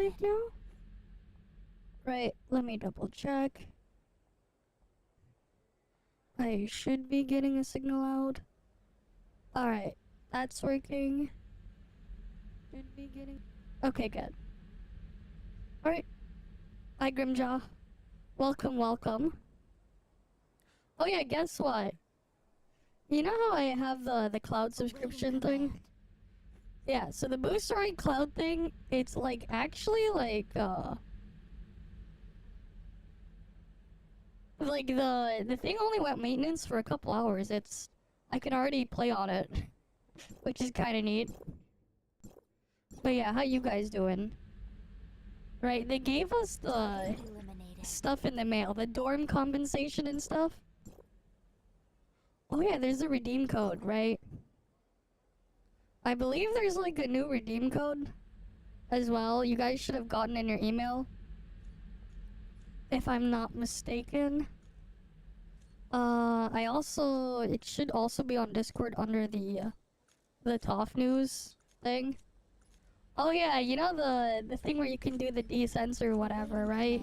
right now? Right, let me double check. I should be getting a signal out. Alright, that's working. Should be getting... Okay, good. Alright. Hi, Grimjaw. Welcome, welcome. Oh yeah, guess what? You know how I have the cloud subscription thing? Yeah, so the Boosteroid cloud thing, it's like actually like the thing only went maintenance for a couple hours. I can already play on it, which is kind of neat. But yeah, how you guys doing? Right, they gave us the stuff in the mail, the dorm compensation and stuff. Oh yeah, there's a redeem code, right? I believe there's like a new redeem code as well. You guys should have gotten in your email, if I'm not mistaken. It should also be on Discord under the ToF news thing. Oh yeah, you know the thing where you can do the descents or whatever, right?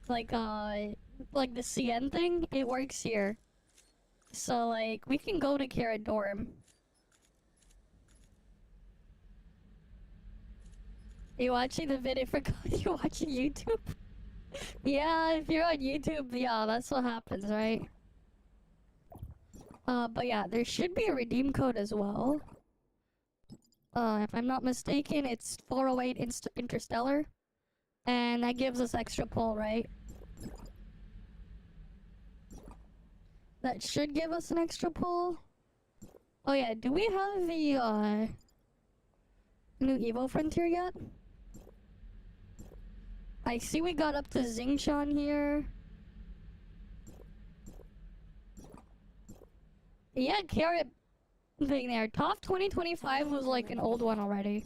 Like the CN thing, it works here. So like we can go to Kara dorm. You watching the video for you watching YouTube? Yeah, if you're on YouTube, yeah, that's what happens, right? But yeah, there should be a redeem code as well. If I'm not mistaken, it's 408 Interstellar. And that gives us extra pull, right? That should give us an extra pull. Oh yeah, do we have the, new Evo Frontier yet? I see we got up to Zingshan here. Yeah, carrot thing there. ToF 2025 was like an old one already.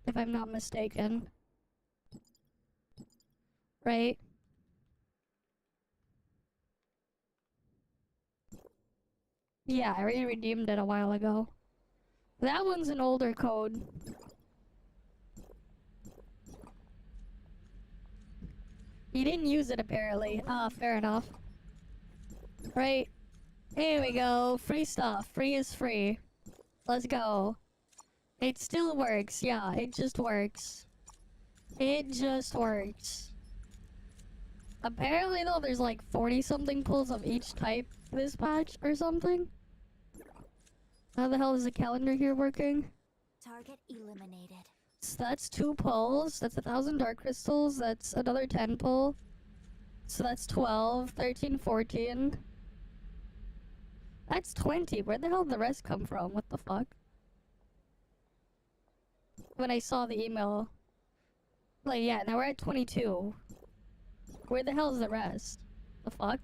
If I'm not mistaken. Right? Yeah, I already redeemed it a while ago. That one's an older code. You didn't use it apparently. Ah, fair enough. Right. Here we go. Free stuff. Free is free. Let's go. It still works. Yeah, it just works. It just works. Apparently though, there's like 40 something pulls of each type this patch or something. How the hell is the calendar here working? Target eliminated. So that's 2 pulls. That's 1,000 dark crystals. That's another 10 pull. So that's 12, 13, 14. That's 20. Where the hell did the rest come from? What the fuck? When I saw the email. Like, yeah, now we're at 22. Where the hell is the rest? The fuck?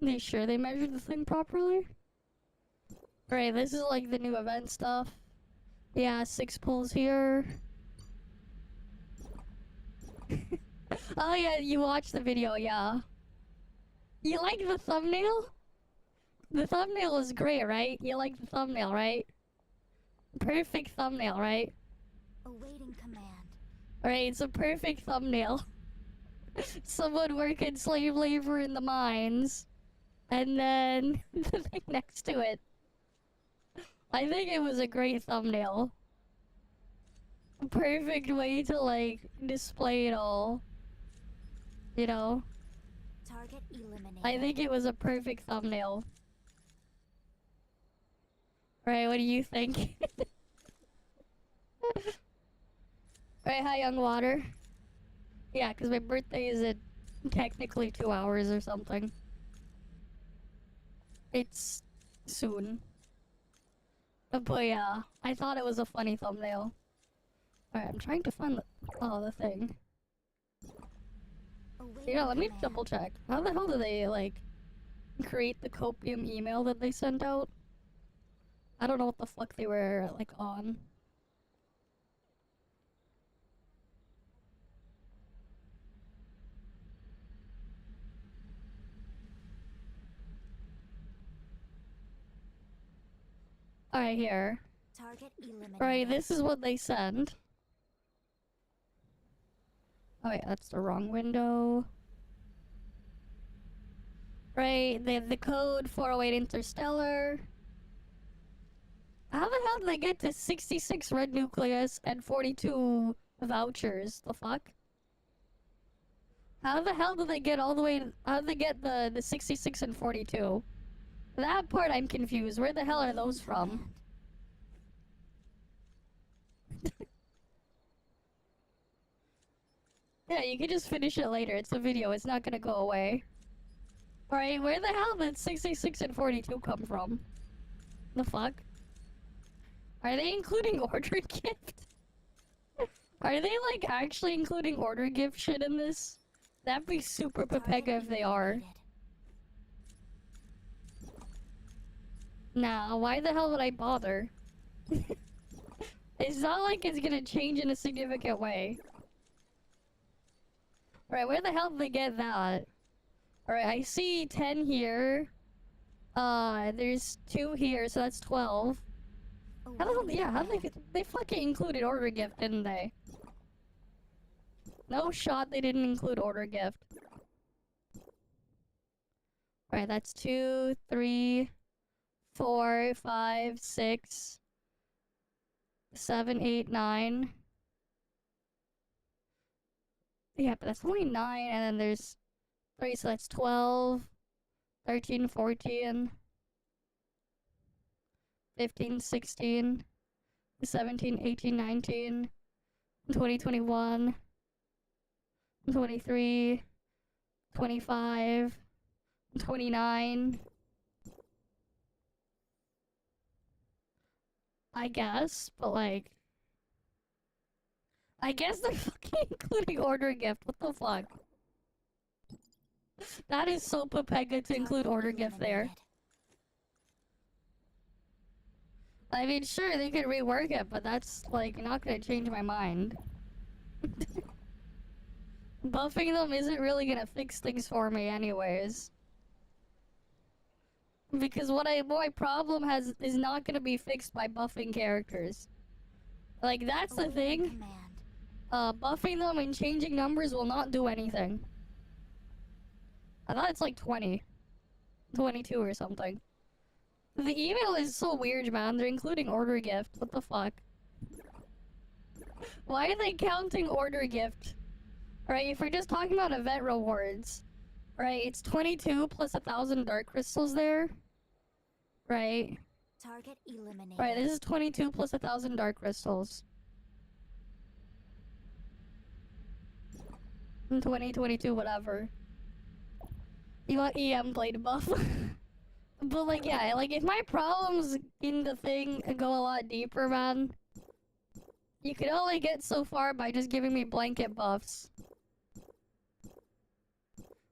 They sure they measured the thing properly? Right, this is like the new event stuff. Yeah, 6 pulls here. Oh yeah, you watched the video, yeah. You like the thumbnail? The thumbnail is great, right? You like the thumbnail, right? Perfect thumbnail, right? Awaiting command. Alright, it's a perfect thumbnail. Someone working slave labor in the mines. And then the thing next to it. I think it was a great thumbnail. Perfect way to like display it all. You know? Target eliminated. I think it was a perfect thumbnail. Right, what do you think? Right, hi young water. Yeah, because my birthday is in technically 2 hours or something. It's soon. But yeah, I thought it was a funny thumbnail. Alright, I'm trying to find the thing. Awaiting Yeah, let me command. double check. How the hell do they, like, create the copium email that they sent out? I don't know what the fuck they were, like, on. Alright, here. Target eliminated. Right, this is what they send. Oh wait, that's the wrong window. Right, they have the code 408 Interstellar. How the hell did they get to 66 red nucleus and 42 vouchers? The fuck? How the hell did they get all the way? How did they get the 66 and 42? That part I'm confused. Where the hell are those from? Yeah, you can just finish it later. It's a video. It's not gonna go away. Alright, where the hell did 66 and 42 come from? The fuck? Are they including order gift? Are they like actually including order gift shit in this? That'd be super Pepega if they are. Nah, why the hell would I bother? It's not like it's gonna change in a significant way. Alright, where the hell did they get that? Alright, I see 10 here. There's 2 here, so that's 12. How the hell, yeah, how did they fucking included order gift, didn't they? No shot they didn't include order gift. Alright, that's 2, 3, 4, 5, 6, 7, 8, 9. Yeah, but that's only 9, and then there's 3, so that's 12, 13, 14, 15, 16, 17, 18, 19, 20, 21, 23, 25, 29. I guess, but like... I guess they're fucking including order gift. What the fuck? That is so Pepega to include order gift there. I mean, sure, they could rework it, but that's, like, not gonna change my mind. Buffing them isn't really gonna fix things for me anyways. Because what my problem is not gonna be fixed by buffing characters. Like, that's the thing. Buffing them and changing numbers will not do anything. I thought it's like 20. 22 or something. The email is so weird, man. They're including order gift. What the fuck? Why are they counting order gift? Alright, if we're just talking about event rewards. Right, it's 22 plus 1,000 dark crystals there. Right. Target eliminated. Right, this is 22 plus 1,000 dark crystals. 20, 22, whatever. You want EM blade buff? But like, yeah, like if my problems in the thing go a lot deeper, man, you can only get so far by just giving me blanket buffs.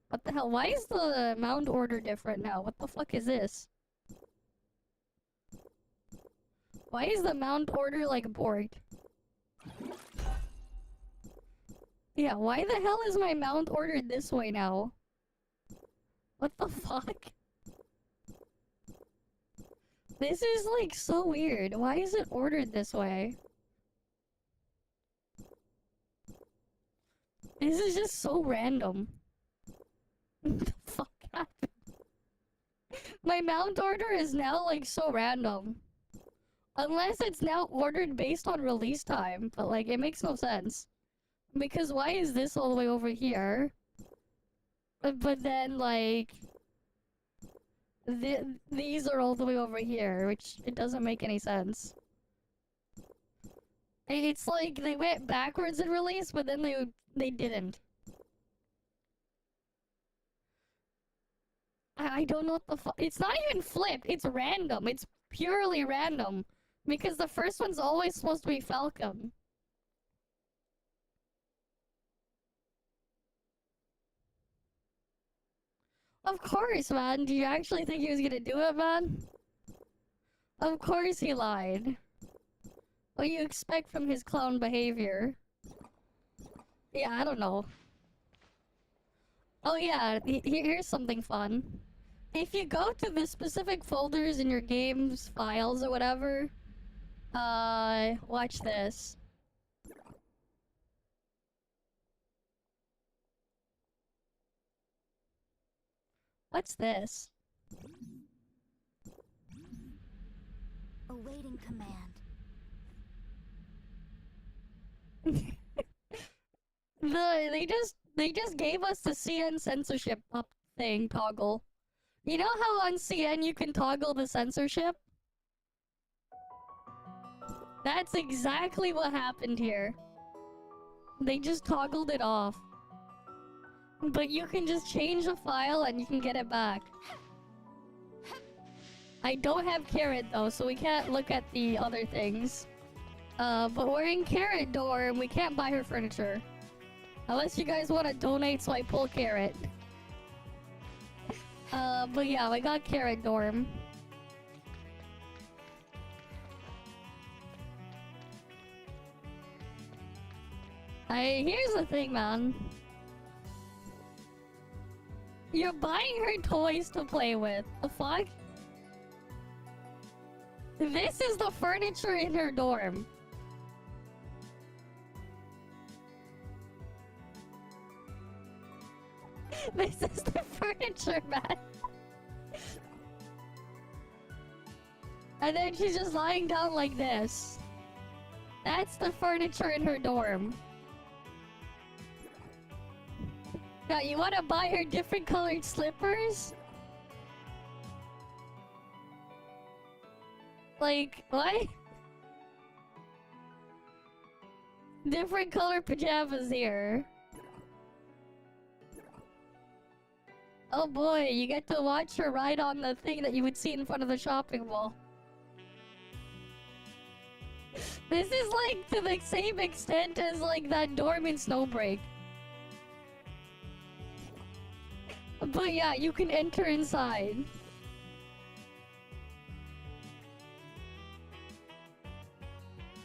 What the hell? Why is the mount order different now? What the fuck is this? Why is the mount order like borked? Yeah, why the hell is my mount ordered this way now? What the fuck? This is like so weird. Why is it ordered this way? This is just so random. What the fuck happened? My mount order is now like so random. Unless it's now ordered based on release time, but like it makes no sense. Because why is this all the way over here? But then like... these are all the way over here, which it doesn't make any sense. It's like they went backwards in release, but then they didn't. I don't know what the fuck. It's not even flipped. It's random. It's purely random. Because the first one's always supposed to be Falcon. Of course, man. Do you actually think he was gonna do it, man? Of course he lied. What do you expect from his clown behavior? Yeah, I don't know. Oh yeah, here's something fun. if you go to the specific folders in your game's files or whatever, watch this. What's this? Awaiting command. They just gave us the CN censorship up thing toggle. You know how on CN you can toggle the censorship? That's exactly what happened here. They just toggled it off. But you can just change the file and you can get it back. I don't have Carrot though, so we can't look at the other things. But we're in Carrot door and we can't buy her furniture. Unless you guys want to donate so I pull Carrot. But yeah, we got Carrot dorm. Here's the thing, man. You're buying her toys to play with. The fuck? This is the furniture in her dorm. This is the furniture, man. And then she's just lying down like this. That's the furniture in her dorm. Now, you want to buy her different colored slippers? Like, what? Different color pajamas here. Oh boy, you get to watch her ride on the thing that you would see in front of the shopping mall. This is like to the same extent as like that dorm in Snowbreak. But yeah, you can enter inside.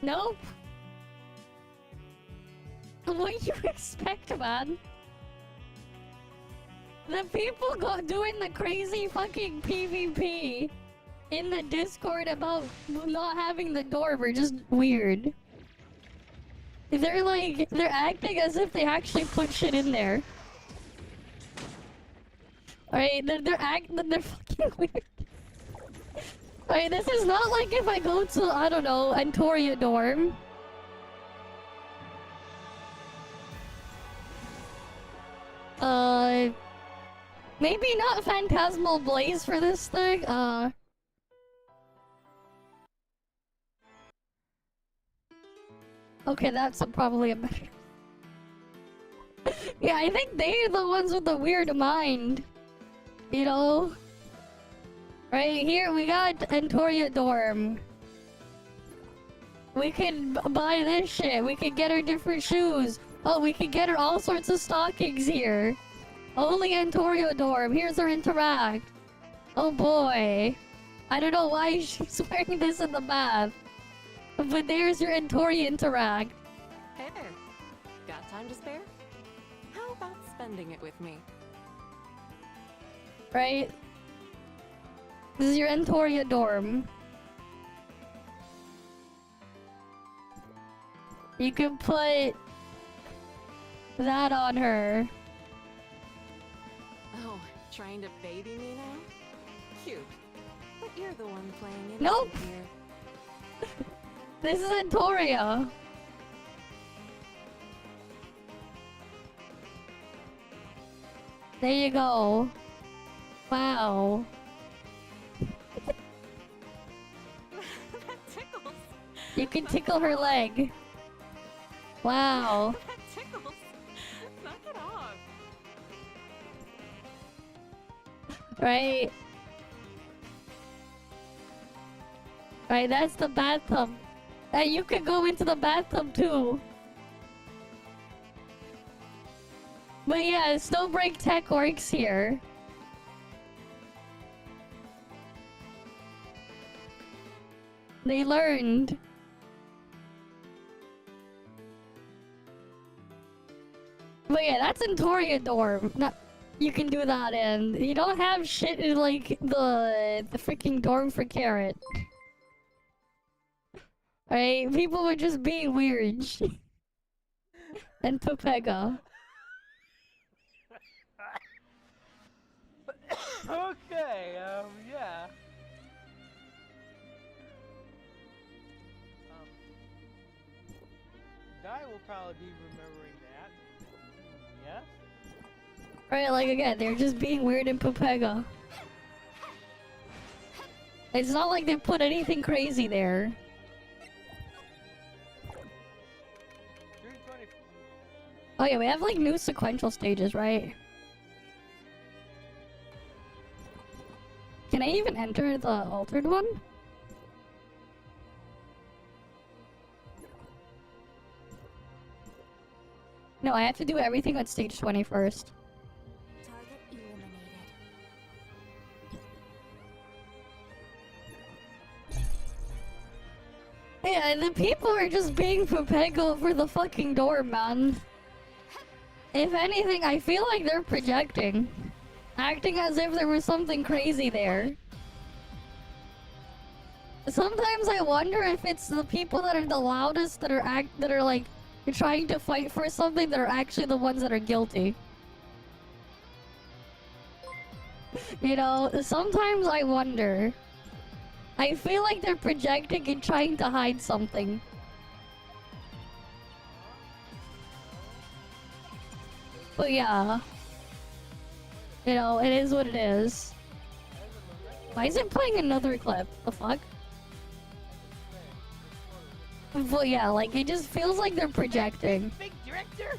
Nope. What do you expect, man? The people doing the crazy fucking PvP in the Discord about not having the door were just weird. They're acting as if they actually put shit in there. Alright, they're fucking weird. Alright, this is not like if I go to, I don't know, Antoria dorm. Maybe not Phantasmal Blaze for this thing, okay, that's probably a better... Yeah, I think they're the ones with the weird mind. You know? Right here, we got Antoria dorm. We can buy this shit. We can get her different shoes. Oh, we can get her all sorts of stockings here. Only Antoria dorm. Here's her interact. Oh boy. I don't know why she's wearing this in the bath. But there's your Antoria interact. Hey there. Got time to spare? How about spending it with me? Right? This is your Antoria dorm. You can put that on her. Oh, trying to baby me now? Cute. But you're the one playing innocent Nope. here. This is Antoria. There you go. Wow. That tickles. You can tickle her leg. Wow. That tickles. Knock it off. Right. Right, that's the bathtub. And you can go into the bathtub too. But yeah, Snowbreak Tech works here. They learned. But yeah, that's Antoria dorm. Not, you can do that in. You don't have shit in like the freaking dorm for Carrot. Right? People were just being weird. And Pepega. Okay, yeah. Guy will probably be remembering that. Yes? Right, like again, they're just being weird in Pepega. It's not like they put anything crazy there. 320. Oh yeah, we have like new sequential stages, right? Can I even enter the altered one? No, I have to do everything on stage 20 first. Target eliminated. Yeah, and the people are just being Pepega for the fucking door, man. If anything, I feel like they're projecting. Acting as if there was something crazy there. Sometimes I wonder if it's the people that are the loudest that are like trying to fight for something that are actually the ones that are guilty. You know, sometimes I wonder. I feel like they're projecting and trying to hide something. But yeah. You know, it is what it is. Why is it playing another clip? The fuck? But yeah, like, it just feels like they're projecting. Big director?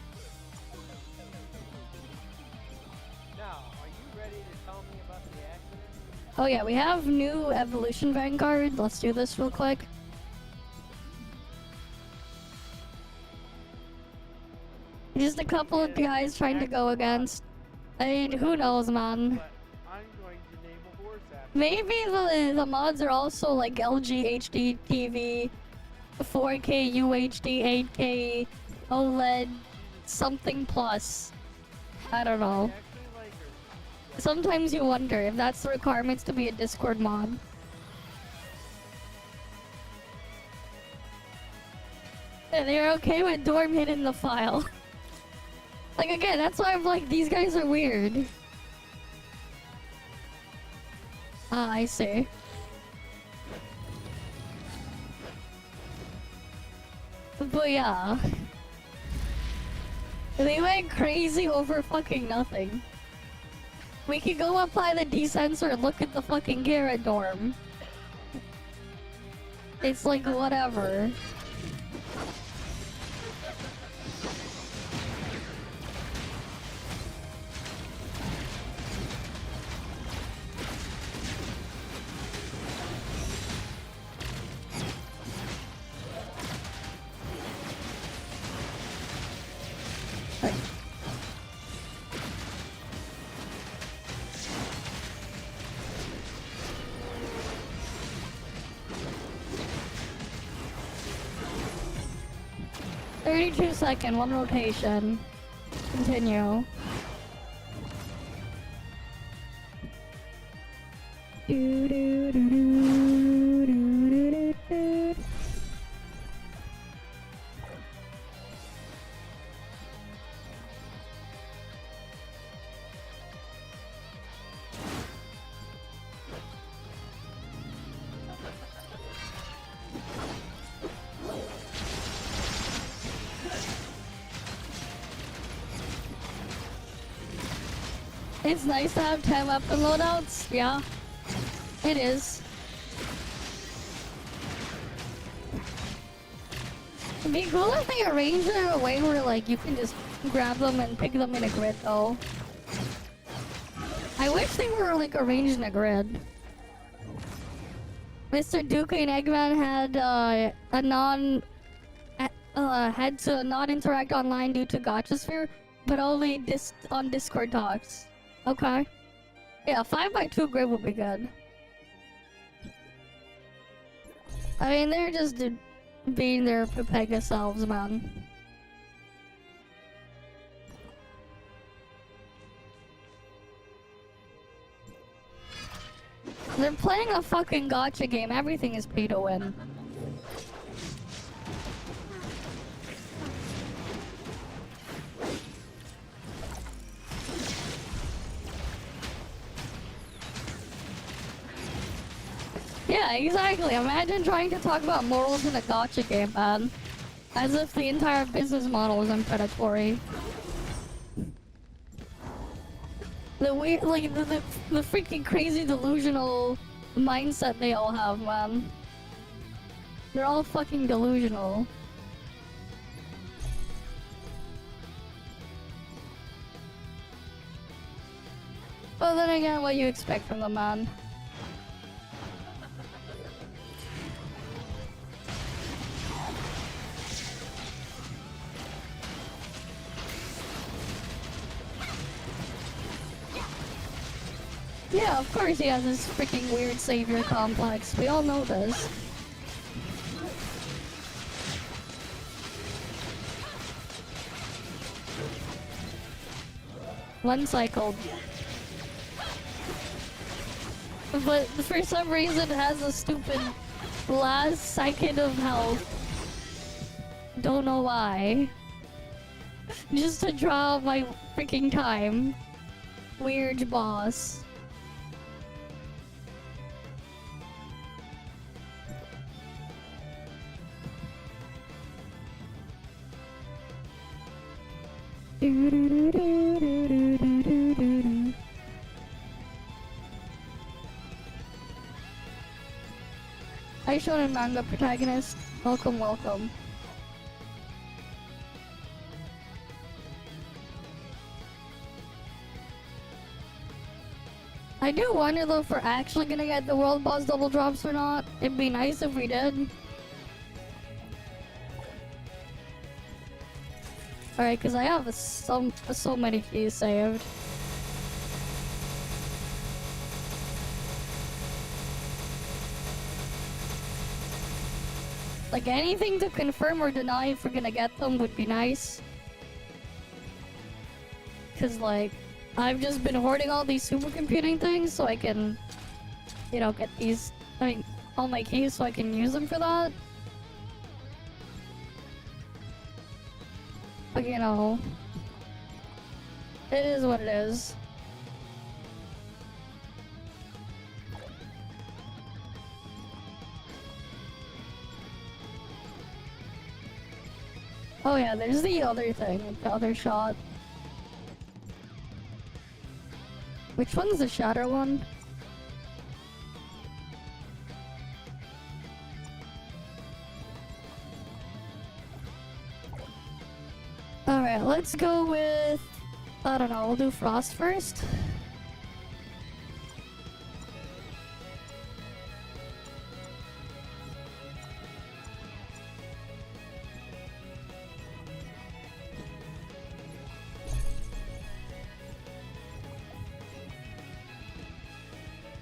Now, are you ready to tell me about the accident? Oh yeah, we have new Evolution Vanguard. Let's do this real quick. Just a couple of guys trying to go against. I mean, who knows, man. But I'm going to name a horse after Maybe the mods are also like LG HD TV, 4K UHD, 8K OLED, something plus. I don't know. actually like her. Sometimes you wonder if that's the requirements to be a Discord mod. Yeah, they're okay with dorm hidden in the file. Like again, that's why I'm like, these guys are weird. Ah, I see. But yeah. They went crazy over fucking nothing. We could go apply the desensor and look at the fucking Garrett dorm. It's like whatever. Second, one rotation. Continue. Do, do, do, do, do, do, do. It's nice to have time up and loadouts. Yeah, it is. It'd be cool if they arranged it in a way where like you can just grab them and pick them in a grid though. I wish they were like arranged in a grid. Mr. Duke and Eggman had had to not interact online due to Gotchasphere, but only on Discord talks. Okay. Yeah, 5x2 grid would be good. I mean, they're just being their Pepega selves, man. They're playing a fucking gacha game. Everything is pay to win. Yeah, exactly. Imagine trying to talk about morals in a gacha game, man. As if the entire business model is predatory. The weird, like, the freaking crazy delusional mindset they all have, man. They're all fucking delusional. But then again, what you expect from them, man? Yeah, of course he has this freaking weird savior complex. We all know this. One cycle. But for some reason it has a stupid last second of health. Don't know why. Just to draw out my freaking time. Weird boss. Hi shonen manga protagonist. Welcome, welcome. I do wonder though if we're actually gonna get the world boss double drops or not. It'd be nice if we did. Alright, because I have so many keys saved. Like anything to confirm or deny if we're gonna get them would be nice. Cause like, I've just been hoarding all these supercomputing things so I can, you know, get these, all my keys so I can use them for that. But you know, it is what it is. Oh yeah, there's the other thing, the other shot. Which one's the shatter one? Alright, let's go with... I don't know, we'll do Frost first.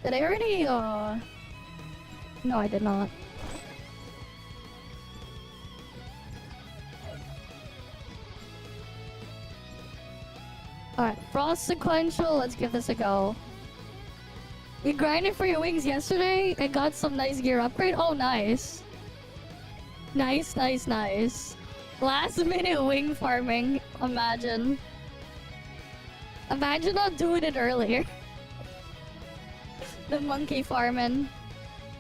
Did I already, No, I did not. Alright, Frost sequential, let's give this a go. You grinded for your wings yesterday and got some nice gear upgrade? Oh, nice. Nice, nice, nice. Last minute wing farming, imagine. Imagine not doing it earlier. The monkey farming.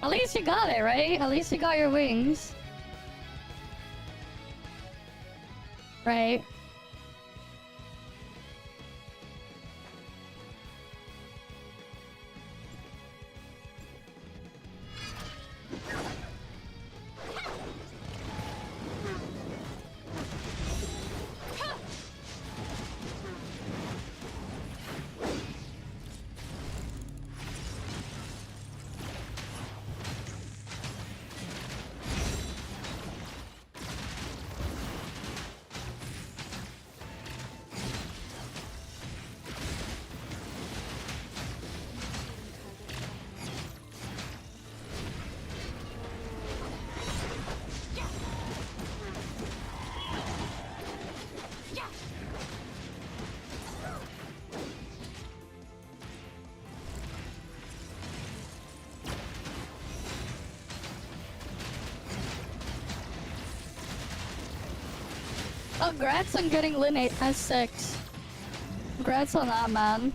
At least you got it, right? At least you got your wings. Right? Congrats on getting Lin 8 S6. Congrats on that, man.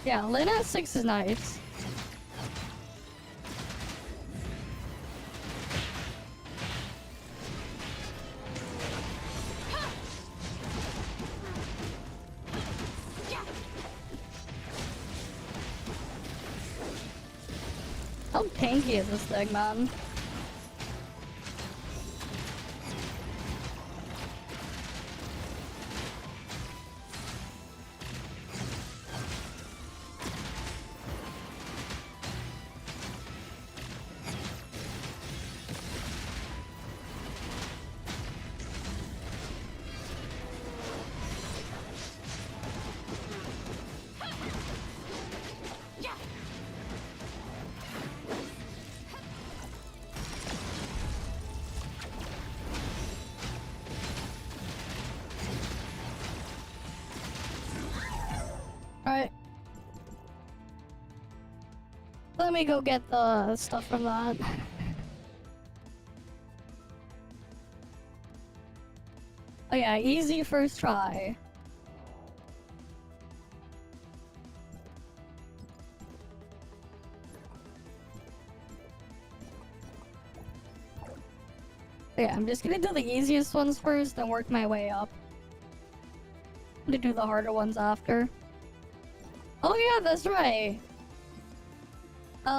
Yeah, Lin S6 is nice. How tanky is this thing, man? Alright. Let me go get the stuff from that. Oh yeah, easy first try. Yeah, I'm just gonna do the easiest ones first, then work my way up. To do the harder ones after. Oh yeah, that's right.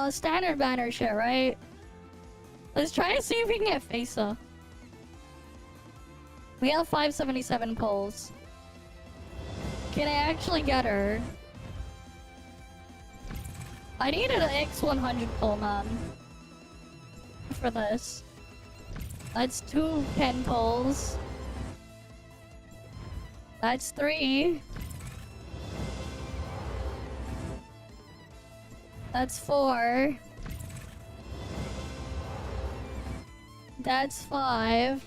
Standard banner shit, right? Let's try to see if we can get Fesa. We have 577 pulls. Can I actually get her? I needed an X100 pull, man. For this. That's 2 10 pulls. That's 3. That's 4. That's 5.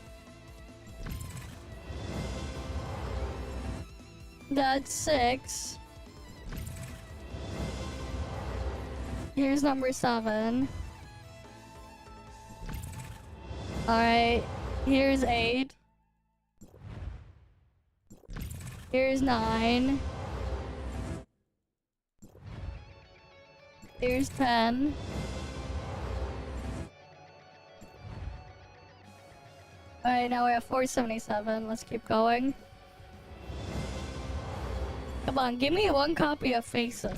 That's 6. Here's number 7. Alright, here's 8. Here's 9. Here's 10. Alright, now we're at 477. Let's keep going. Come on, give me 1 copy of Fesa.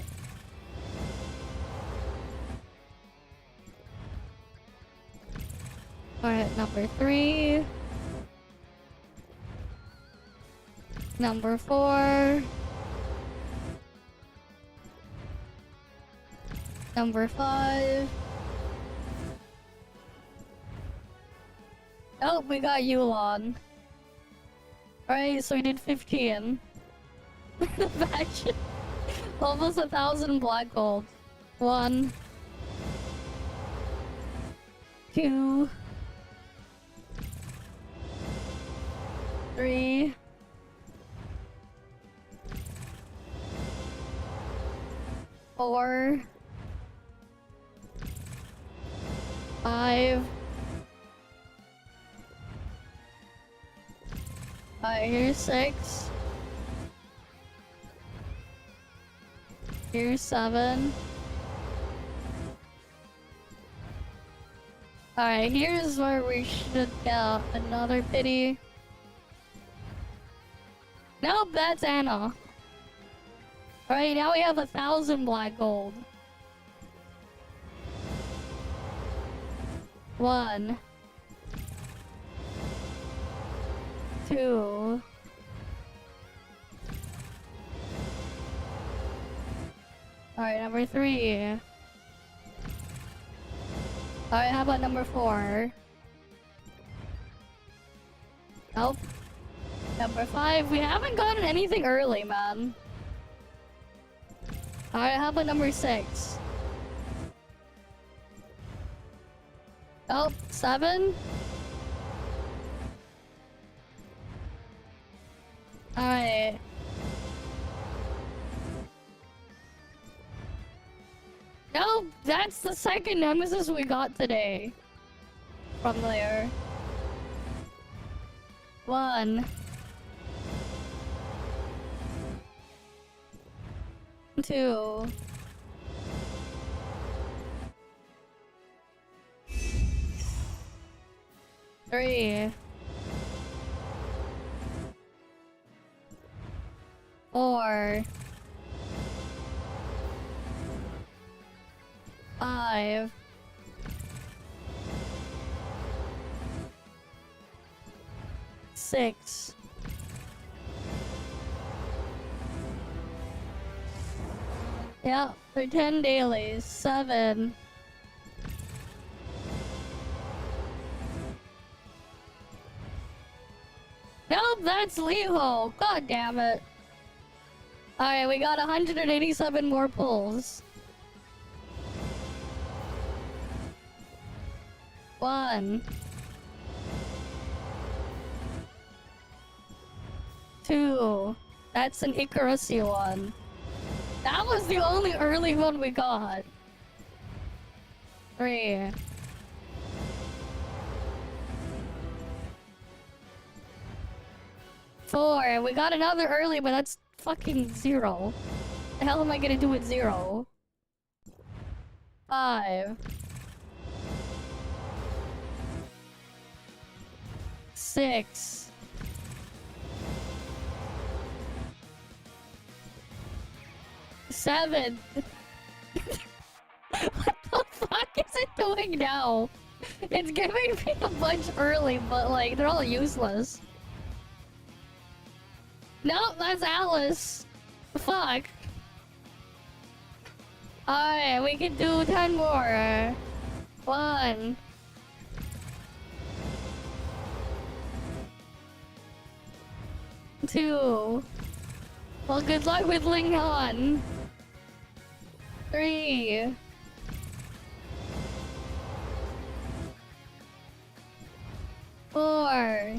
Alright, number 3. Number 4. Number 5. Oh, we got Yulon. Alright, so we did 15. The match. Almost 1,000 black gold. 1. 2. 3. 4. 5. Alright, here's 6. Here's 7. Alright, here's where we should get another pity. Nope, that's Anna. Alright, now we have 1,000 black gold. 1. 2. 'Alright, number 3. Alright, how about number 4? Nope. Number 5. We haven't gotten anything early, man. Alright, how about number 6? Oh, 7? Alright. No, that's the second nemesis we got today. From there. 1, 2, 3, 4, 5, 6, 10 dailies, 7, 'Nope, that's Leho. God damn it. Alright, we got 187 more pulls. 1, 2. That's an Icarusy one. That was the only early one we got. 3. 4. We got another early, but that's fucking 0. The hell am I gonna do with 0? 5. 6. 7. What the fuck is it doing now? It's giving me a bunch early, but like, they're all useless. Nope, that's Alice. Fuck. Alright, we can do 10 more. 1. 2. Well, good luck with Linghan. 3. 4.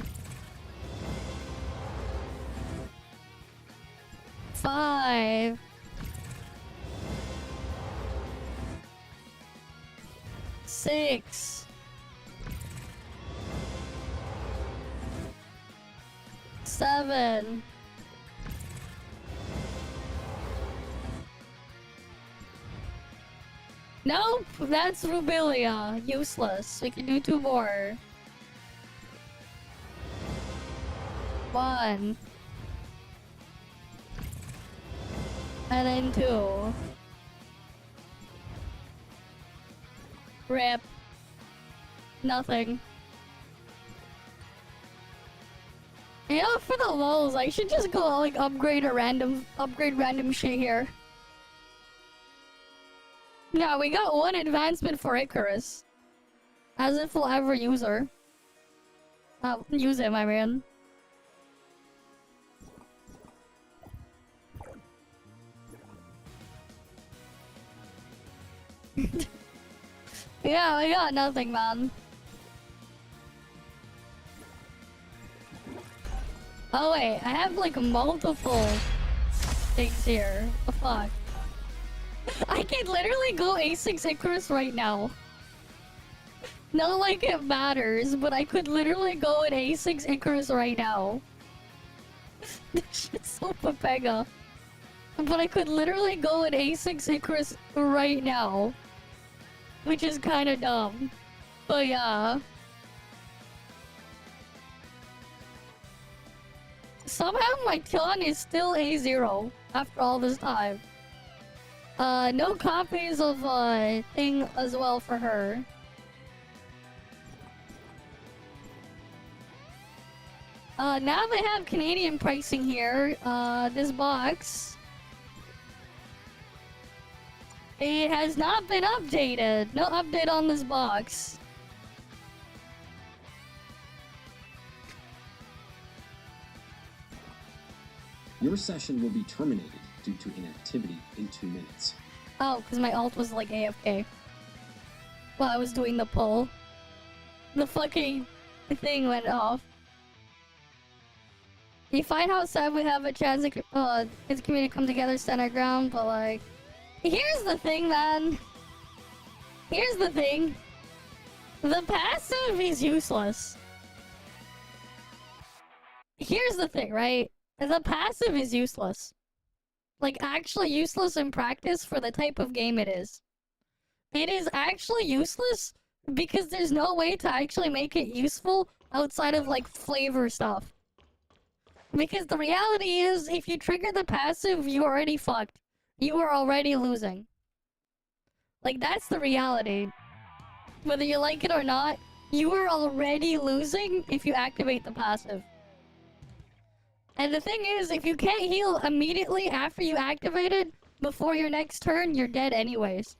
5. 6. 7. 'Nope, that's Rubilia. Useless. We can do 2 more. 1. And then 2. Rip. Nothing. You know, for the lulz, I should just go like upgrade random shit here. Yeah, we got 1 advancement for Icarus. As if we'll ever use her. Use him, I mean. Yeah, we got nothing, man. Oh wait, I have like multiple things here. The fuck? I can literally go A6 Icarus right now. Not like it matters, but I could literally go in A6 Icarus right now. This shit's so papega. But I could literally go in A6 Icarus right now. Which is kinda dumb. But yeah. Somehow my Tion is still A0 after all this time. No copies of thing as well for her. Now they have Canadian pricing here. This box. It has not been updated. No update on this box. Your session will be terminated due to inactivity in 2 minutes. Oh, because my alt was like AFK. While I was doing the pull. The fucking thing went off. You find how sad we have a chance its community come together, stand our ground, but like... Here's the thing, man. Here's the thing. The passive is useless. here's the thing, right? The passive is useless. Like, actually useless in practice for the type of game it is. It is actually useless because there's no way to actually make it useful outside of, like, flavor stuff. Because the reality is, if you trigger the passive, you're already fucked. You are already losing. Like, that's the reality. Whether you like it or not, you are already losing if you activate the passive. And the thing is, if you can't heal immediately after you activate it, before your next turn, you're dead anyways.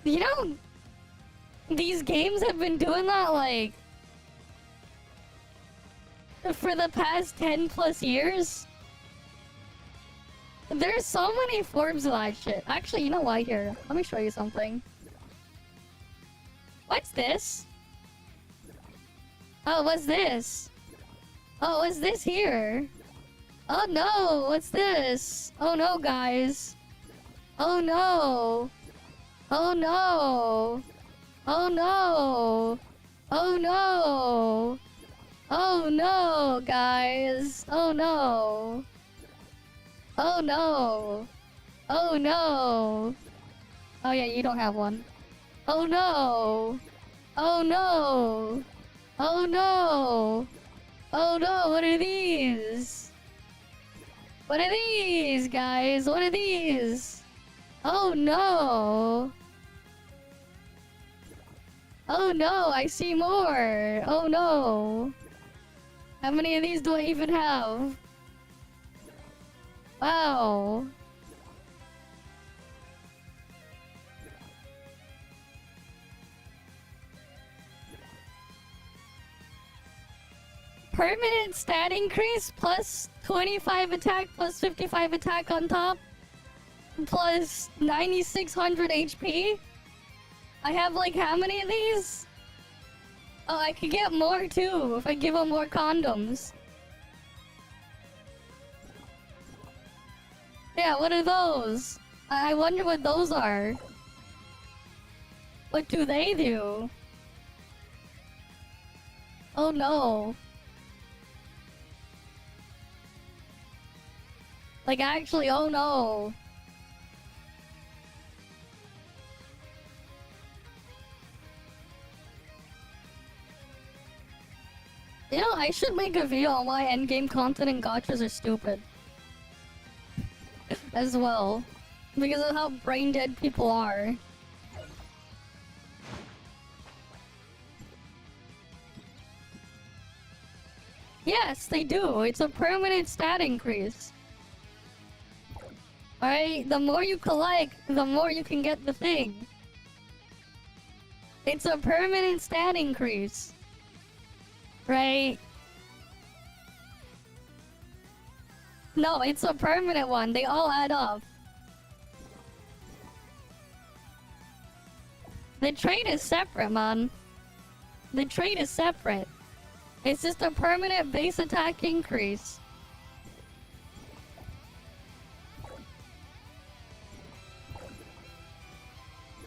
You know, these games have been doing that, like, for the past 10 plus years. There's so many forms of that shit. Actually, you know what? Here, let me show you something. What's this? Oh, what's this? Oh, what's this here? Oh no, what's this? Oh no, guys. Oh no. Oh no. Oh no. Oh no. Oh no, guys. Oh no. Oh no. Oh no. Oh yeah, you don't have one. Oh no. Oh no. Oh no. Oh no, what are these? What are these, guys? What are these? Oh no. Oh no, I see more. Oh no. How many of these do I even have? Wow. Permanent stat increase plus 25 attack plus 55 attack on top plus 9600 HP. I have like how many of these? Oh, I could get more too if I give them more condoms. Yeah, what are those? I wonder what those are. What do they do? Oh no. Like actually, oh no. You know, I should make a video on why endgame content and gachas are stupid. As well. Because of how brain dead people are. Yes, they do. It's a permanent stat increase. Alright, the more you collect, the more you can get the thing. It's a permanent stat increase. Right? No, it's a permanent one. They all add up. The trait is separate, man. The trait is separate. It's just a permanent base attack increase.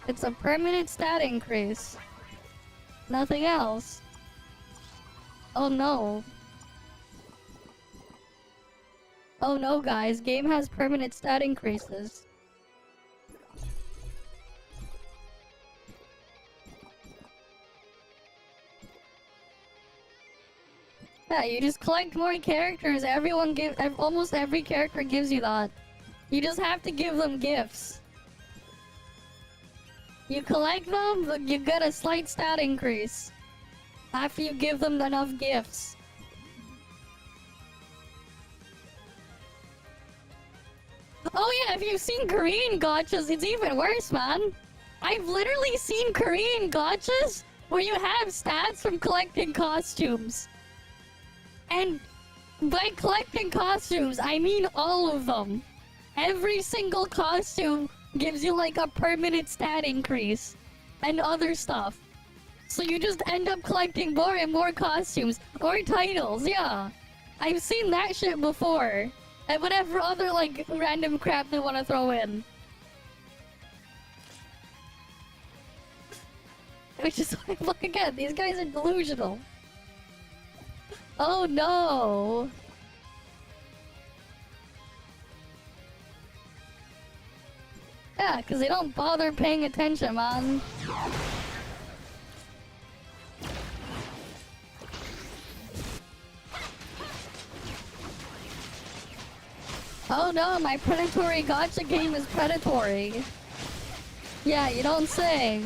It's a permanent stat increase. Nothing else. Oh no. Oh no, guys. Game has permanent stat increases. Yeah, you just collect more characters. Almost every character gives you that. You just have to give them gifts. You collect them, but you get a slight stat increase. After you give them enough gifts. Oh yeah, if you've seen Korean gachas, it's even worse, man. I've literally seen Korean gachas where you have stats from collecting costumes. And by collecting costumes, I mean all of them. Every single costume gives you like a permanent stat increase. And other stuff. So you just end up collecting more and more costumes. Or titles, yeah. I've seen that shit before. And whatever other like random crap they want to throw in. Which is like, look again, these guys are delusional. Oh no! Yeah, because they don't bother paying attention, man. Oh no, my predatory gacha game is predatory. Yeah, you don't say.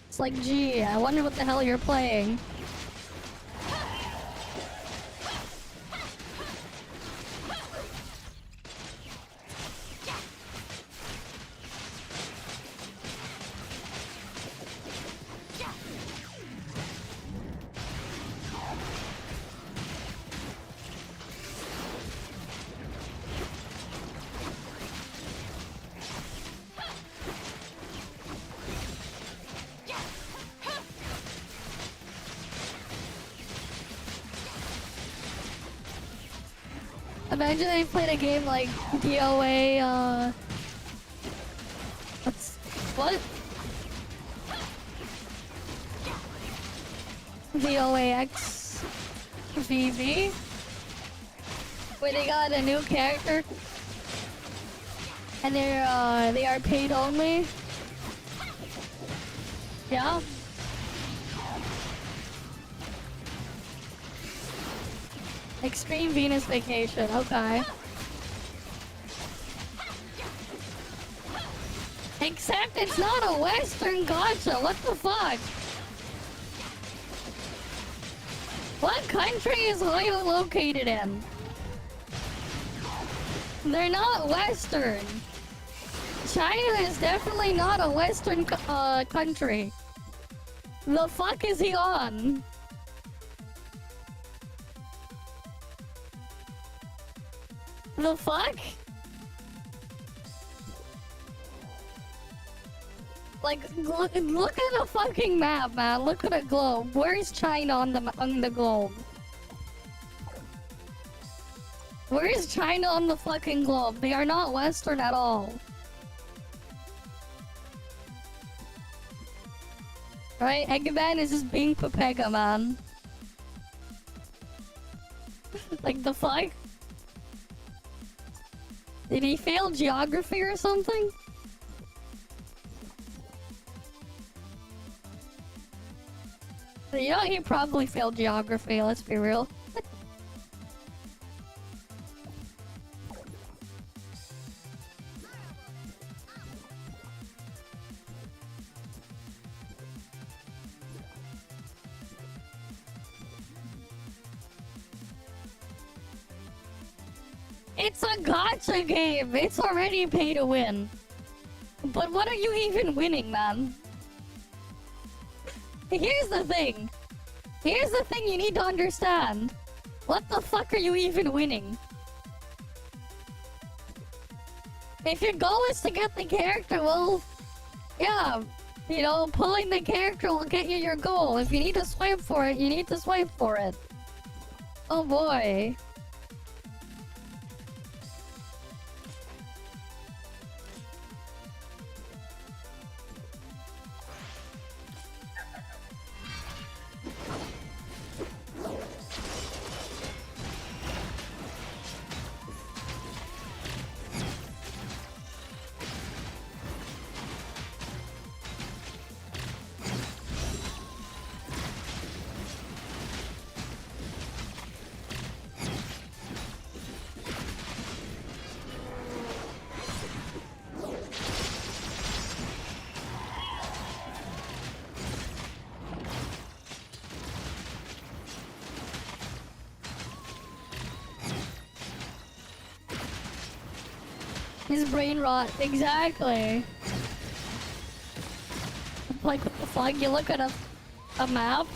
It's like, gee, I wonder what the hell you're playing. Imagine they played a game like DOA, what? DOAX VV? Where they got a new character and they are paid only? Yeah? Extreme Venus Vacation, okay. Except it's not a Western gacha, what the fuck? What country is Hoyo located in? They're not Western. China is definitely not a Western country. The fuck is he on? The fuck? Like, look at the fucking map, man. Look at the globe. Where is China on the globe? Where is China on the fucking globe? They are not Western at all. Right? Eggman is just being Pepega, man. Like, the fuck? Did he fail geography or something? You know, he probably failed geography, let's be real. It's a gacha game! It's already pay to win. But what are you even winning, man? Here's the thing. Here's the thing you need to understand. What the fuck are you even winning? If your goal is to get the character, well, yeah, you know, pulling the character will get you your goal. If you need to swipe for it, you need to swipe for it. Oh boy. His brain rot, exactly. Like, what the fuck? You look at a map?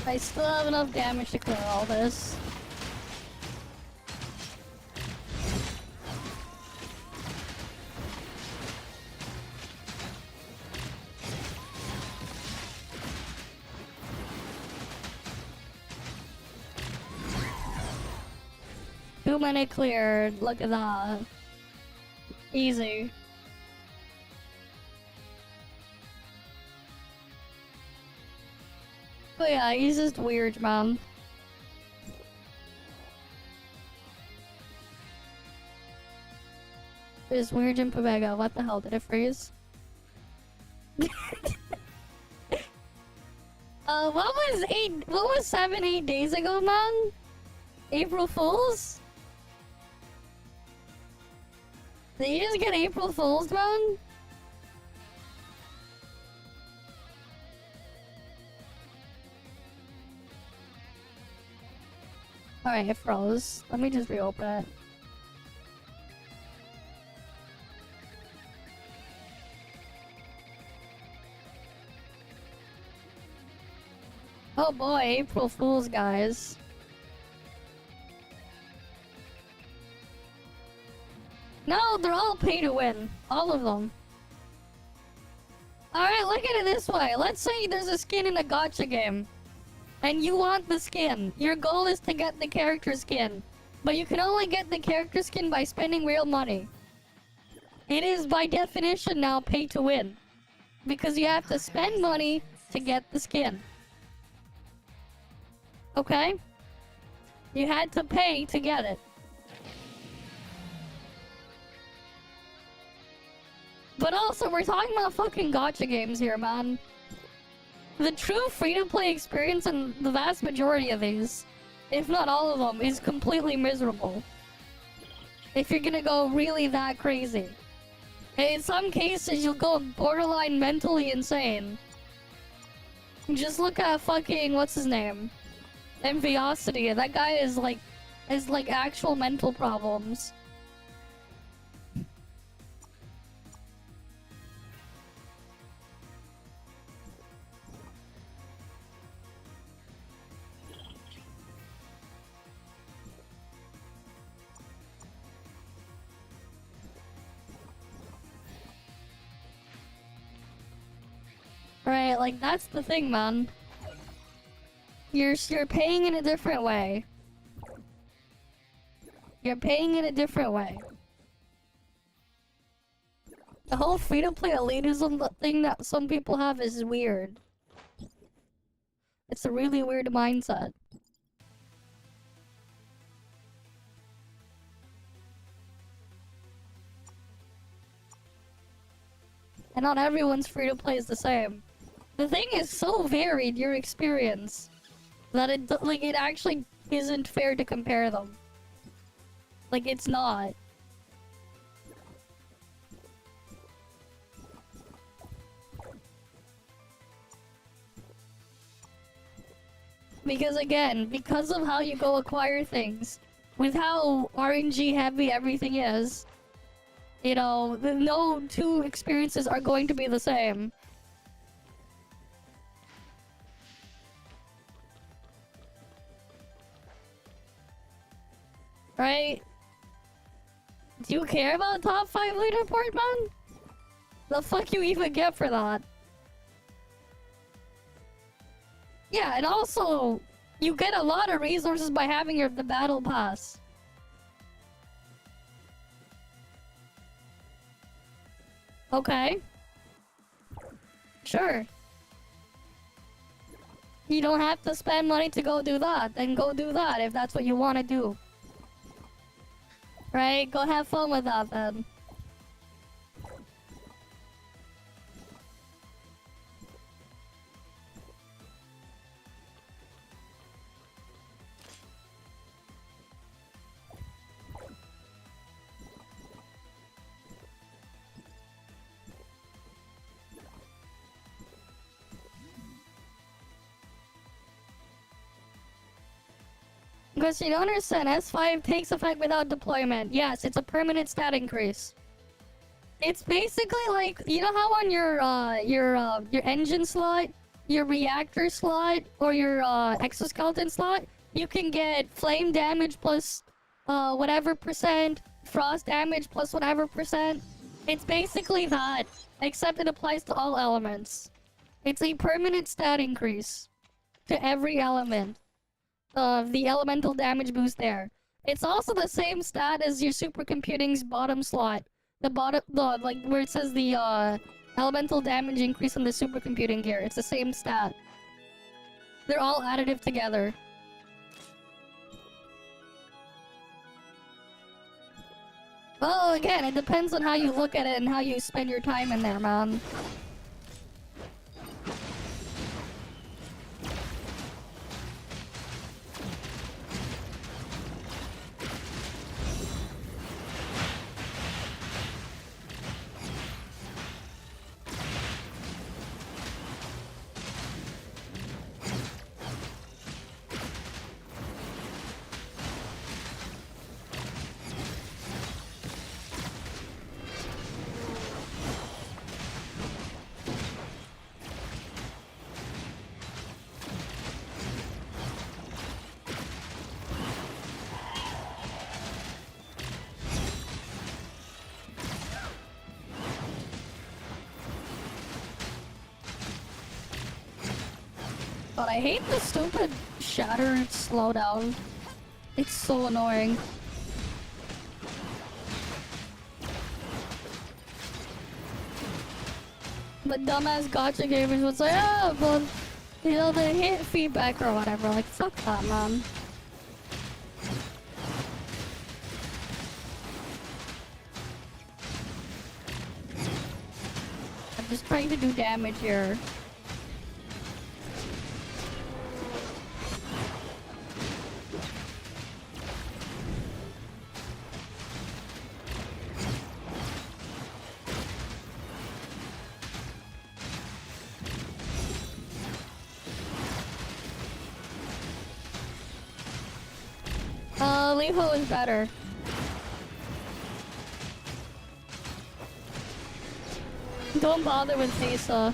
I still have enough damage to clear all this. Too many cleared. Look at that. Easy. But yeah, he's just weird, man. There's weird in Pavega. What the hell? Did it freeze? What was 7-8 days ago, man? April Fools? Did you just get April Fools, man? Alright, it froze. Let me just reopen it. Oh boy, April Fools, guys. No, they're all pay to win. All of them. Alright, look at it this way. Let's say there's a skin in a gacha game. And you want the skin. Your goal is to get the character skin. But you can only get the character skin by spending real money. It is by definition now pay to win. Because you have to spend money to get the skin. Okay? You had to pay to get it. But also, we're talking about fucking gacha games here, man. The true free-to-play experience in the vast majority of these, if not all of them, is completely miserable. If you're gonna go really that crazy. In some cases, you'll go borderline mentally insane. Just look at fucking, what's his name? Enviosity. That guy is like actual mental problems. Right, like that's the thing, man. You're paying in a different way. You're paying in a different way. The whole free-to-play elitism thing that some people have is weird. It's a really weird mindset. And not everyone's free-to-play is the same. The thing is so varied, your experience, that it actually isn't fair to compare them. Like, it's not. Because again, because of how you go acquire things, with how RNG heavy everything is, you know, no two experiences are going to be the same. Right? Do you care about top 5 leaderboard, man? The fuck you even get for that? Yeah, and also, you get a lot of resources by having the battle pass. Okay. Sure. You don't have to spend money to go do that, then go do that if that's what you want to do. Right? Go have fun with that then. Because you don't understand, S5 takes effect without deployment. Yes, it's a permanent stat increase. It's basically like, you know how on your engine slot, your reactor slot or your exoskeleton slot, you can get flame damage plus whatever percent, frost damage plus whatever percent. It's basically that, except it applies to all elements. It's a permanent stat increase to every element of the elemental damage boost there. It's also the same stat as your supercomputing's bottom slot. The bottom, like where it says the elemental damage increase in the supercomputing gear. It's the same stat. They're all additive together. Well, again, it depends on how you look at it and how you spend your time in there, man. But I hate the stupid shattered slowdown. It's so annoying. The dumbass gotcha gamers would say, oh, but, you know, the hit feedback or whatever. Like, fuck that, man. I'm just trying to do damage here. Levo is better. Don't bother with Tesa.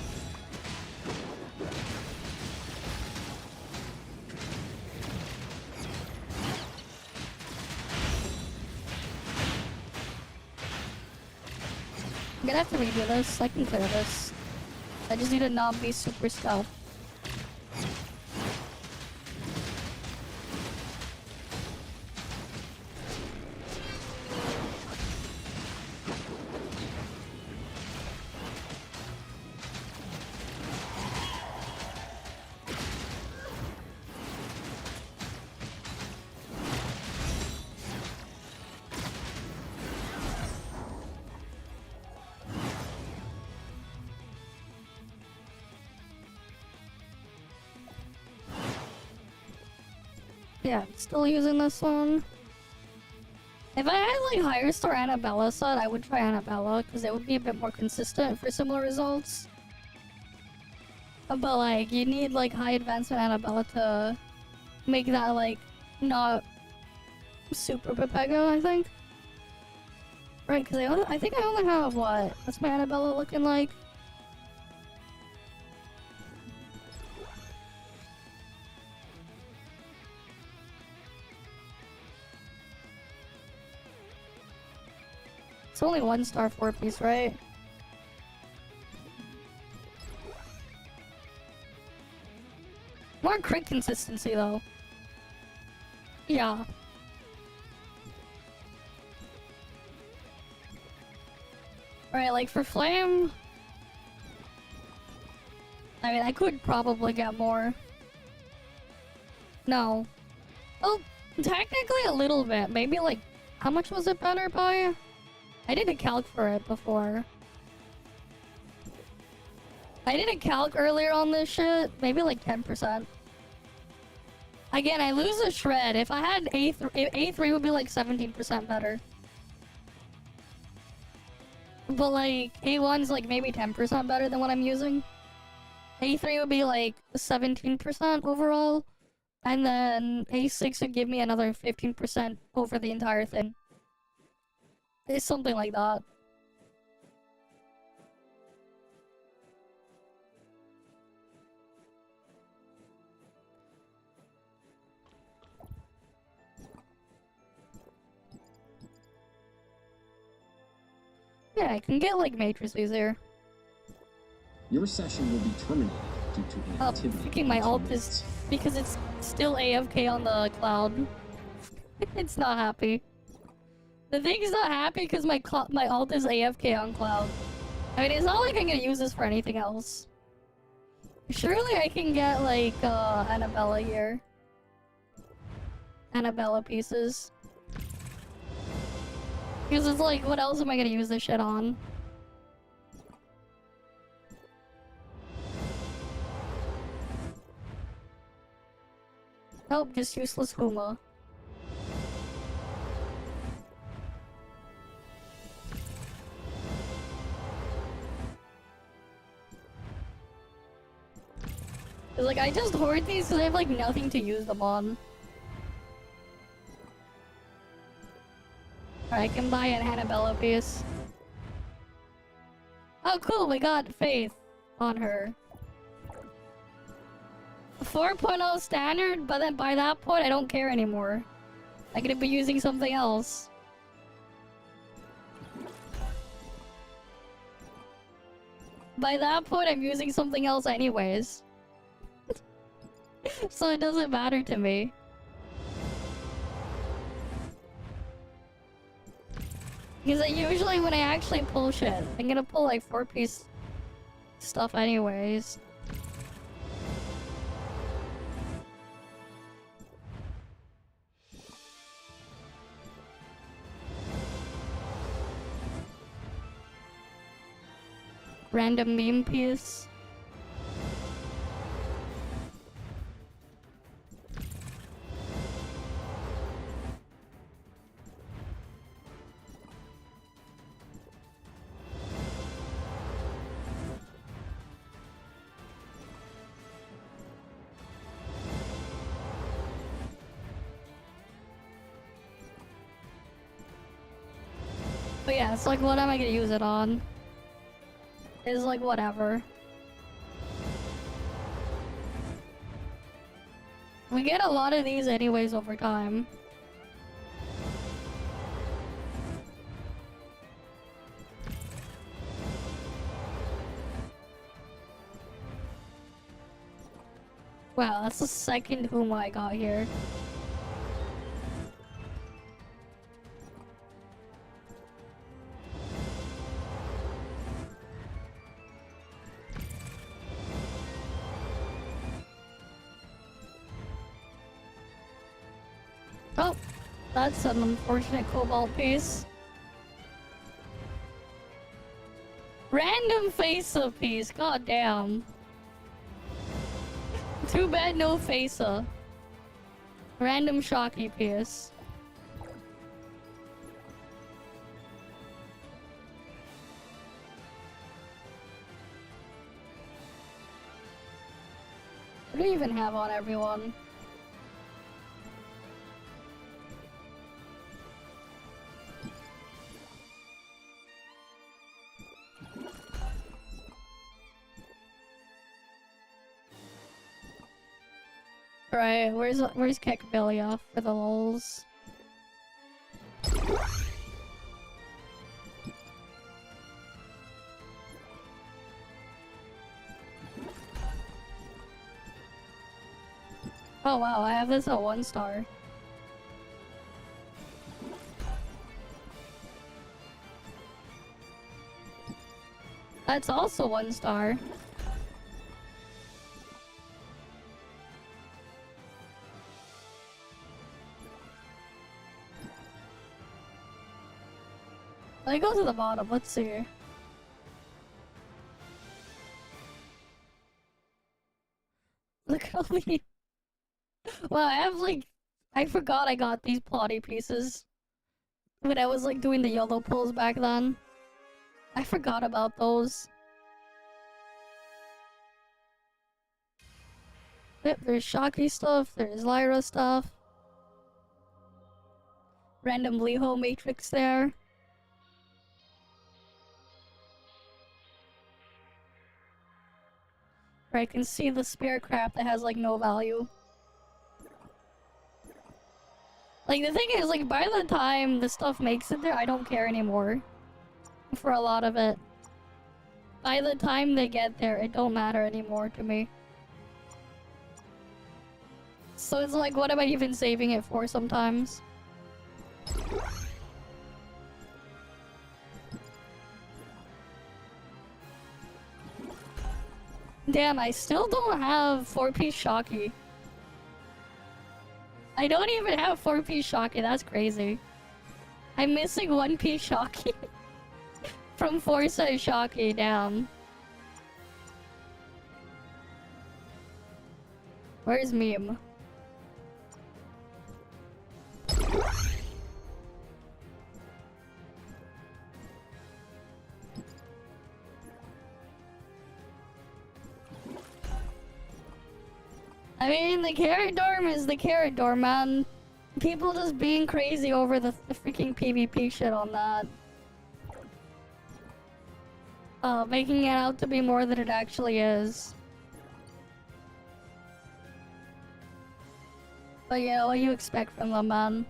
I'm gonna have to redo this. I can clear this. I just need to not be super stealth. Yeah, I'm still using this one. If I had like higher star Annabella set, I would try Annabella because it would be a bit more consistent for similar results. But like, you need like high advancement Annabella to make that like not super Pepega, I think. Right, because I think I only have what? What's my Annabella looking like? It's only 1 star 4-piece, right? More crit consistency, though. Yeah. Right, like for flame... I mean, I could probably get more. No. Well, technically a little bit. Maybe like... How much was it better by? I did a calc for it before. I did a calc earlier on this shit. Maybe like 10%. Again, I lose a shred. If I had A3 would be like 17% better. But like, A1's like maybe 10% better than what I'm using. A3 would be like 17% overall. And then A6 would give me another 15% over the entire thing. It's something like that. Yeah, I can get like matrices here. Your session will be terminated due to inactivity. Freaking my in 2 alt minutes. is because it's still AFK on the cloud. It's not happy. The thing's not happy because my alt is AFK on cloud. I mean, it's not like I'm gonna use this for anything else. Surely I can get like Annabella here. Annabella pieces. Because it's like, what else am I gonna use this shit on? Nope, just useless Huma. Like, I just hoard these because I have like nothing to use them on. Alright, I can buy an Annabella piece. Oh cool, we got Faith on her. 4.0 standard, but then by that point I don't care anymore. I could be using something else. By that point I'm using something else anyways. So it doesn't matter to me. Because usually when I actually pull shit, I'm gonna pull like 4-piece stuff anyways. Random meme piece. But yeah, it's like, what am I gonna use it on? It's like, whatever. We get a lot of these anyways over time. Wow, that's the second Huma I got here. Oh, that's an unfortunate cobalt piece. Random face-up piece, god damn. Too bad no face-up. Random shocky piece. What do you even have on everyone? Right, where's Kekbillia for the lols? Oh wow, I have this at 1 star. That's also 1 star. Let me go to the bottom, let's see. Look at all the... Well, I have like... I forgot I got these plotty pieces. When I was like doing the yellow pulls back then. I forgot about those. Yep, there's Shocky stuff, there's Lyra stuff. Random Liho Matrix there. Where I can see the spare crap that has like no value. Like the thing is, like by the time the stuff makes it there, I don't care anymore. for a lot of it. By the time they get there, it don't matter anymore to me. So it's like, what am I even saving it for sometimes? Damn, I still don't have 4-piece Shocky. I don't even have 4-piece Shocky, that's crazy. I'm missing 1-piece Shocky. From 4-set Shocky, damn. Where's Meme? I mean, the carrot dorm is the carrot dorm, man. People just being crazy over the freaking PvP shit on that. Making it out to be more than it actually is. But yeah, what do you expect from them, man?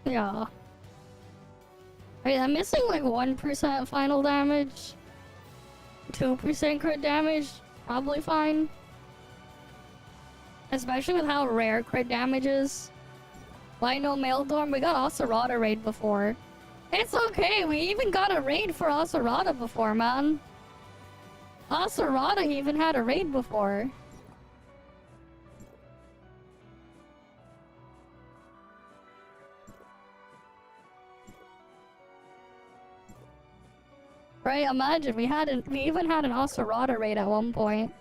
Yeah. I mean, I'm missing like 1% final damage. 2% crit damage. Probably fine. Especially with how rare crit damage is. Why no Mail Dorm? We got Asurada raid before. It's okay, we even got a raid for Asurada before, man. Asurada even had a raid before. Right, imagine, we even had an Asurada raid at one point.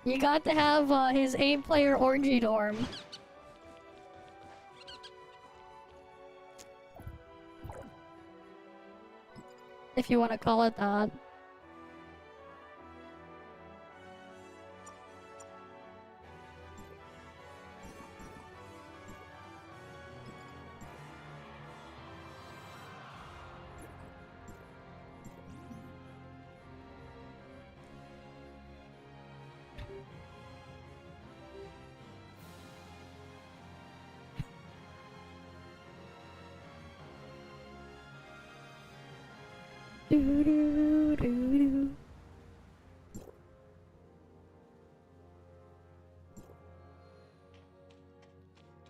You got to have his 8-player orgy dorm. If you want to call it that. Do-do-do-do.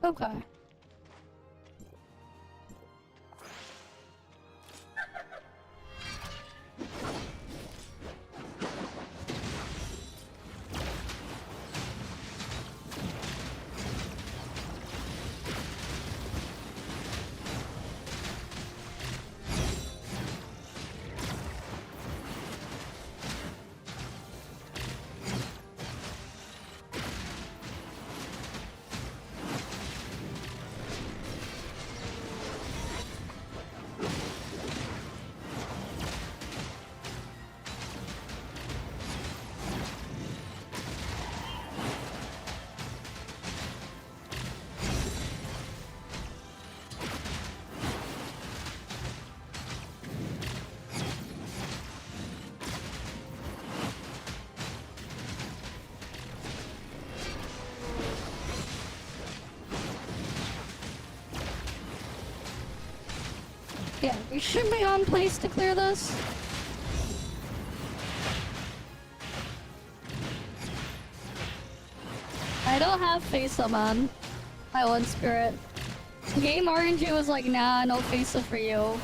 Okay. Yeah, we should be on place to clear this. I don't have Face-Up on my one spirit. Game RNG was like, nah, no Face-Up for you.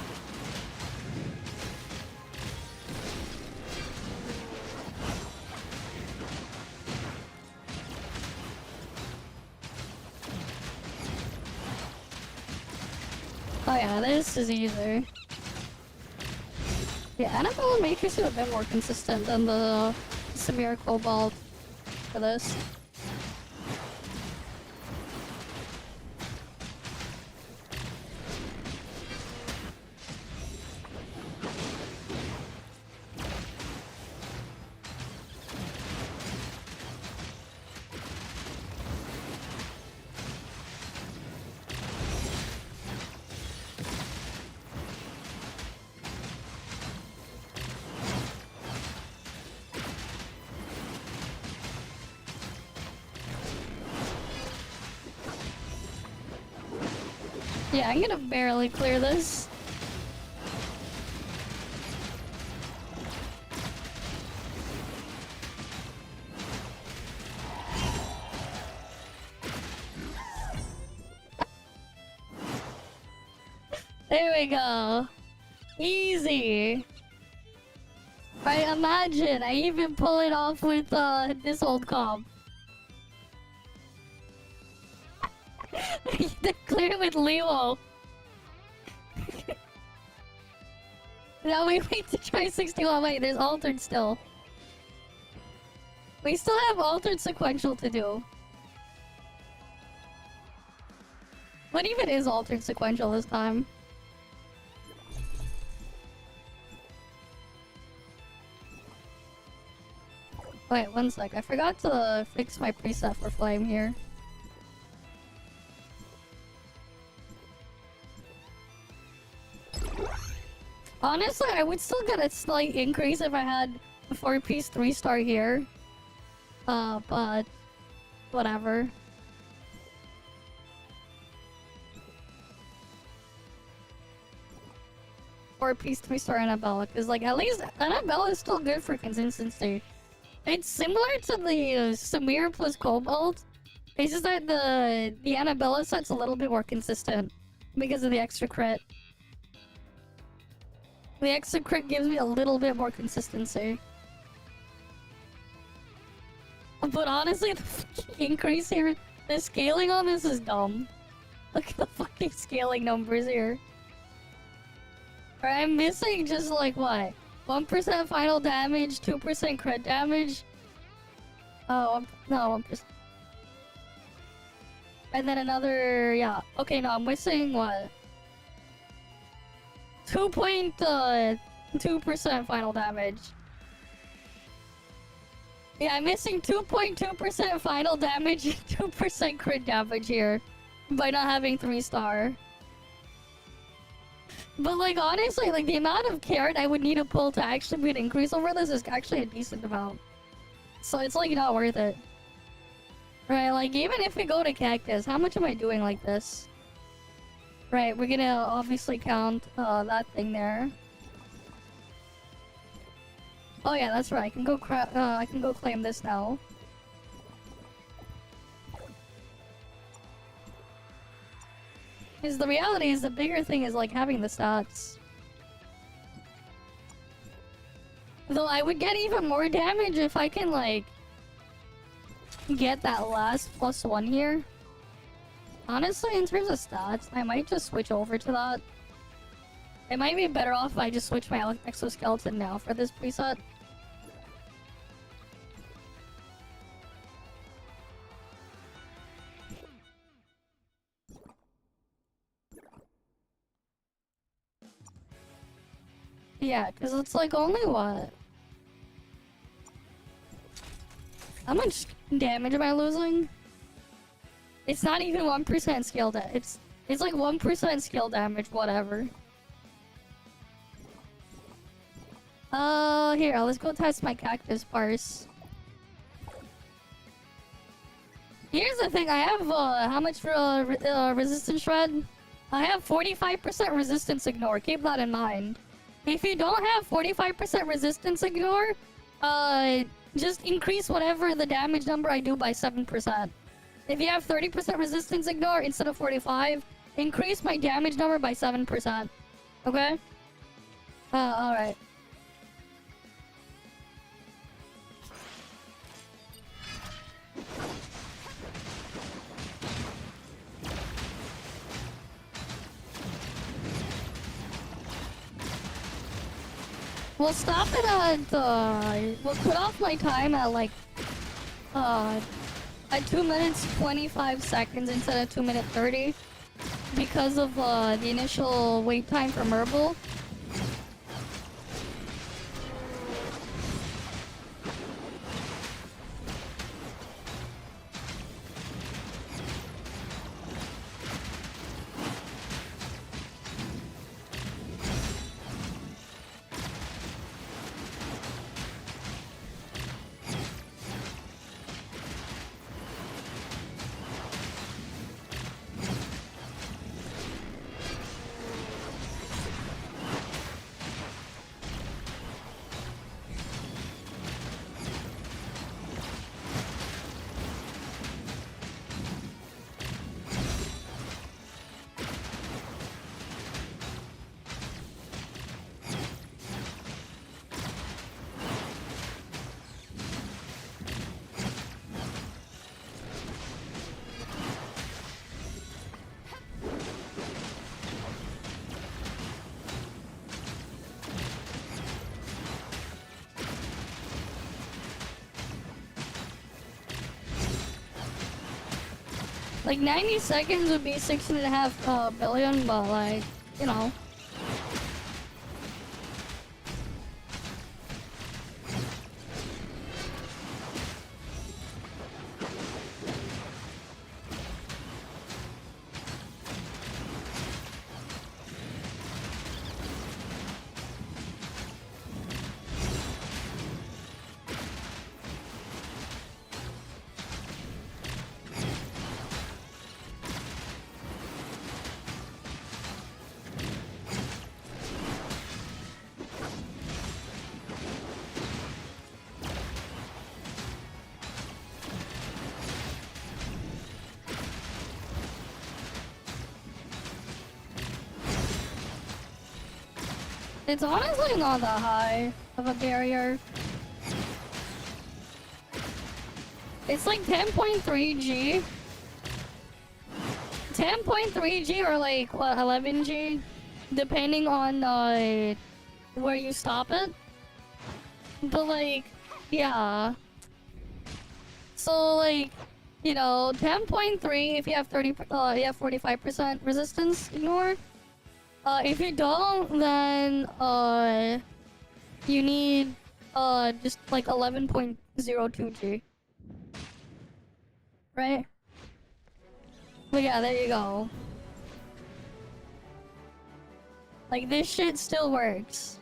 Oh yeah, this is easier. Yeah, Annabelle and Matrix are a bit more consistent than the Samir Cobalt for this. Yeah, I'm gonna barely clear this. There we go. Easy. Right, imagine I even pull it off with this old comp. They clear with Leo. Now we wait to try 61. Wait, there's altered still. We still have altered sequential to do. What even is altered sequential this time? Wait, one sec. I forgot to fix my preset for flame here. Honestly, I would still get a slight increase if I had a 4-piece 3-star here. But... whatever. Four-piece 3-star Annabella, because like at least Annabella is still good for consistency. It's similar to the Samir plus Cobalt. It's just that the Annabella set's a little bit more consistent because of the extra crit. The extra crit gives me a little bit more consistency. But honestly, the fucking increase here, the scaling on this is dumb. Look at the fucking scaling numbers here. I'm missing just like what? 1% final damage, 2% crit damage. Oh, no, 1%. And then another, yeah. Okay, no, I'm missing what? 2.2% final damage. Yeah, I'm missing 2.2% final damage and 2% crit damage here by not having 3-star. But like honestly, like the amount of carrot I would need to pull to actually get an increase over this is actually a decent amount. So it's like not worth it. Right, like even if we go to Cactus, how much am I doing like this? Right, we're gonna obviously count that thing there. Oh yeah, that's right. I can go claim this now. Because the reality is the bigger thing is like having the stats. Though I would get even more damage if I can like get that last +1 here. Honestly, in terms of stats, I might just switch over to that. It might be better off if I just switch my exoskeleton now for this preset. Yeah, because it's like only what? How much damage am I losing? It's not even 1% skill it's like 1% skill damage, whatever. Here, let's go test my cactus parse. Here's the thing, I have, how much resistance shred? I have 45% resistance ignore, keep that in mind. If you don't have 45% resistance ignore, just increase whatever the damage number I do by 7%. If you have 30% resistance ignore instead of 45, increase my damage number by 7%. Okay? Alright. We'll stop it at, we'll cut off my time at like, at 2 minutes 25 seconds instead of 2 minutes 30 because of the initial wait time for Merble. Like 90 seconds would be 6.5 billion, but like, you know. It's honestly not that high of a barrier. It's like 10.3G. 10.3G or like, what, 11G? Depending on where you stop it. But like, yeah. So like, you know, 10.3 if you have 45% resistance, ignore. If you don't, then you need just like 11.02G. Right? But yeah, there you go. Like, this shit still works.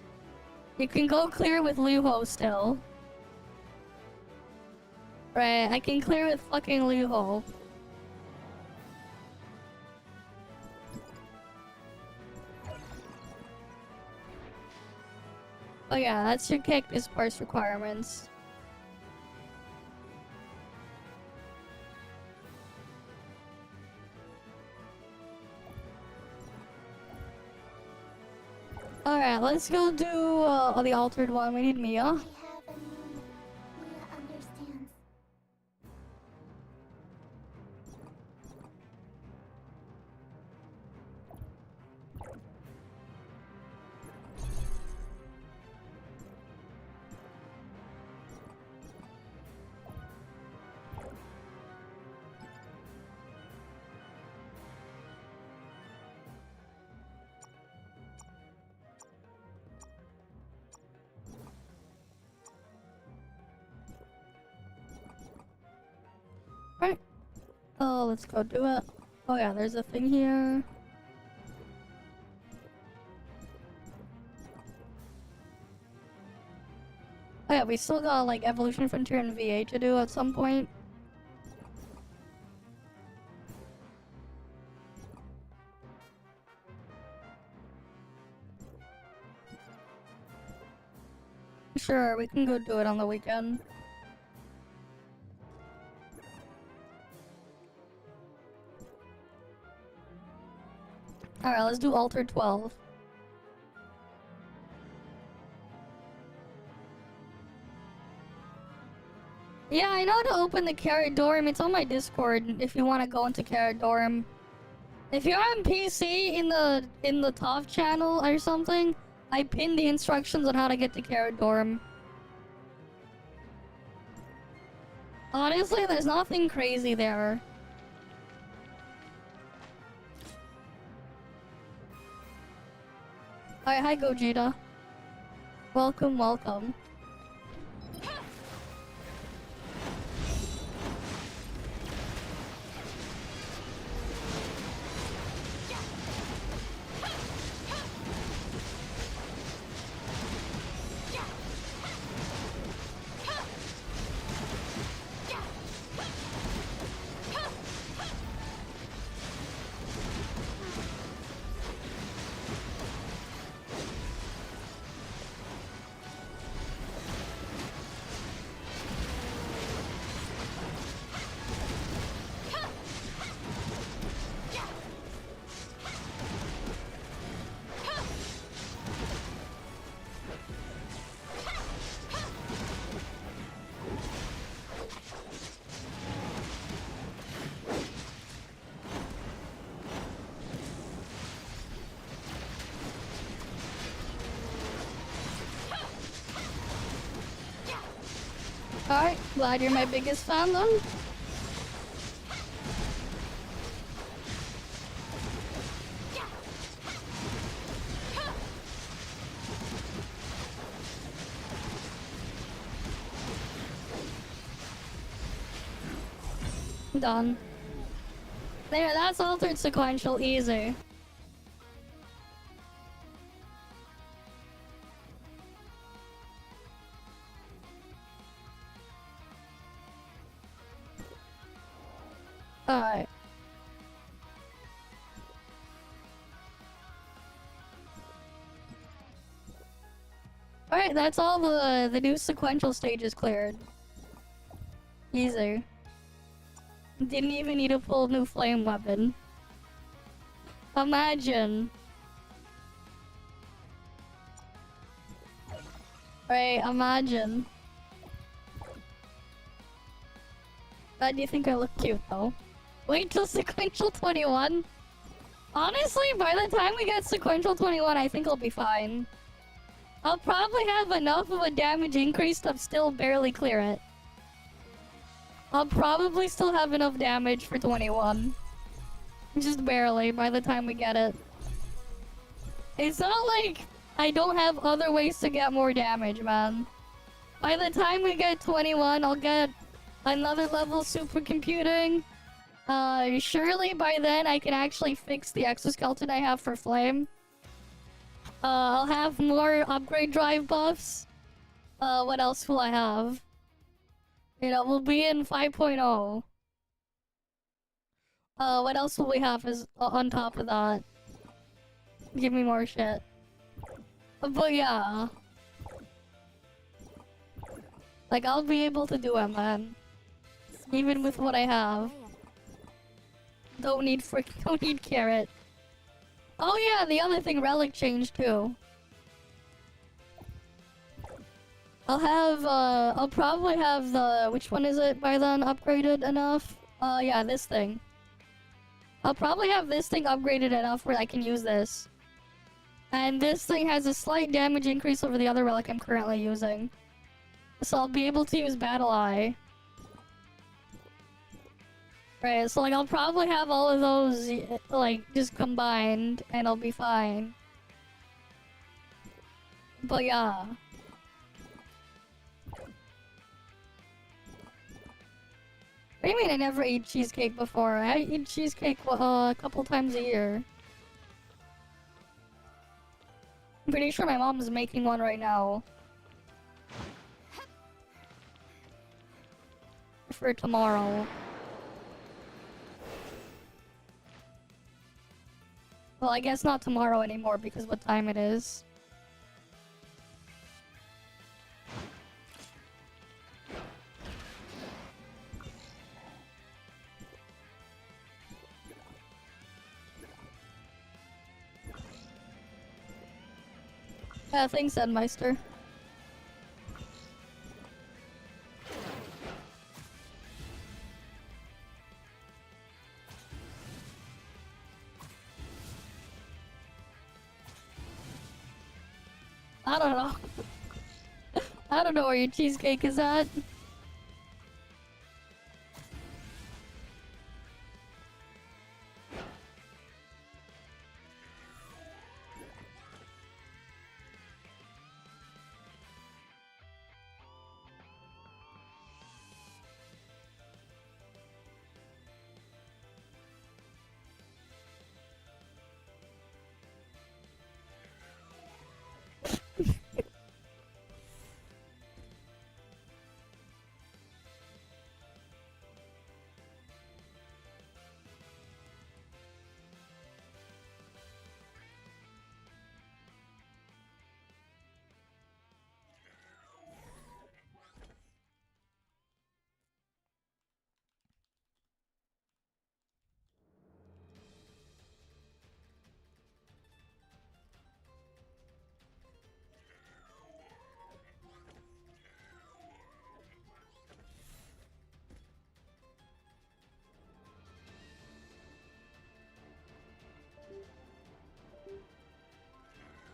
You can go clear with Luho still. Right, I can clear with fucking Luho. Oh yeah, that's your cactus parse requirements. Alright, let's go do the altered one. We need Mia. I have a moment. Mia understands. Right. Oh, let's go do it. Oh yeah, there's a thing here. Oh yeah, we still got like Evolution Frontier and VA to do at some point. Sure, we can go do it on the weekend. Alright, let's do Alter 12. Yeah, I know how to open the Carrot Dorm. It's on my Discord if you want to go into Carrot Dorm. If you're on PC in the ToF channel or something, I pinned the instructions on how to get to Carrot Dorm. Honestly, there's nothing crazy there. Alright, hi Gogeta. Welcome, welcome. Alright, glad you're my biggest fan then. Done. There, that's altered sequential, easy. Alright. Alright, that's all the new sequential stages cleared. Easy. Didn't even need a full new flame weapon. Imagine. Right, imagine. Glad you think I look cute though. Wait till sequential 21. Honestly, by the time we get sequential 21, I think I'll be fine. I'll probably have enough of a damage increase to still barely clear it. I'll probably still have enough damage for 21. Just barely by the time we get it. It's not like I don't have other ways to get more damage, man. By the time we get 21, I'll get another level supercomputing. Surely by then I can actually fix the exoskeleton I have for flame. I'll have more upgrade drive buffs. What else will I have? You know, we'll be in 5.0. What else will we have is on top of that? Give me more shit. But yeah. Like, I'll be able to do it, man. Even with what I have. Don't need carrot. Oh yeah, the other thing, relic changed too. I'll probably have the, which one is it by then, upgraded enough? Yeah, this thing. I'll probably have this thing upgraded enough where I can use this. And this thing has a slight damage increase over the other relic I'm currently using. So I'll be able to use Battle Eye. Right, so like I'll probably have all of those like just combined and I'll be fine. But yeah. What do you mean I never ate cheesecake before? I eat cheesecake a couple times a year. I'm pretty sure my mom's making one right now. For tomorrow. Well, I guess not tomorrow anymore because what time it is. Yeah, thanks, Edmeister. I don't know. I don't know where your cheesecake is at.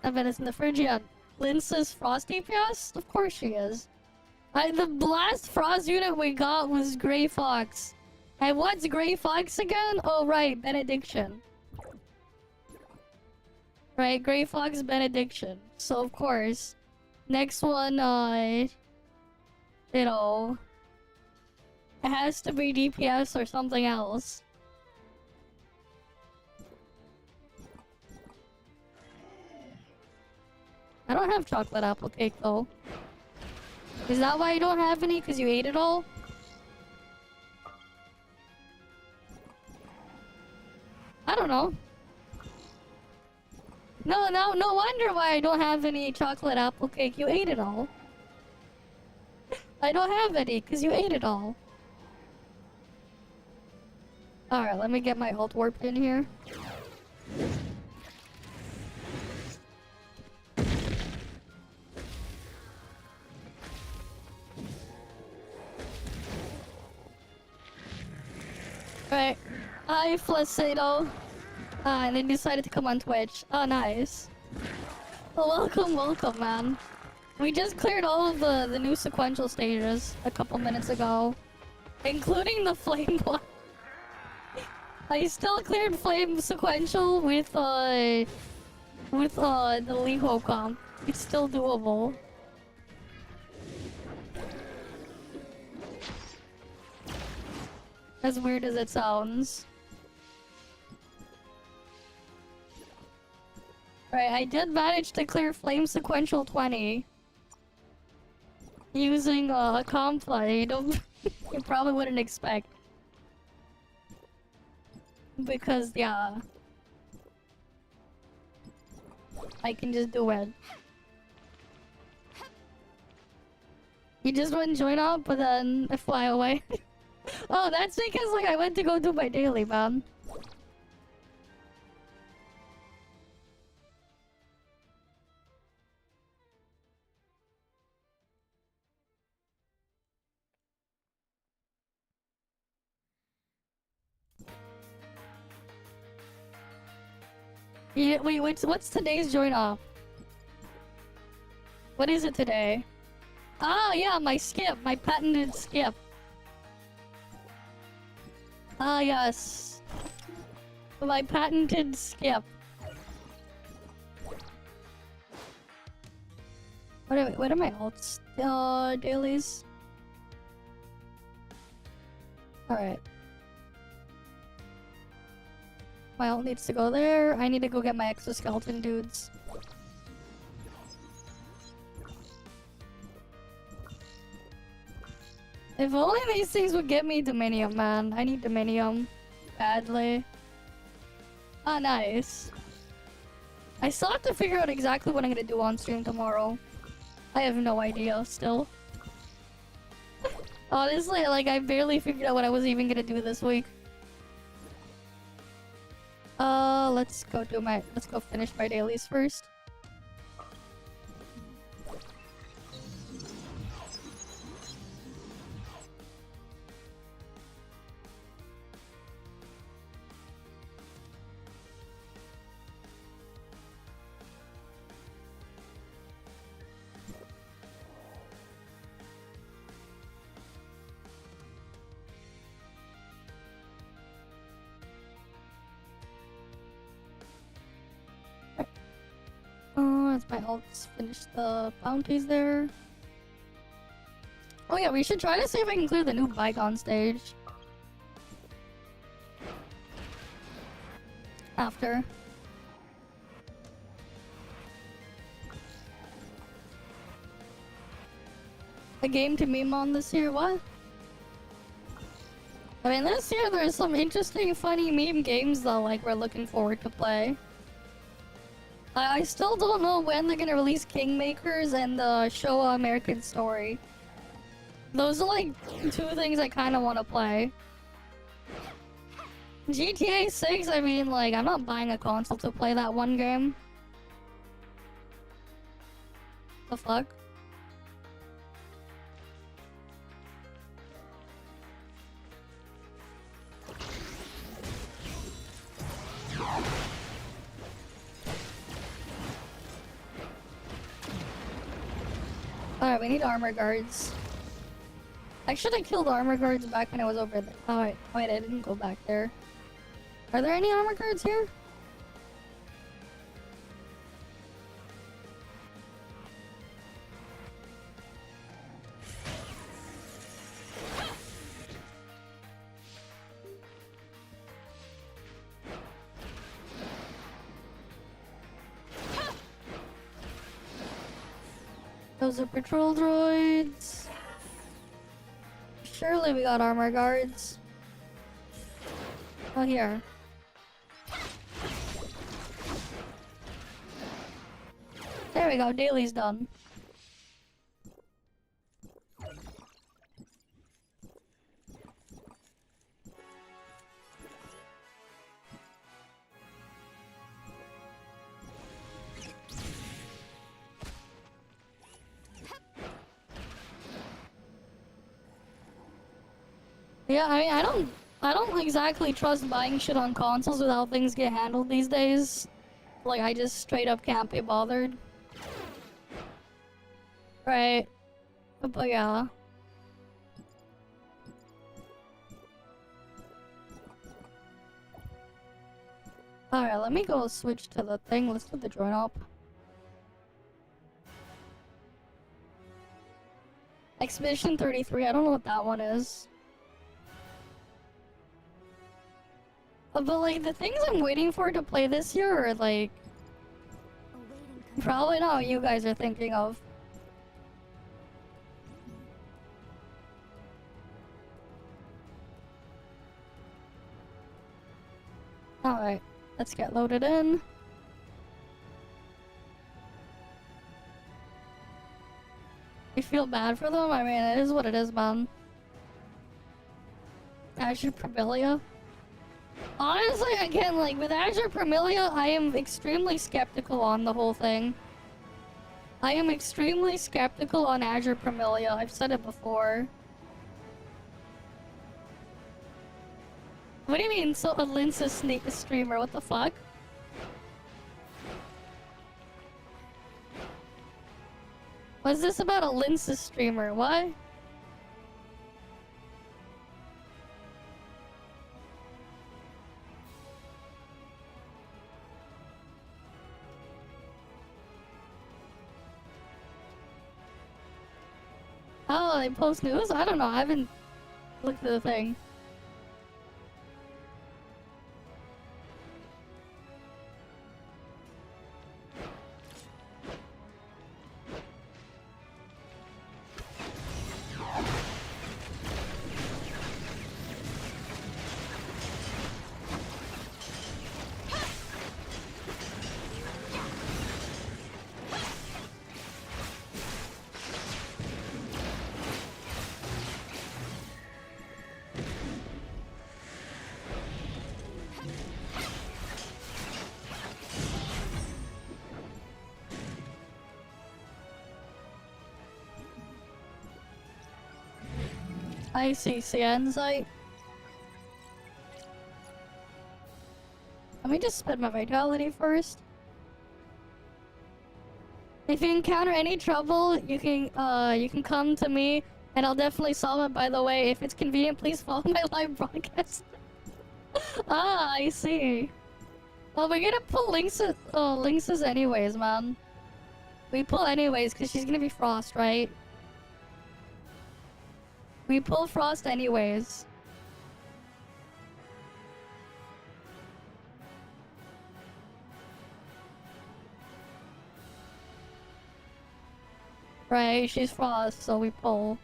I bet it's in the fridge. Yeah. Linsa's Frost DPS? Of course she is. The last Frost unit we got was Grey Fox. And what's Grey Fox again? Oh, right, Benediction. Right, Grey Fox Benediction. So, of course. Next one, you know... It has to be DPS or something else. I don't have chocolate apple cake though. Is that why you don't have any? Because you ate it all? I don't know. No wonder why I don't have any chocolate apple cake. You ate it all. I don't have any, because you ate it all. Alright, let me get my ult warped in here. Alright. Hi, Flacado. And then decided to come on Twitch. Oh, nice. Well, welcome, man. We just cleared all of the new sequential stages a couple minutes ago. Including the flame one. I still cleared flame sequential with the Liho comp. It's still doable. As weird as it sounds. Right, I did manage to clear flame sequential 20. Using a comp that you probably wouldn't expect. Because, yeah. I can just do it. You just wouldn't join up, but then I fly away. Oh, that's because, like, I went to go do my daily, man. Yeah, wait, what's today's join off? What is it today? Ah, yeah, my skip, my patented skip. Ah, yes. My patented skip. What are my alts? Dailies? Alright. My ult needs to go there. I need to go get my exoskeleton dudes. If only these things would get me Dominium, man. I need Dominium. Badly. Ah, nice. I still have to figure out exactly what I'm gonna do on stream tomorrow. I have no idea, still. Honestly, like, I barely figured out what I was even gonna do this week. Let's go finish my dailies first. As my ults finish the bounties there. Oh yeah, we should try to see if I can clear the new Bygone stage. After. A game to meme on this year, what? I mean, this year there's some interesting, funny meme games though, like we're looking forward to play. I still don't know when they're gonna release Kingmakers and the show American Story. Those are like two things I kinda wanna play. GTA 6, I mean, like, I'm not buying a console to play that one game. The fuck? Alright, we need armor guards. I should have killed armor guards back when I was over there. Oh, wait, I didn't go back there. Are there any armor guards here? Those are patrol droids. Surely we got armor guards. Oh, here. There we go, daily's done. Yeah, I mean, I don't exactly trust buying shit on consoles with how things get handled these days. Like, I just straight up can't be bothered. Right. But yeah. Alright, let me go switch to the thing. Let's put the drone up. Expedition 33, I don't know what that one is. But like, the things I'm waiting for to play this year are like... probably not what you guys are thinking of. Alright, let's get loaded in. You feel bad for them? I mean, it is what it is, man. Azure Promilia. Honestly, again, like, with Azure Promilia, I am extremely skeptical on the whole thing. I am extremely skeptical on Azure Promilia. I've said it before. What do you mean, so a Linsa streamer? What the fuck? What's this about a Linsa streamer? What? Oh, they post news? I don't know. I haven't looked at the thing. I see Cianzite. Let me just spend my vitality first. If you encounter any trouble, you can come to me and I'll definitely solve it. By the way, if it's convenient, please follow my live broadcast. Ah, I see. Well, we're gonna pull Lynx's anyways, man. We pull anyways, because she's gonna be Frost, right? We pull Frost anyways. Right, she's Frost, so we pull.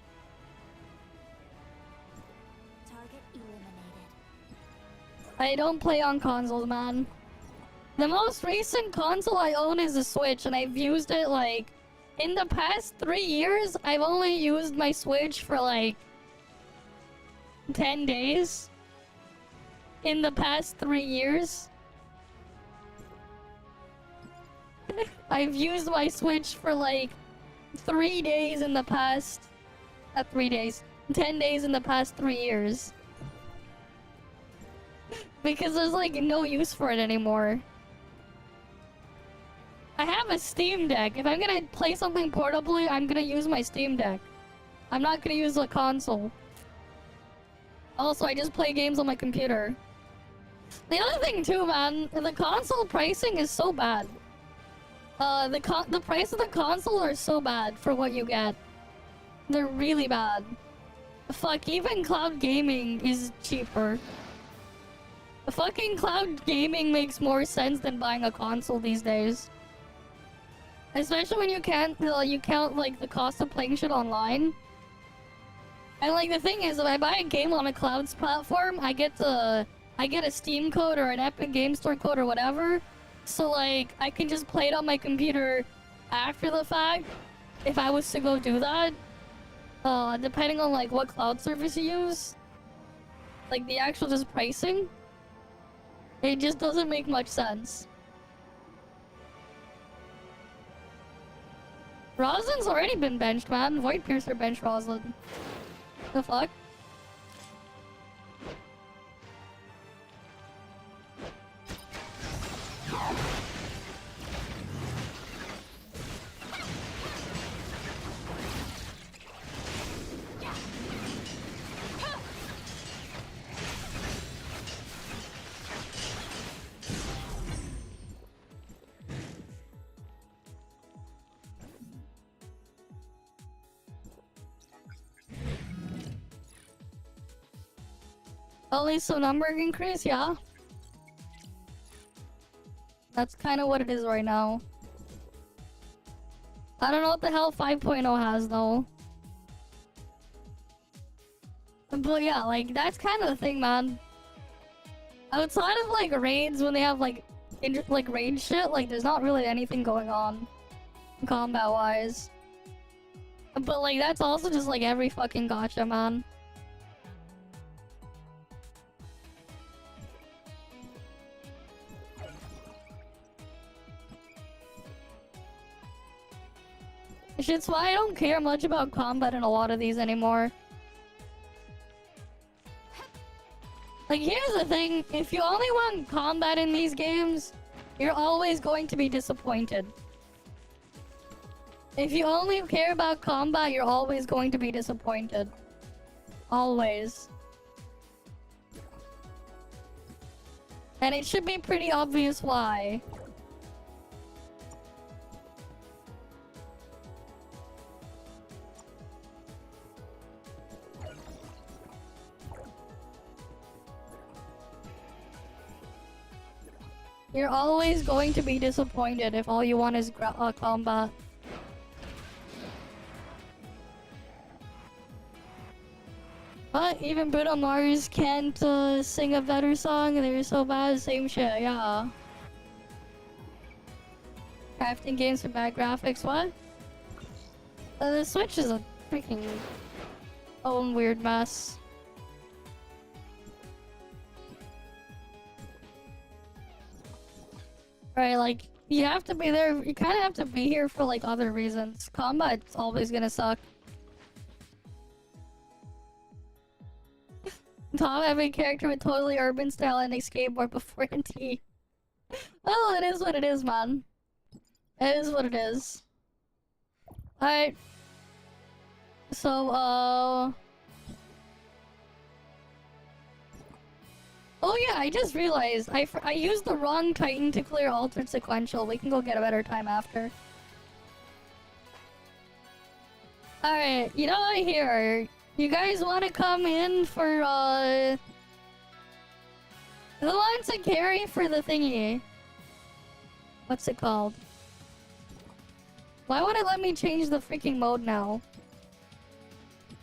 Target eliminated. I don't play on consoles, man. The most recent console I own is a Switch, and I've used it, like... in the past 3 years, I've only used my Switch for, like... 10 days. In the past 3 years. I've used my Switch for, like... 3 days in the past... Not 3 days. 10 days in the past 3 years. Because there's, like, no use for it anymore. I have a Steam Deck. If I'm gonna play something portably, I'm gonna use my Steam Deck. I'm not gonna use a console. Also, I just play games on my computer. The other thing too, man, the console pricing is so bad. The price of the console are so bad for what you get. They're really bad. Fuck, even cloud gaming is cheaper. Fucking cloud gaming makes more sense than buying a console these days. Especially when you count like the cost of playing shit online. And like the thing is, if I buy a game on a cloud's platform, I get a Steam code or an Epic Game Store code or whatever. So like I can just play it on my computer after the fact if I was to go do that. Depending on like what cloud service you use. Like the actual just pricing. It just doesn't make much sense. Roslin's already been benched, man. Void Piercer benched Roslin. The fuck? Only some number increase, yeah. That's kind of what it is right now. I don't know what the hell 5.0 has though. But yeah, like that's kind of the thing, man. Outside of like raids, when they have like raid shit, like there's not really anything going on combat wise. But like that's also just like every fucking gacha, man. It's why I don't care much about combat in a lot of these anymore. Like, here's the thing, if you only want combat in these games, you're always going to be disappointed. If you only care about combat, you're always going to be disappointed. Always. And it should be pretty obvious why. You're always going to be disappointed if all you want is combat. But even Bruno Mars can't sing a better song and they're so bad, same shit, yeah. Crafting games for bad graphics, what? The Switch is a freaking own weird mess. Right, like, you have to be there, you kind of have to be here for, like, other reasons. Combat's always gonna suck. Tom, every character with totally urban style and a skateboard before NT. Well, it is what it is, man. It is what it is. Alright. So, oh yeah, I just realized I used the wrong Titan to clear Altered Sequential. We can go get a better time after. Alright, you know what here? You guys want to come in for, who wants a carry for the thingy? What's it called? Why would it let me change the freaking mode now?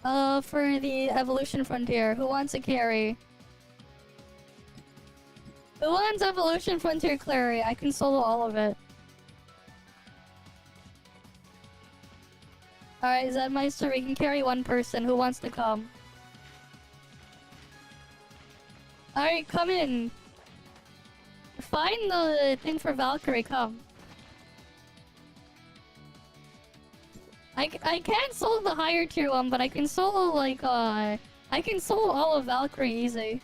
For the Evolution Frontier. Who wants a carry? Who wants Evolution Frontier Clary? I can solo all of it. Alright, Zedmeister, we can carry one person. Who wants to come? Alright, come in. Find the thing for Valkyrie, come. I can't solo the higher tier one, but I can solo like, I can solo all of Valkyrie easy.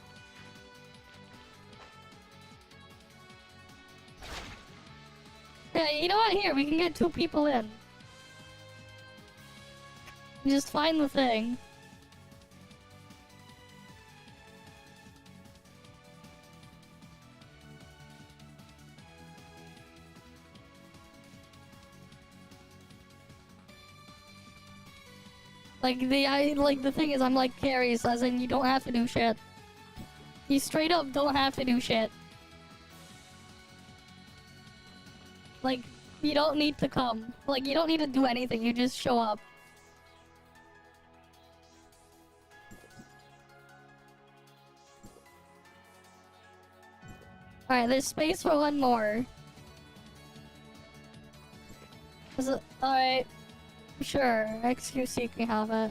Yeah, you know what? Here, we can get 2 people in. Just find the thing. Like the thing is, I'm like carries, as in you don't have to do shit. You straight up don't have to do shit. Like, You don't need to come. Like, you don't need to do anything, you just show up. Alright, there's space for one more. Is it? Alright. Sure, XQC can have it.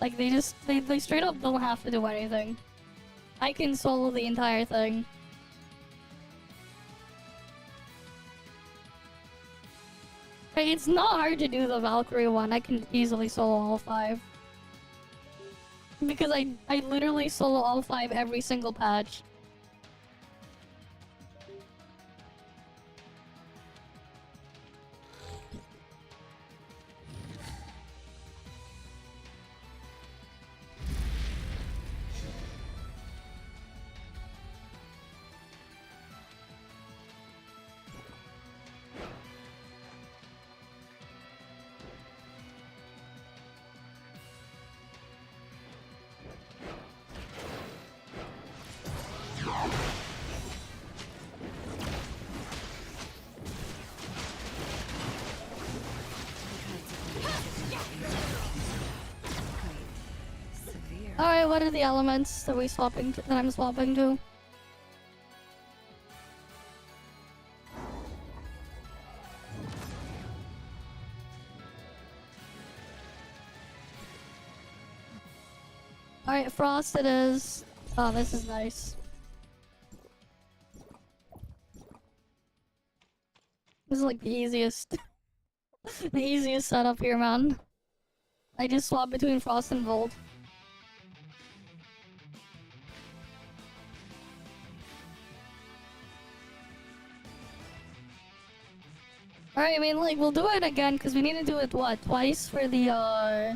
Like, they straight up don't have to do anything. I can solo the entire thing. Right, it's not hard to do the Valkyrie one. I can easily solo all 5. Because I literally solo all 5 every single patch. Alright, what are the elements that I'm swapping to? Alright, frost it is. Oh, this is nice. This is like the easiest the easiest setup here, man. I just swap between frost and volt. Alright, I mean, like, we'll do it again, because we need to do it, what, twice for the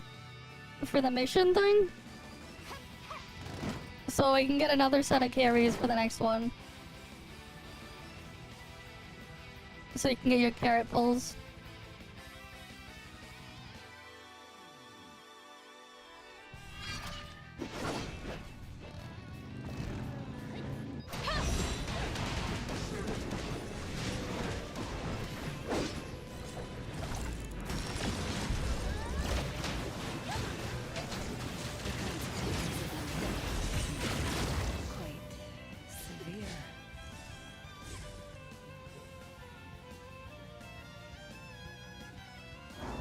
mission thing? So we can get another set of carries for the next one. So you can get your carrot pulls.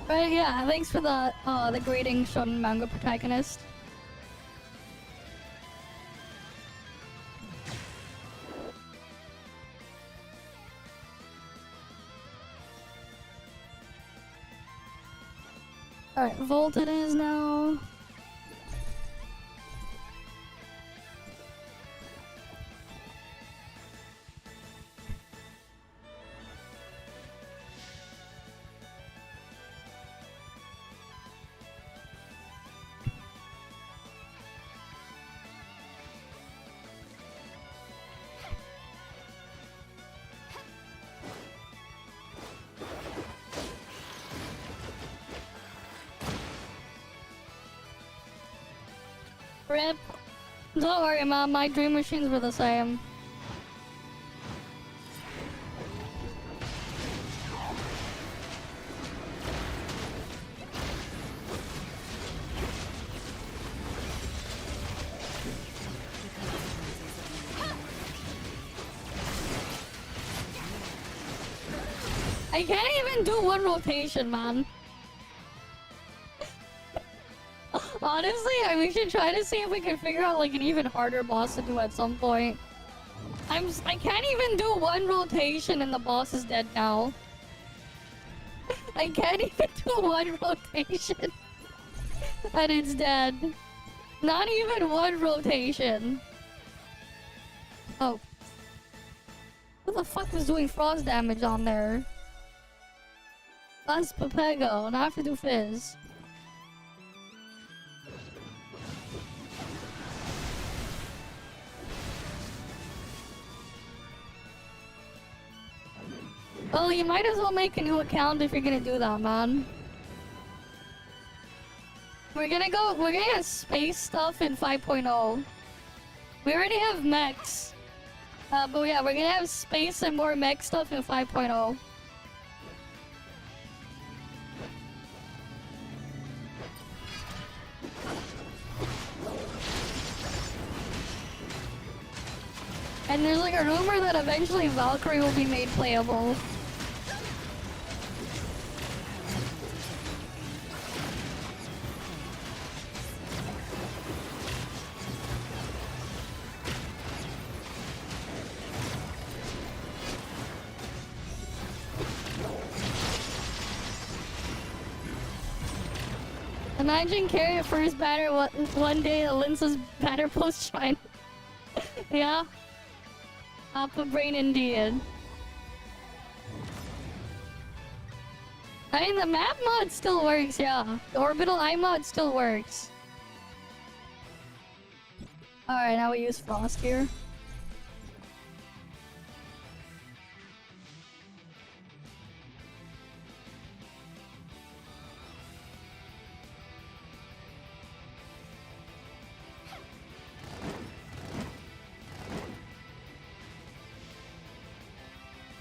Right, yeah, thanks for the greeting, shonen manga protagonist. Alright, Volt it is now. Rip. Don't worry, Mom, my dream machines were the same. I can't even do one rotation, man. Honestly, we should try to see if we can figure out like an even harder boss to do at some point. I can't even do one rotation and the boss is dead now. I can't even do one rotation and it's dead. Not even one rotation. Oh. Who the fuck was doing frost damage on there? That's Pepego, and I have to do Fizz. Well, you might as well make a new account if you're gonna do that, man. We're gonna get space stuff in 5.0. We already have mechs. But yeah, we're gonna have space and more mech stuff in 5.0. And there's like a rumor that eventually Valkyrie will be made playable. Imagine carry first batter one day Linsa's batter post shine. Yeah. Alpha brain indeed. I mean the map mod still works, yeah. The orbital eye mod still works. Alright, now we use Frost here.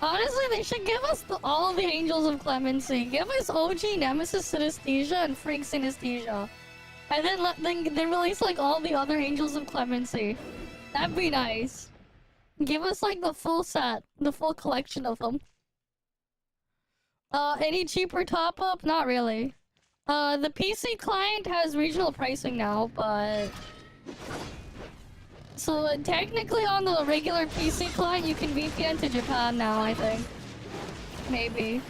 Honestly, they should give us all the Angels of Clemency. Give us OG Nemesis Synesthesia and Freak Synesthesia. And then release like all the other Angels of Clemency. That'd be nice. Give us like the full set. The full collection of them. Any cheaper top-up? Not really. The PC client has regional pricing now, but... So technically on the regular PC client, you can VPN to Japan now, I think. Maybe.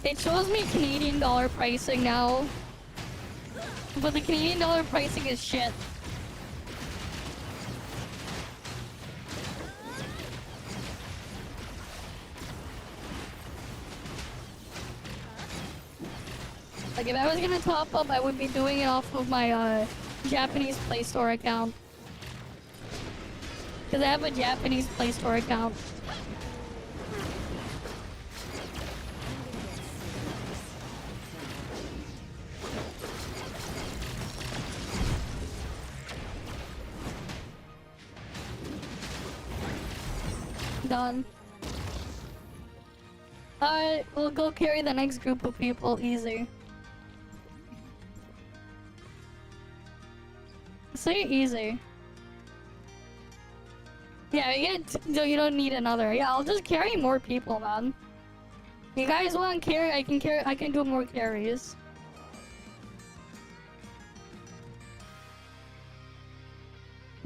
It shows me Canadian dollar pricing now. But the Canadian dollar pricing is shit. Like if I was gonna top up, I would be doing it off of my Japanese Play Store account. Because I have a Japanese Play Store account. Done. Alright, we'll go carry the next group of people easy. Say easy. Yeah, you don't need another. Yeah, I'll just carry more people, man. You guys want carry? I can do more carries.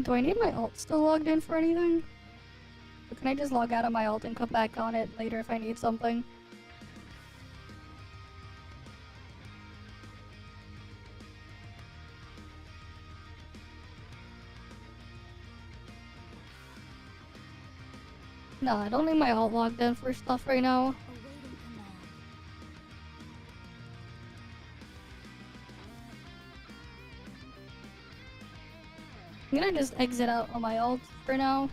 Do I need my alt still logged in for anything? Or can I just log out of my alt and come back on it later if I need something? No, I don't need my alt logged in for stuff right now. I'm gonna just exit out on my alt for now.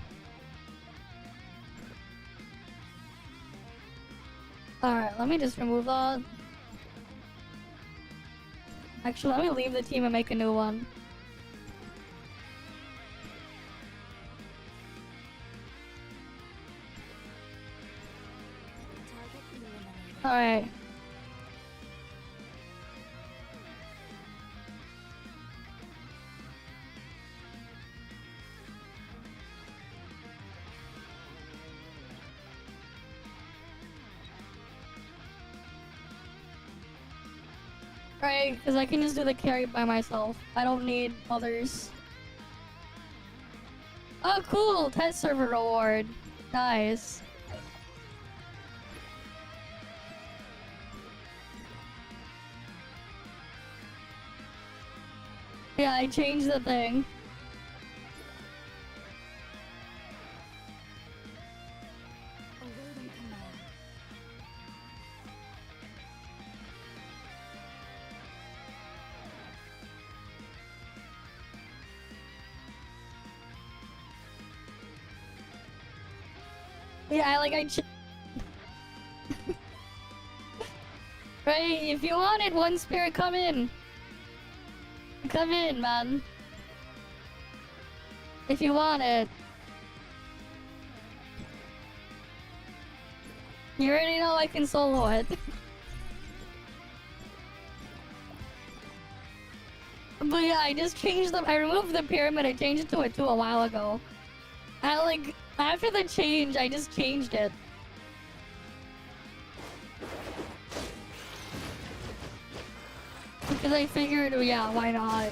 Alright, let me just remove that. Actually, let me leave the team and make a new one. Alright. Right, because I can just do the carry by myself. I don't need others. Oh, cool! Test server reward. Nice. Yeah, I changed the thing. Yeah, Right, if you wanted one spirit, come in. Come in, man. If you want it. You already know I can solo it. But yeah, I just changed them. I removed the pyramid. I changed it to a 2 a while ago. After the change, I just changed it. Because I figured, yeah, why not?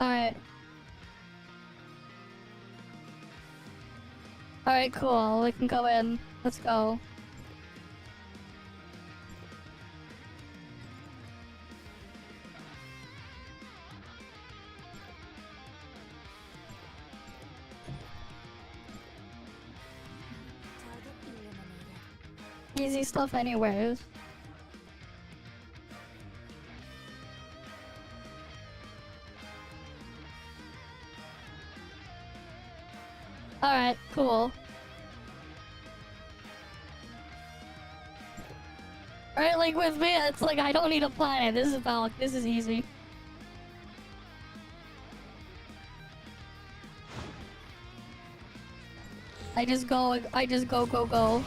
Alright. Alright, cool. We can go in. Let's go. Target eliminated. Easy stuff anyways. Alright, cool. Alright, like with me, it's like I don't need a planet. This is about, this is easy. I just go, go.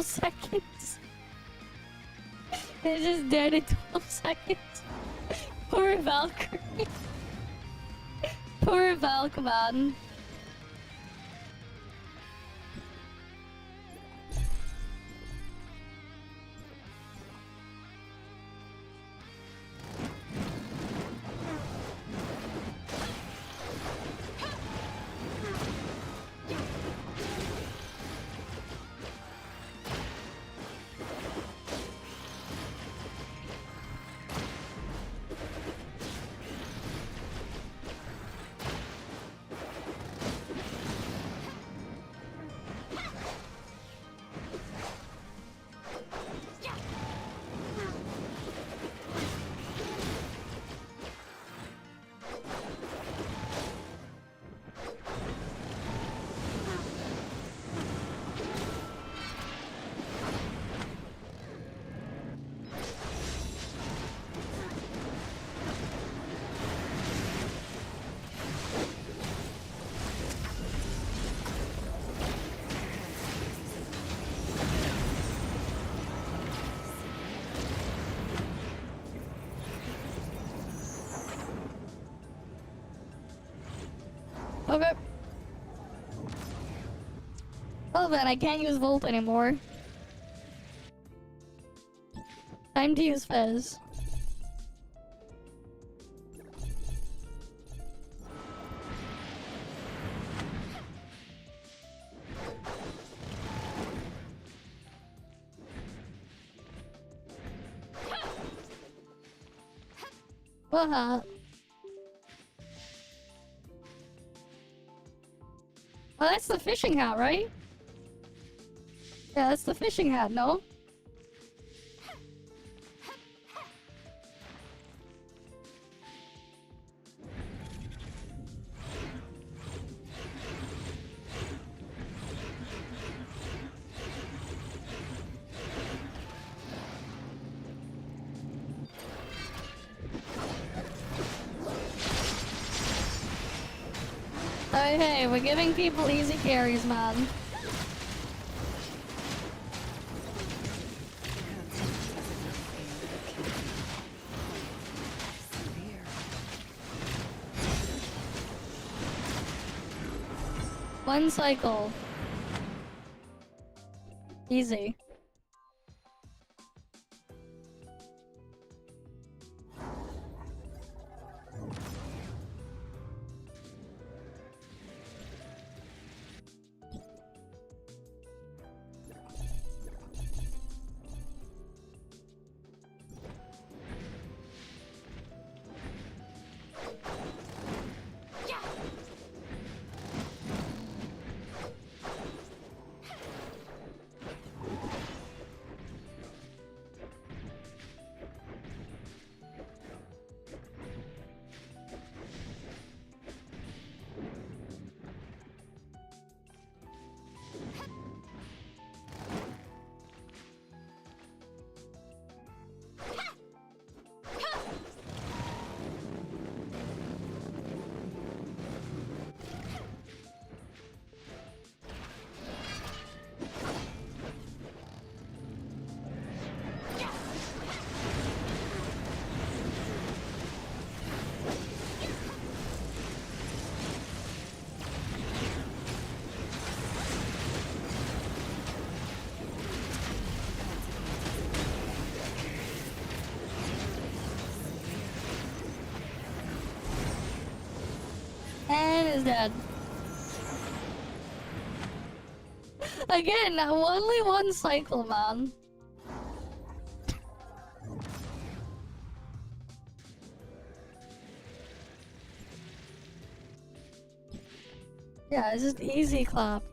Seconds. It's just dead in 12 seconds. Poor Valkyrie. Poor Valk, man. Okay. Well then, I can't use Volt anymore. Time to use Fez. What? Oh, that's the fishing hat, right? Yeah, that's the fishing hat, no? Hey, we're giving people easy carries, man. One cycle. Easy. is dead. Again, only one cycle, man. Yeah, it's just easy clap.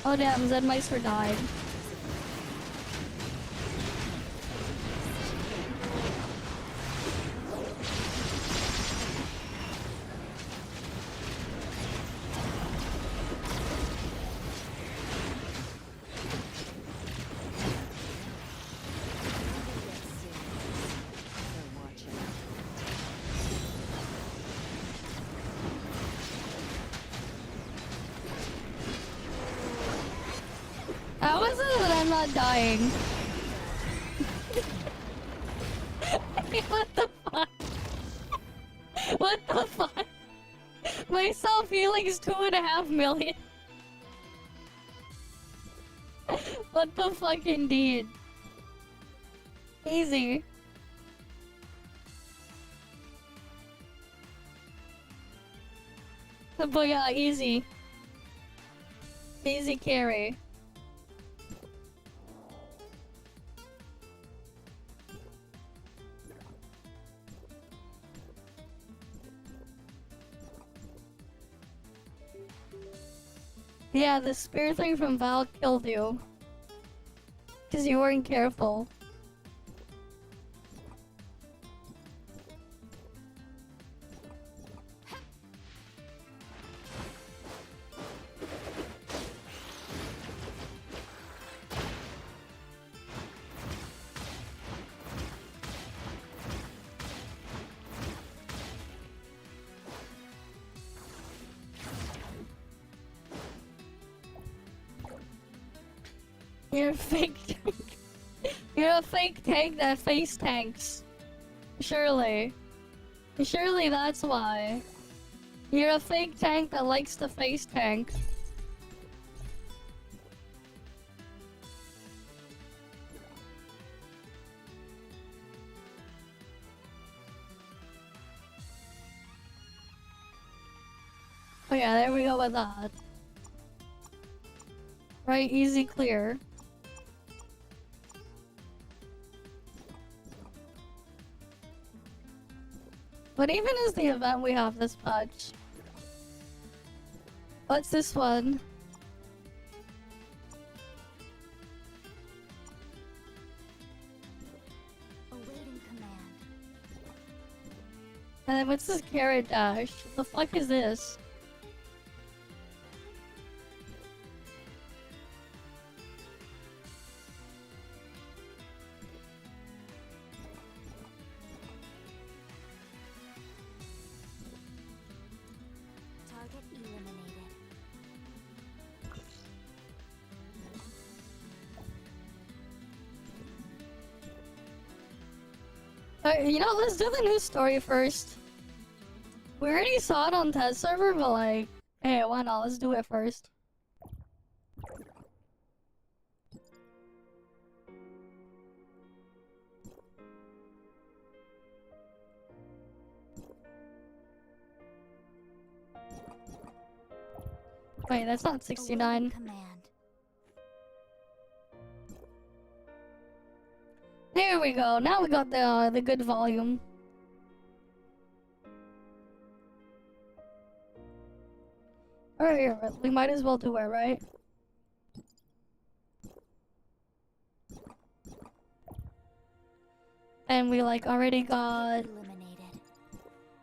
Oh damn, Zedmeister died. How is it that I'm not dying? What the fuck? What the fuck? My self-healing is 2.5 million. What the fuck indeed? Easy. But yeah, easy. Easy carry. Yeah, the spear thing from Val killed you. Because you weren't careful. You're a fake tank. You're a fake tank that face tanks. Surely. Surely that's why. You're a fake tank that likes to face tank. Oh yeah, there we go with that. Right, easy clear. What even is the event we have this patch? What's this one? Awaiting command. And then what's this carrot dash? The fuck is this? Target eliminated. Alright, you know, let's do the new story first. We already saw it on test server, but like, hey, why not? Let's do it first. Wait, that's not 69. Awaiting command. There we go. Now we got the good volume. Alright, we might as well do it, right? And we like already got... Eliminated.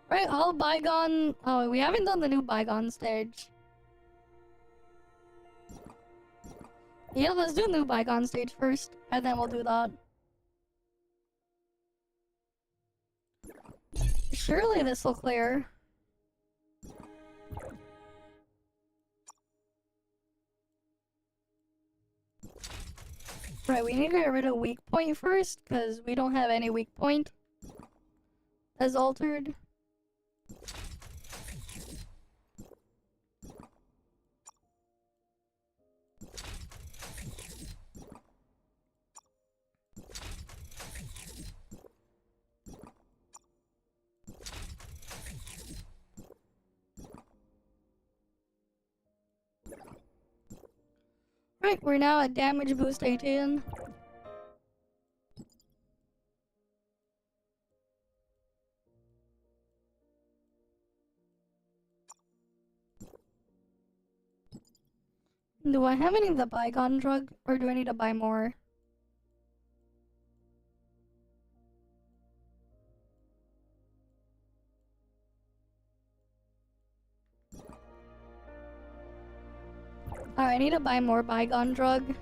Right, all bygone... Oh, we haven't done the new bygone stage. Yeah, let's do new bygone stage first, and then we'll do that. Surely this will clear. Right, we need to get rid of weak point first, because we don't have any weak point as altered. Right, we're now at damage boost 18. Do I have any of the bygone drug, or do I need to buy more? Alright, I need to buy more bygone drug.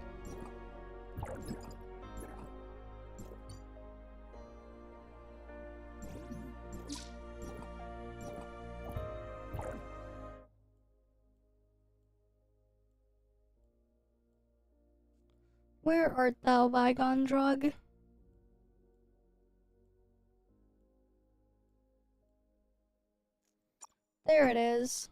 Where art thou, bygone drug? There it is.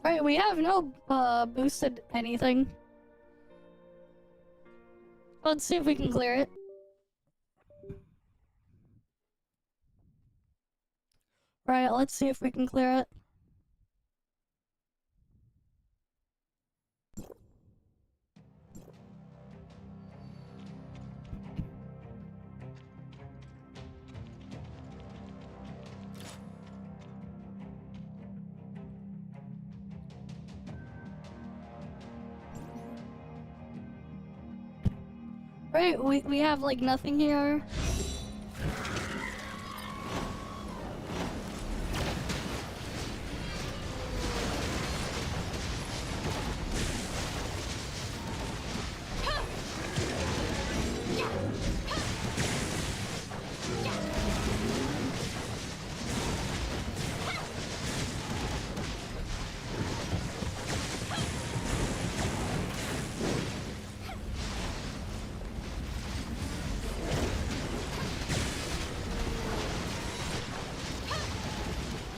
Right, we have no boosted anything. Let's see if we can clear it. Right, let's see if we can clear it. Right, we have like nothing here.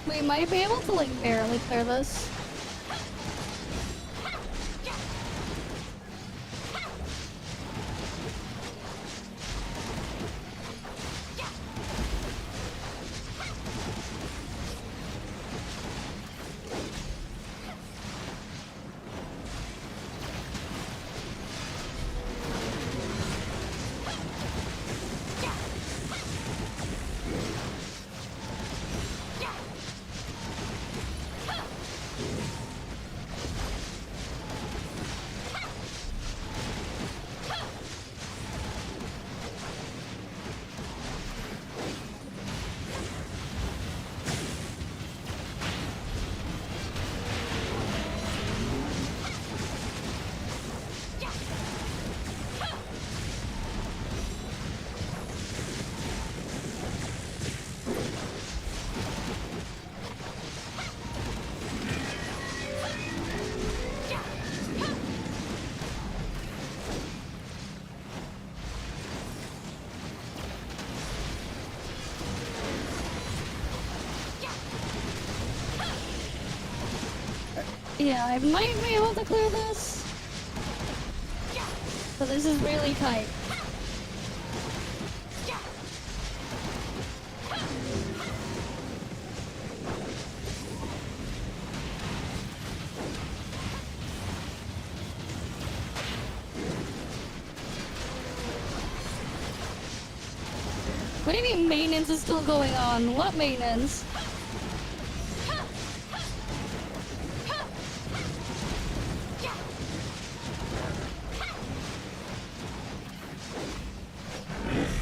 We might be able to like barely clear this. Yeah, I might be able to clear this. But this is really tight. What do you mean maintenance is still going on? What maintenance?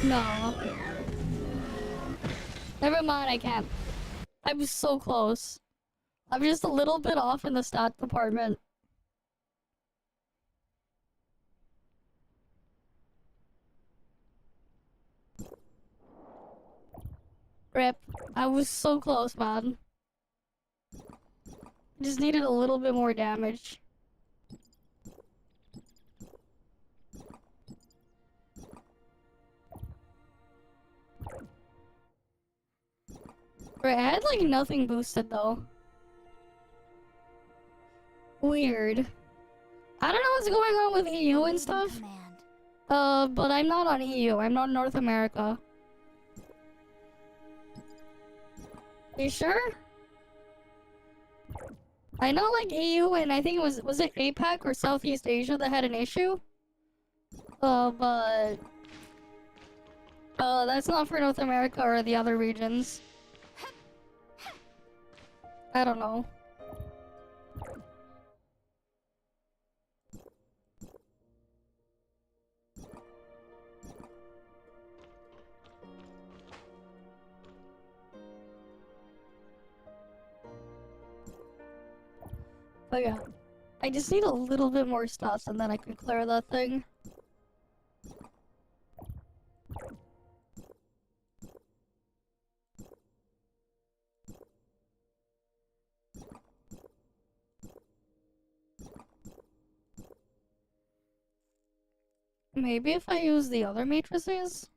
No. Never mind, I can't. I was so close. I'm just a little bit off in the stat department. Rip. I was so close, man. Just needed a little bit more damage. Right, I had like nothing boosted though. Weird. I don't know what's going on with EU and stuff. But I'm not on EU. I'm not North America. You sure? I know like EU and I think was it APAC or Southeast Asia that had an issue? But that's not for North America or the other regions. I don't know. But yeah, I just need a little bit more stuff and then I can clear that thing. Maybe if I use the other matrices?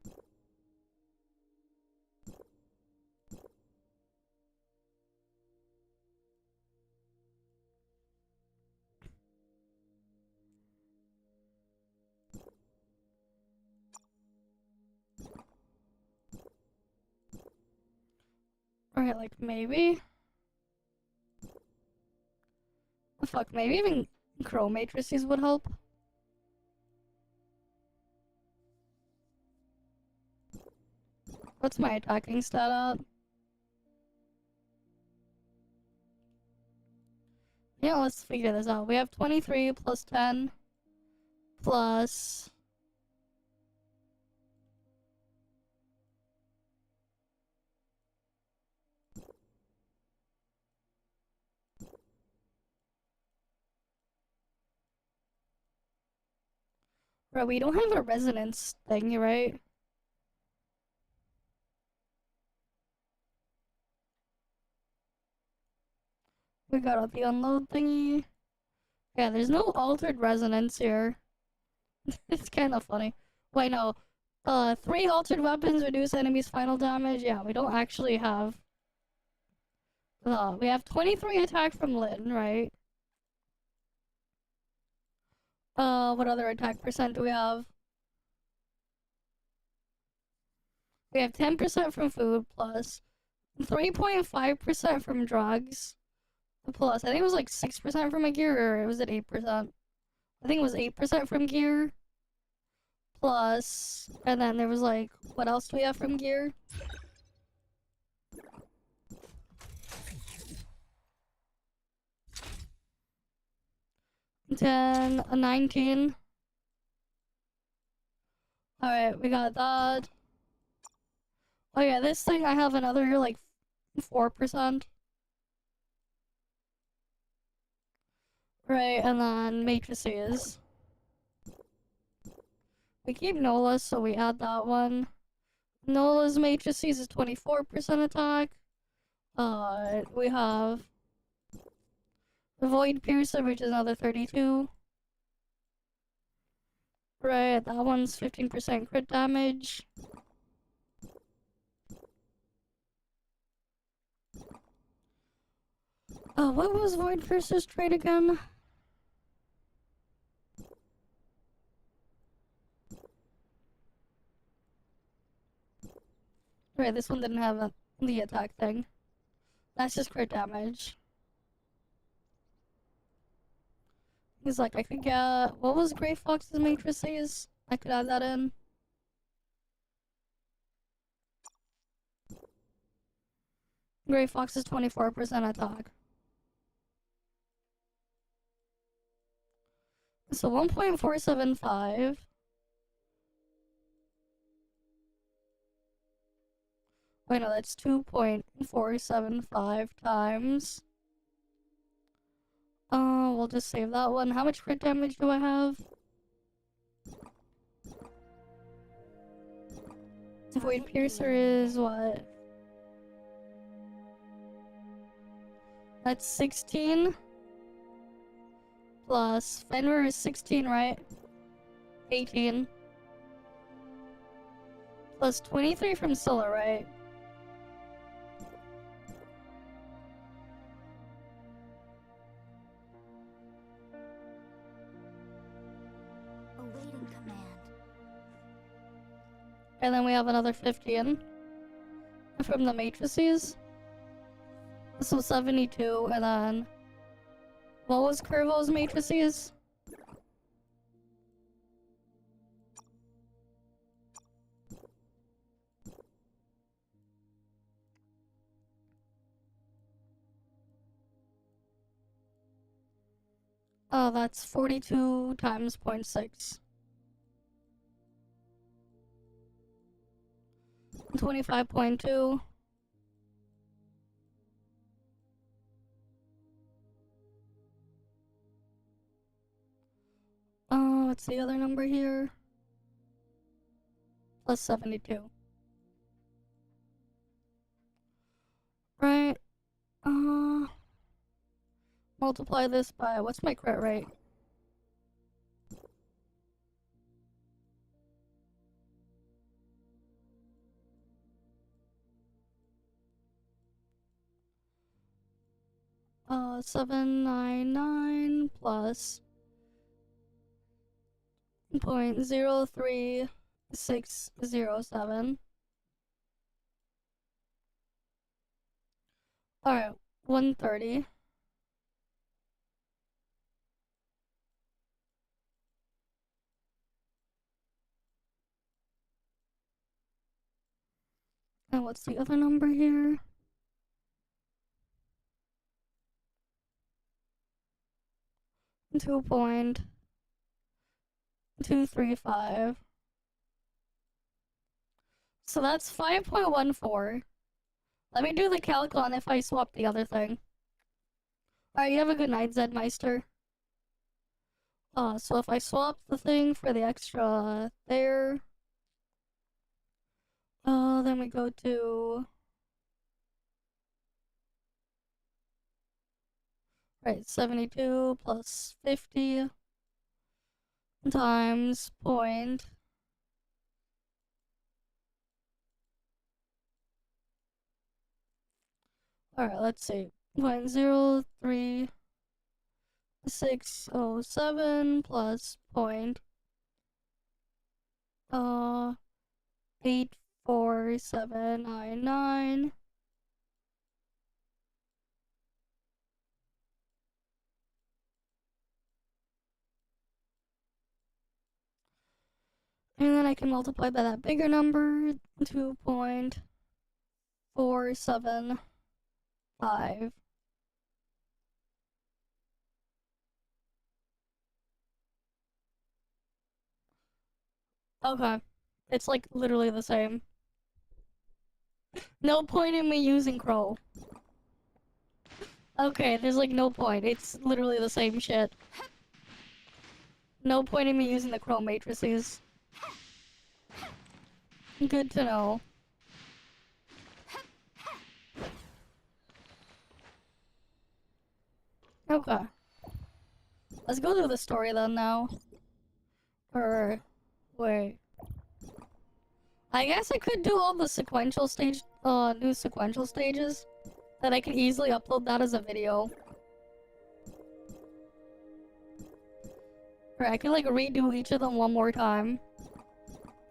Alright, like maybe? Oh, fuck, maybe even crow matrices would help. What's my attacking stat at? Yeah, let's figure this out. We have 23 plus 10 plus... Bro, we don't have a resonance thing, right? We got out the unload thingy. Yeah, there's no altered resonance here. It's kind of funny. Wait, no. 3 altered weapons reduce enemies' final damage. Yeah, we don't actually have... we have 23 attack from Lyn, right? What other attack percent do we have? We have 10% from food, plus 3.5% from drugs, plus, I think it was like 6% from a gear, or was it 8%? I think it was 8% from gear, plus, and then there was like, what else do we have from gear? A 19. Alright, we got that. Oh yeah, this thing I have another like 4%. Right, and then matrices. We keep Nola's, so we add that one. Nola's matrices is 24% attack. We have the Void Piercer, which is another 32. Right, that one's 15% crit damage. What was Void Piercer's trait again? Right, this one didn't have the attack thing. That's just crit damage. He's like, I could get... What was Grey Fox's matrices? I could add that in. Gray Fox is 24% attack. So 1.475. Wait, no, that's 2.475 times. We'll just save that one. How much crit damage do I have? Void Piercer is what? That's 16. Plus Fenrir is 16, right? 18. Plus 23 from Scylla, right? Awaiting command. And then we have another 15 from the matrices. So 72, and then what was Curvo's matrices? Oh, that's 42 times 0.6. 25.2. What's the other number here? Plus 72. Right. Multiply this by, what's my crit rate? Uh, 799 plus 0.03607. Alright, 130. And what's the other number here? $2.235. So that's 5.14. Let me do the calc on if I swap the other thing. Alright, you have a good night, Zedmeister. So if I swap the thing for the extra there, then we go to, right, 72 plus 50 times point. Alright, let's see. 0.03607 plus point 84799. And then I can multiply by that bigger number, 2.475. Okay. It's like literally the same. No point in me using Crow. Okay, there's like no point. It's literally the same shit. No point in me using the Crow matrices. Good to know. Okay. Let's go through the story then now. Or wait. I guess I could do all the sequential stage new sequential stages. Then I can easily upload that as a video. Or I can like redo each of them one more time.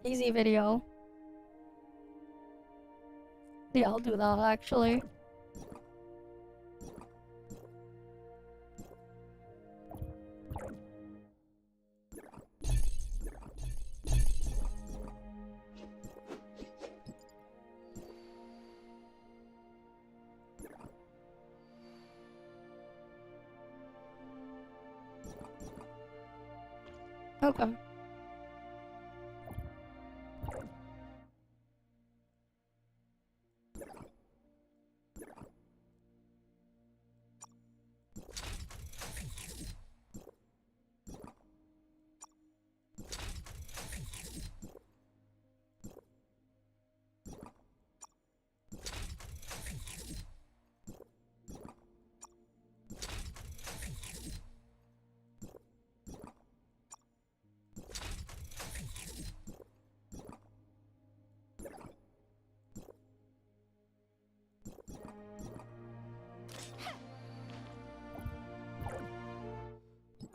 Easy video. Yeah, I'll do that actually. Okay.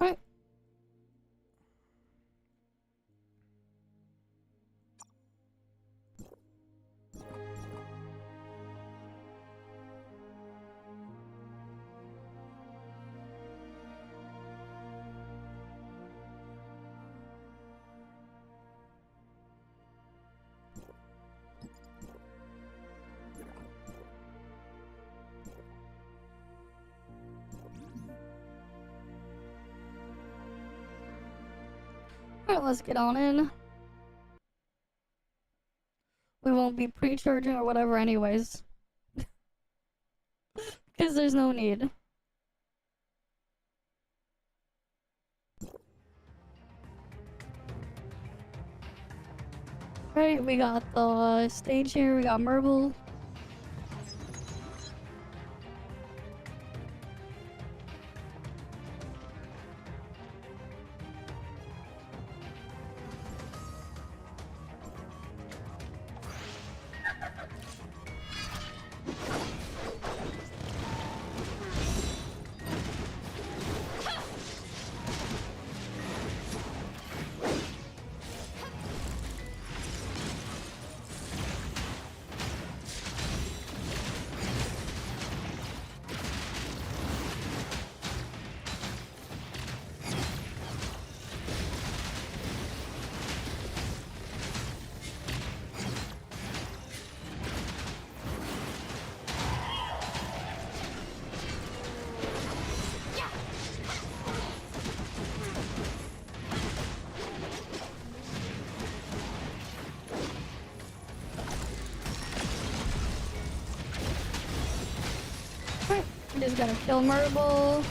Alright. Alright, let's get on in. We won't be pre-charging or whatever anyways. Because there's no need. Right, we got the stage here, we got Marble. Alright, we just gotta kill Marble.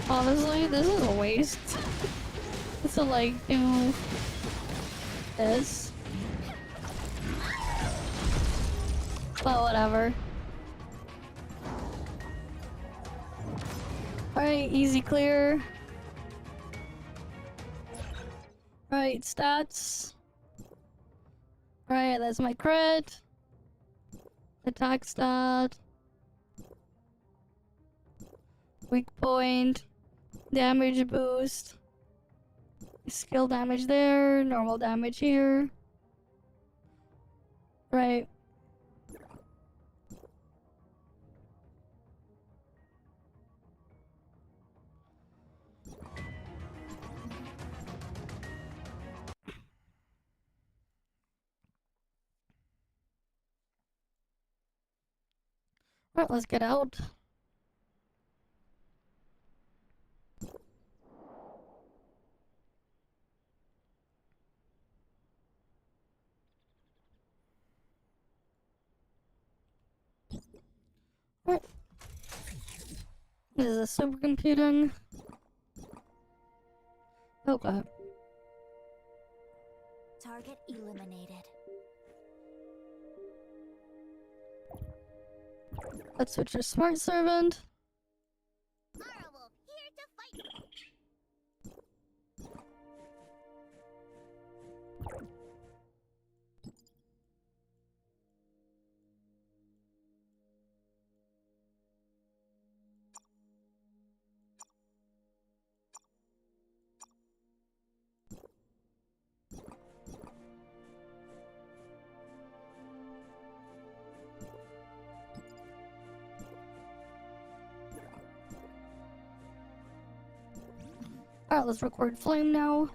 Honestly, this is a waste. To like do this. But whatever. Alright, easy clear. Right, stats. Right, that's my crit. Attack stat. Weak point. Damage boost. Skill damage there. Normal damage here. Right. Alright, let's get out. Alright. This is a supercomputing. Okay. Target eliminated. Let's switch to smart servant. Alright, let's record flame now.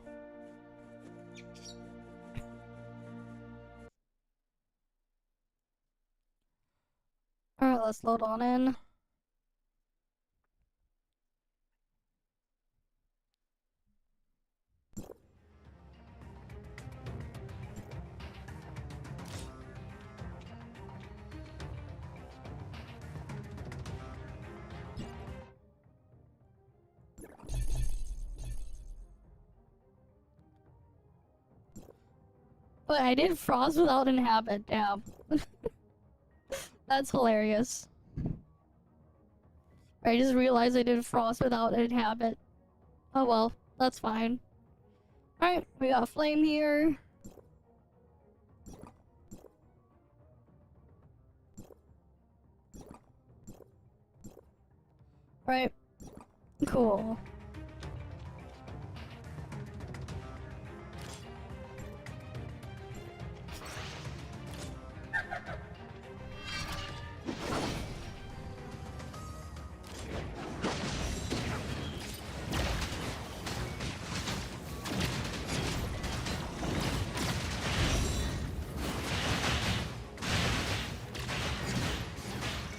Alright, let's load on in. But I did frost without inhabit, damn. That's hilarious. I just realized I did frost without inhabit. Oh well, that's fine. Alright, we got flame here. Right. Cool.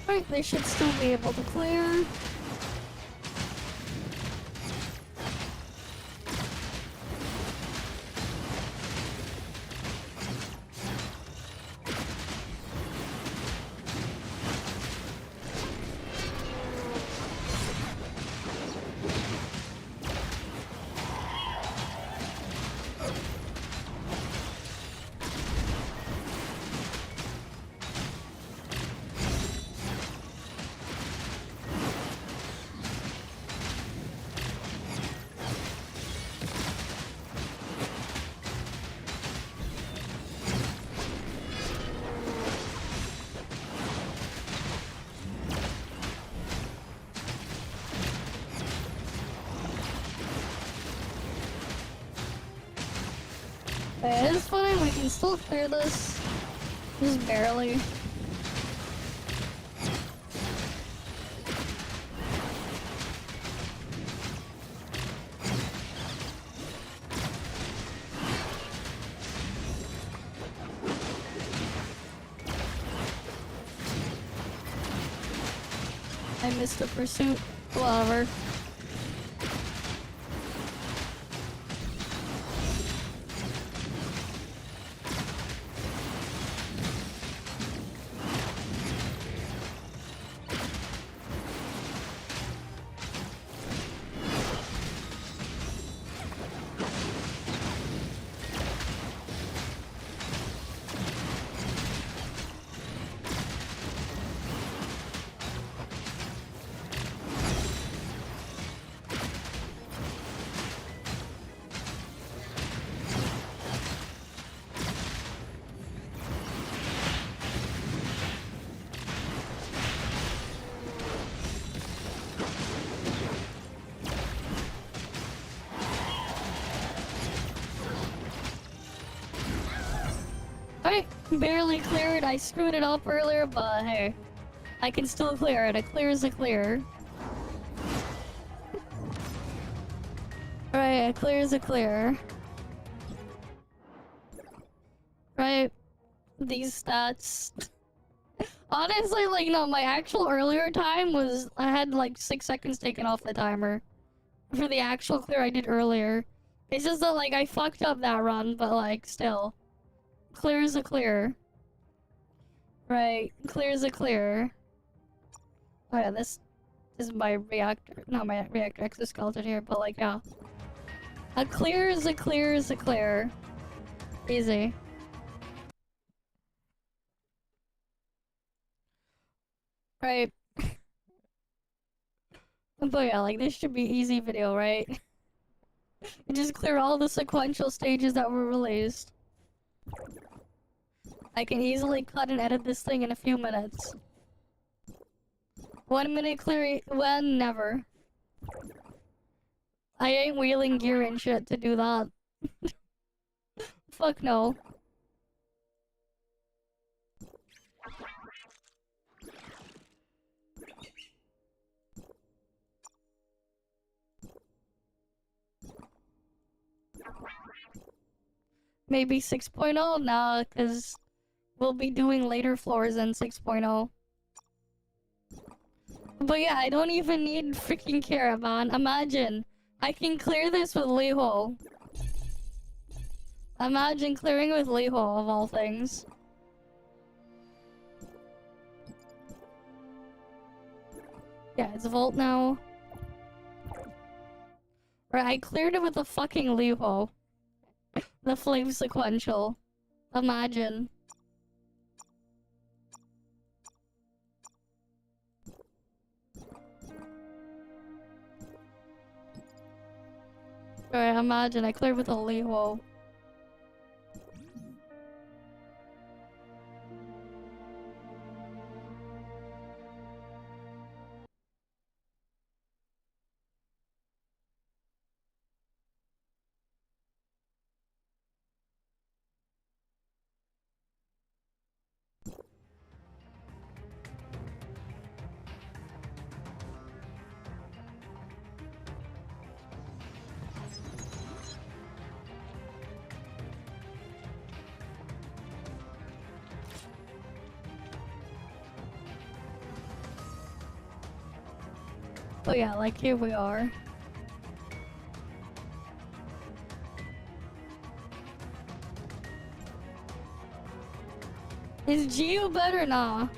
Right, they should still be able to clear. Okay, it's fine, we can still clear this. Just barely. I missed the pursuit. Whatever. I barely cleared. I screwed it up earlier, but hey, I can still clear it. A clear is a clear. Right, a clear is a clear. Right, these stats. Honestly, like, no, my actual earlier time was, I had like 6 seconds taken off the timer. For the actual clear I did earlier. It's just that, like, I fucked up that run, but like, still. Clear is a clear. Right, clear is a clear. Oh yeah, this is my reactor, not my reactor exoskeleton here, but like, yeah. A clear is a clear is a clear. Easy. Right. But yeah, like, this should be easy video, right? And just clear all the sequential stages that were released. I can easily cut and edit this thing in a few minutes. 1 minute clear, when? Never. I ain't wheeling gear and shit to do that. Fuck no. Maybe 6.0? Nah, because we'll be doing later floors than 6.0. But yeah, I don't even need freaking caravan. Imagine, I can clear this with Liho. Imagine clearing with Liho of all things. Yeah, it's Volt now. Right, I cleared it with the fucking Liho. The flame sequential. Imagine. Right, imagine I cleared with a Liho. Oh yeah, like here we are. Is Geo better? Nah.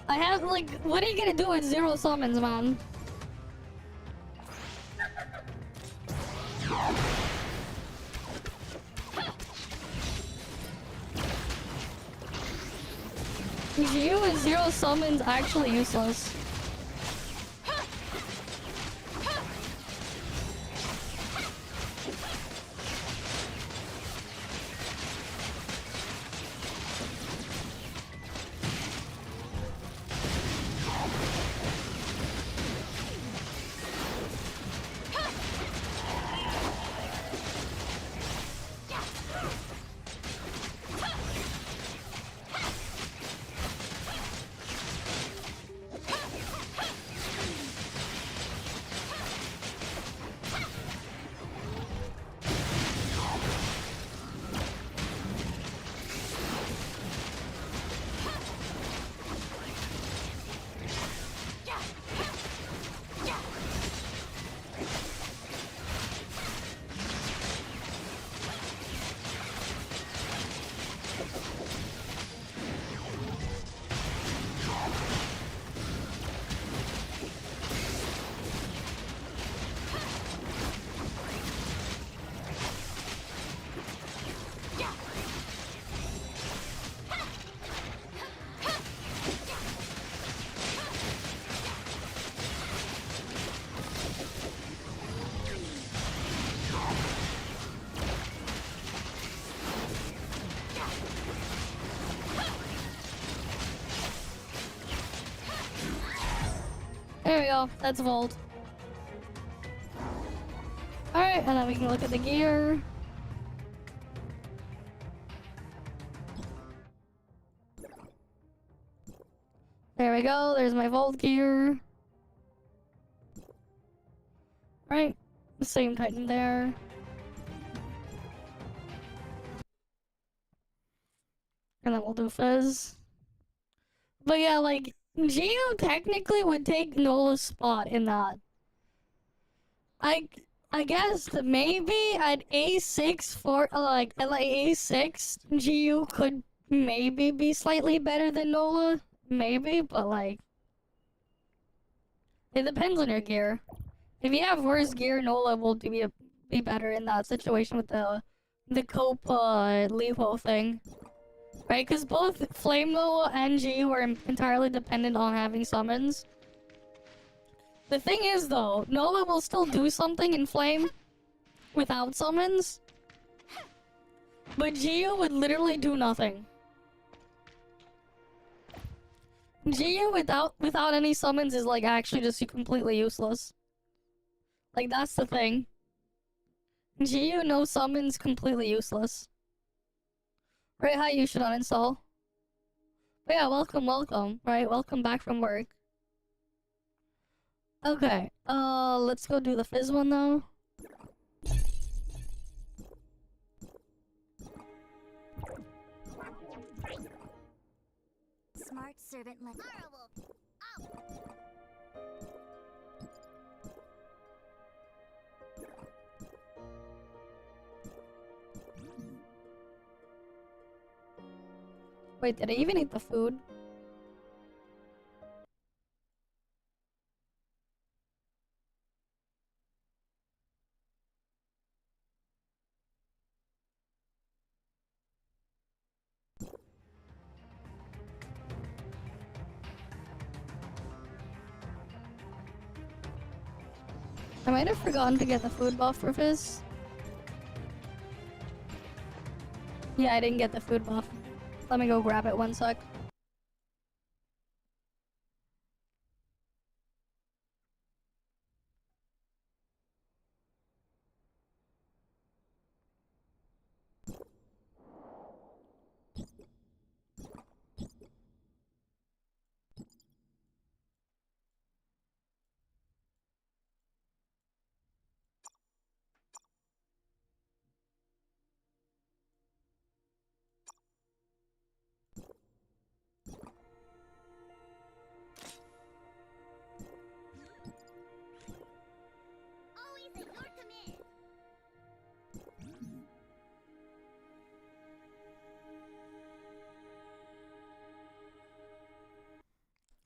I have like, what are you gonna do with 0 summons, man? Geo with 0 summons actually useless. There we go, that's Volt. Alright, and then we can look at the gear. There we go, there's my Volt gear. Right, the same Titan there. And then we'll do Fizz. But yeah, like, Geo technically would take Nola's spot in that. I guess that maybe at A6 for like at like A6, Geo could maybe be slightly better than Nola. Maybe, but like it depends on your gear. If you have worse gear, Nola will be better in that situation with the cope Liho thing. Right, because both Flame Nola and Geo are entirely dependent on having summons. The thing is, though, Nola will still do something in Flame without summons, but Geo would literally do nothing. Geo without any summons is like actually just completely useless. Like that's the thing. Geo no summons completely useless. Right, how you should uninstall. But yeah, welcome. Right, welcome back from work. Okay, let's go do the Fizz one though. Smart servant left. Wait, did I even eat the food? I might have forgotten to get the food buff for Fizz. Yeah, I didn't get the food buff. Let me go grab it 1 sec.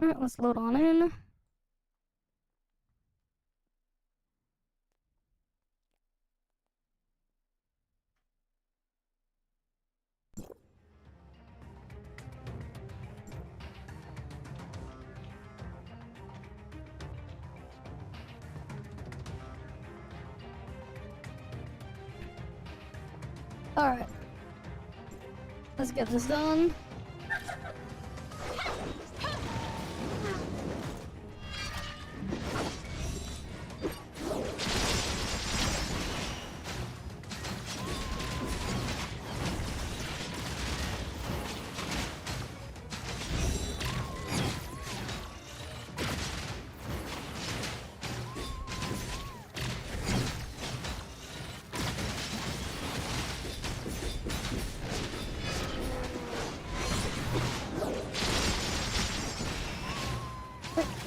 Alright, let's load on in. Alright. Let's get this done.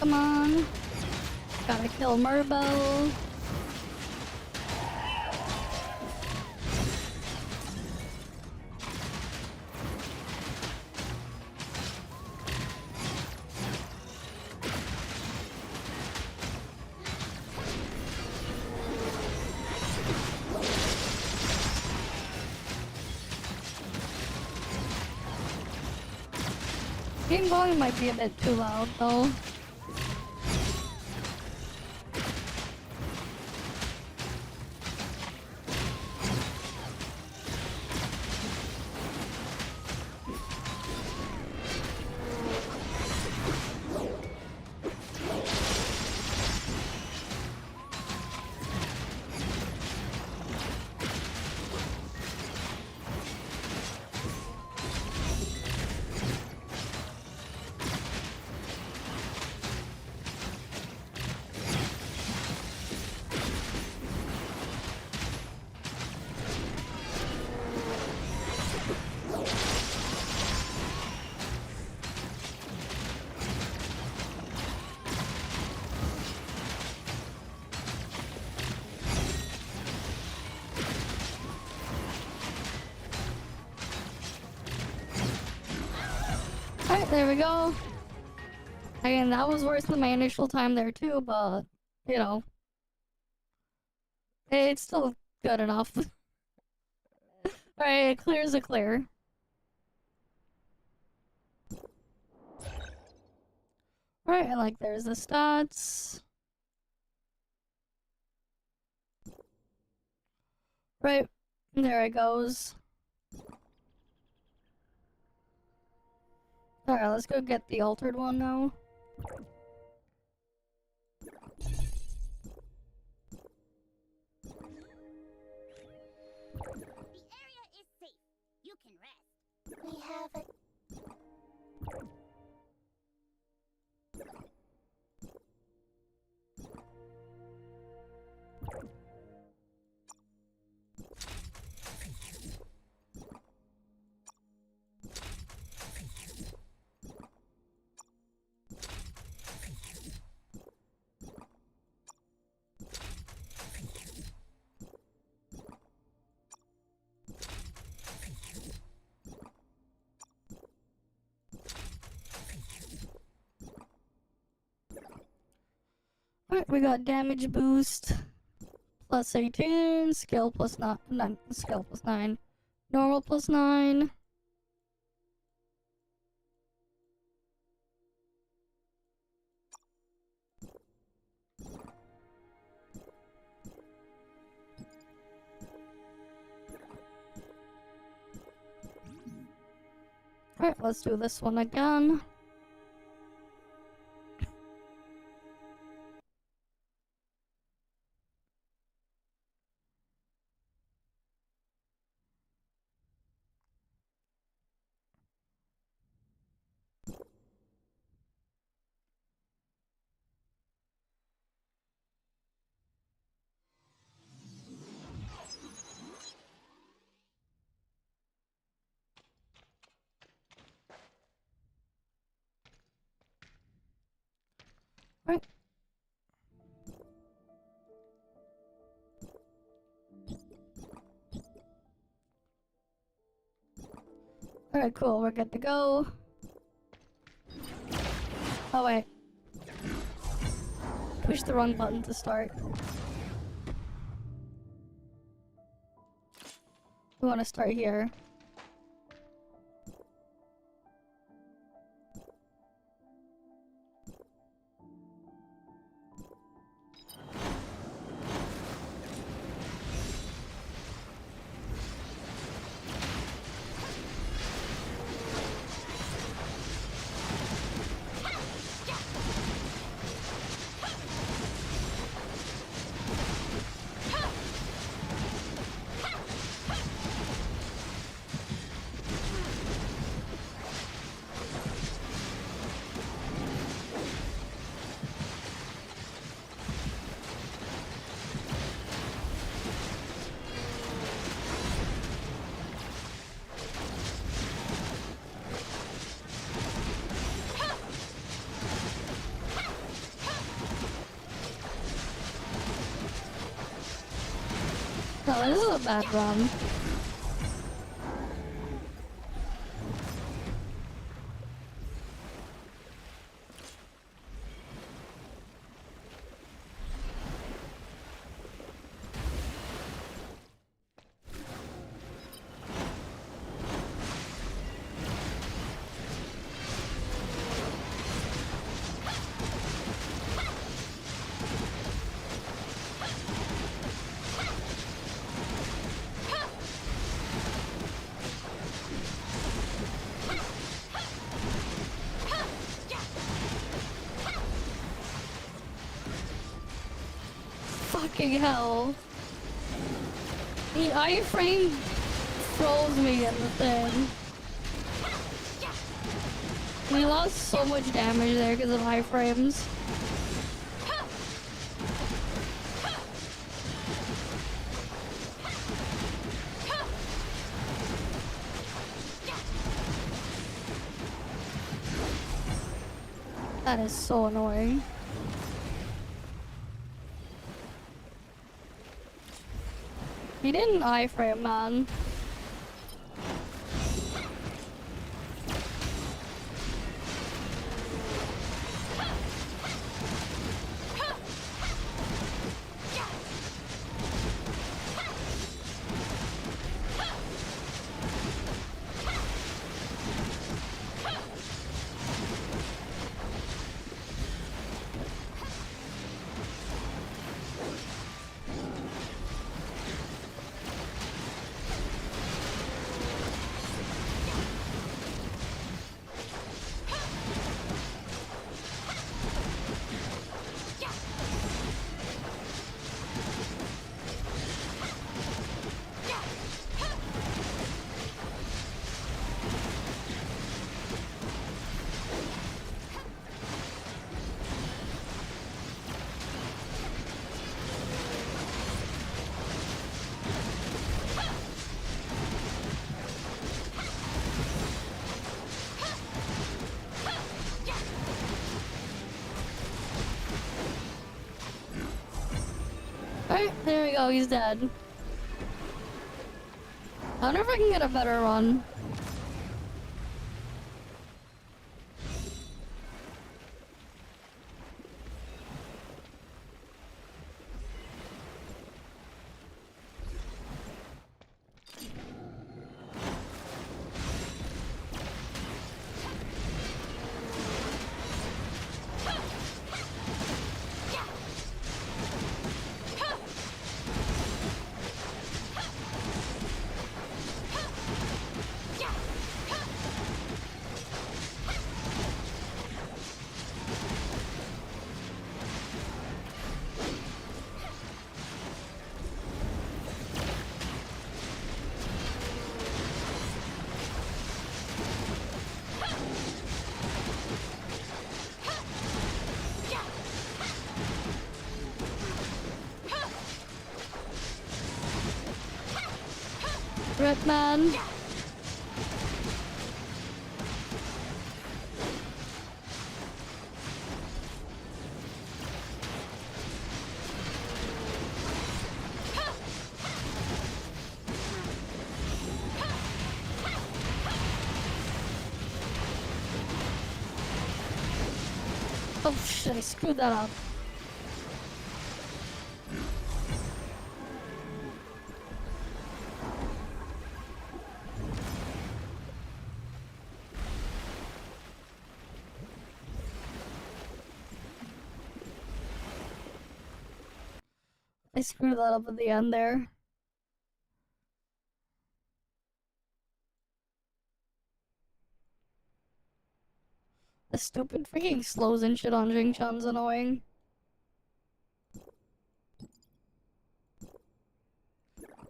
Come on. Gotta kill Murbo. Game volume might be a bit too loud though. Alright, there we go. Again, that was worse than my initial time there too, but, you know. It's still good enough. Alright, clear's a clear. Alright, like there's the stats. Right, there it goes. Alright, let's go get the altered one now. The area is safe. You can rest. We have a Alright, we got damage boost plus 18, skill plus 9, skill plus 9, normal plus 9. Alright, let's do this one again. Right. Alright, cool, we're good to go. Oh wait. Push the wrong button to start. We want to start here. No, this is a bad run. Fucking hell. The iframe throws me in the thing. We lost so much damage there because of iframes. That is so annoying. He didn't iframe, man. Alright, there we go, he's dead. I wonder if I can get a better run. shit, man. Oh shit, I screwed that up. I screwed that up at the end there. The stupid freaking slows and shit on Jing Chun's annoying.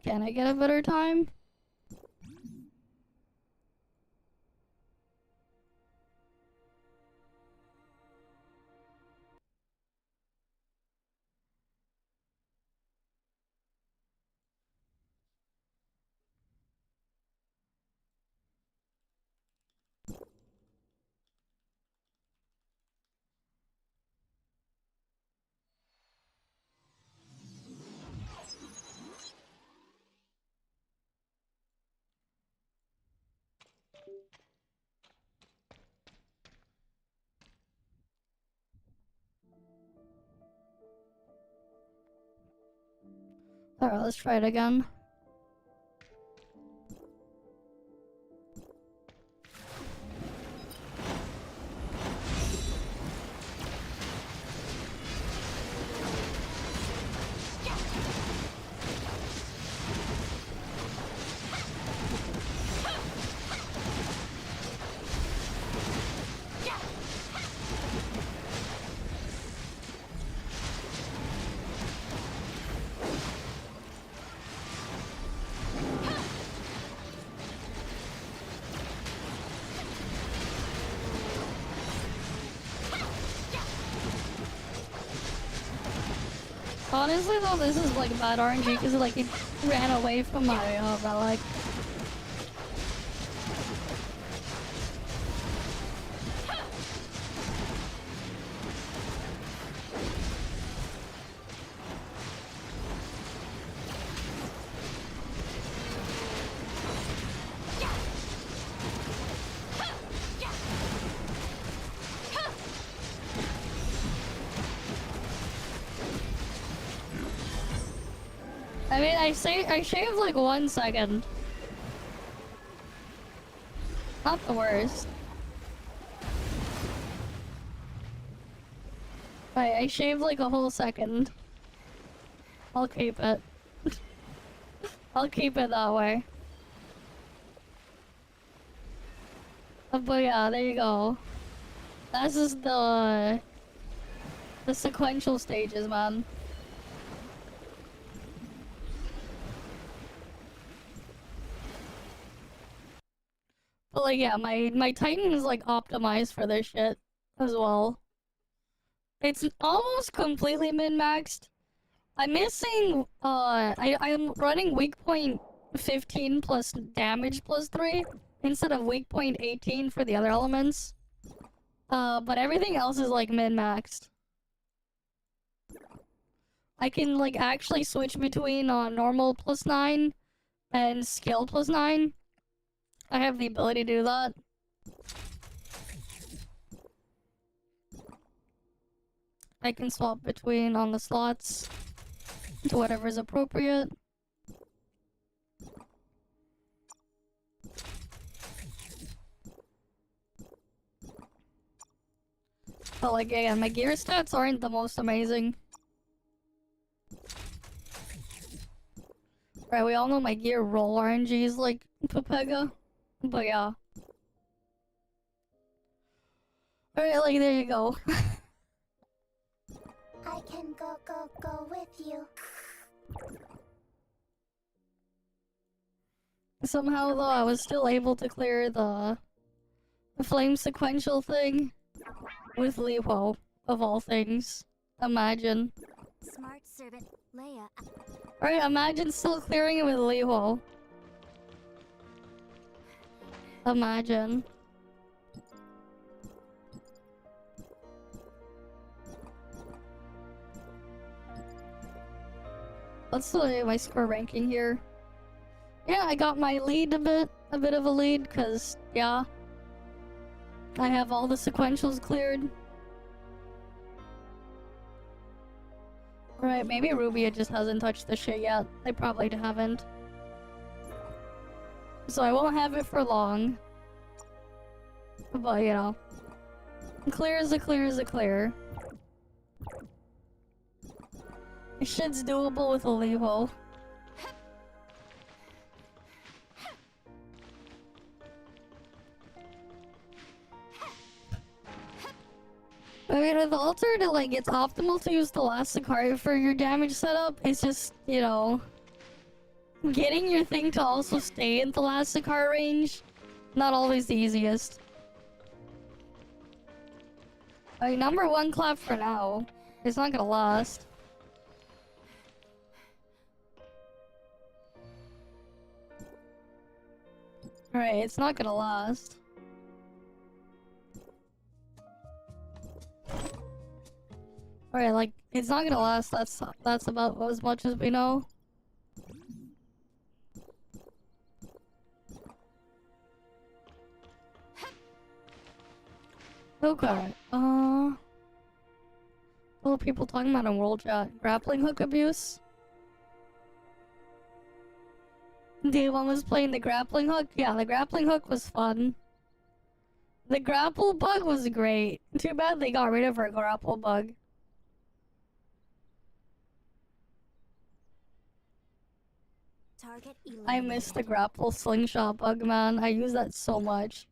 Can I get a better time? Alright, let's try it again. Honestly though, this is like bad RNG because like it ran away from my relic. I mean, I shaved like 1 second. Not the worst. Right, I shaved like a whole second. I'll keep it. I'll keep it that way. But yeah, there you go. That's just the sequential stages, man. But like, yeah, my Titan is like optimized for this shit as well. It's almost completely min-maxed. I'm missing, I'm running weak point 15 plus damage plus 3 instead of weak point 18 for the other elements. But everything else is like min-maxed. I can like actually switch between normal plus 9 and skill plus 9. I have the ability to do that. I can swap between on the slots to whatever is appropriate. But like, again, my gear stats aren't the most amazing. Right, we all know my gear roll RNG is like Pepega. But yeah. Alright, like, there you go. I can go with you. Somehow, though, I was still able to clear the flame sequential thing with Liho, of all things. Imagine. Smart servant Leia. Alright, imagine still clearing it with Liho. Imagine. What's my score ranking here? Yeah, I got my lead a bit of a lead, cause yeah, I have all the sequentials cleared. Right, maybe Rubia just hasn't touched the shit yet. They probably haven't. So I won't have it for long. But, you know. Clear is a clear is a clear. This shit's doable with a Levo. I mean, with Altered, like, it's optimal to use the last Sakari for your damage setup. It's just, you know, getting your thing to also stay in the last Sakari range, not always the easiest. I mean, number one clap for now. It's not gonna last. Alright, it's not gonna last. Alright, like, it's not gonna last, that's about as much as we know. Okay, what are people talking about in World Chat? Grappling hook abuse? Day one was playing the grappling hook? Yeah, the grappling hook was fun. The grapple bug was great. Too bad they got rid of her grapple bug. Target I miss the grapple slingshot bug, man. I use that so much.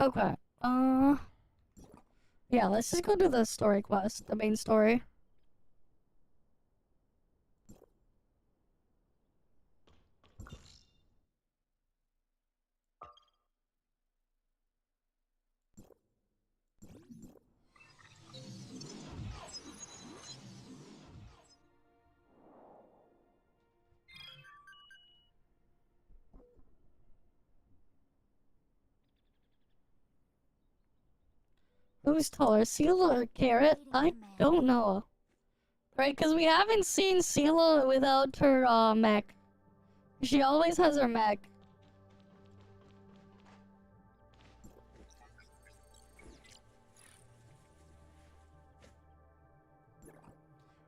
Okay, yeah, let's just go do the story quest, the main story. Who's taller, Sela or Carrot? I don't know. Right, because we haven't seen Sela without her, mech. She always has her mech.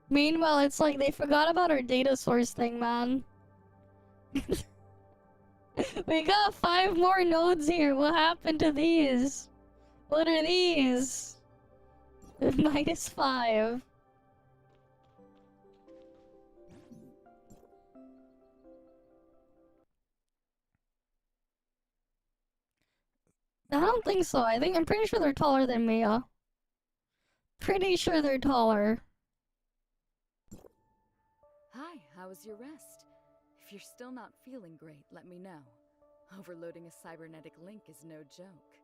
Meanwhile, it's like they forgot about our data source thing, man. We got 5 more nodes here. What happened to these? What are these? -5. I don't think so. I'm pretty sure they're taller than Mia. Pretty sure they're taller. Hi, how was your rest? If you're still not feeling great, let me know. Overloading a cybernetic link is no joke.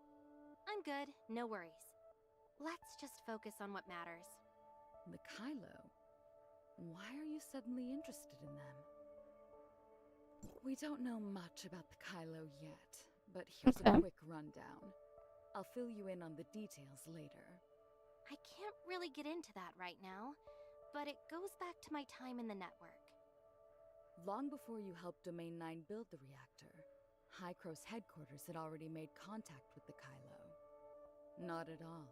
I'm good, no worries. Let's just focus on what matters. The Kylo? Why are you suddenly interested in them? We don't know much about the Kylo yet, but here's Okay. a quick rundown. I'll fill you in on the details later. I can't really get into that right now, but it goes back to my time in the network. Long before you helped Domain 9 build the reactor, High Crow's headquarters had already made contact with the Kylo. Not at all.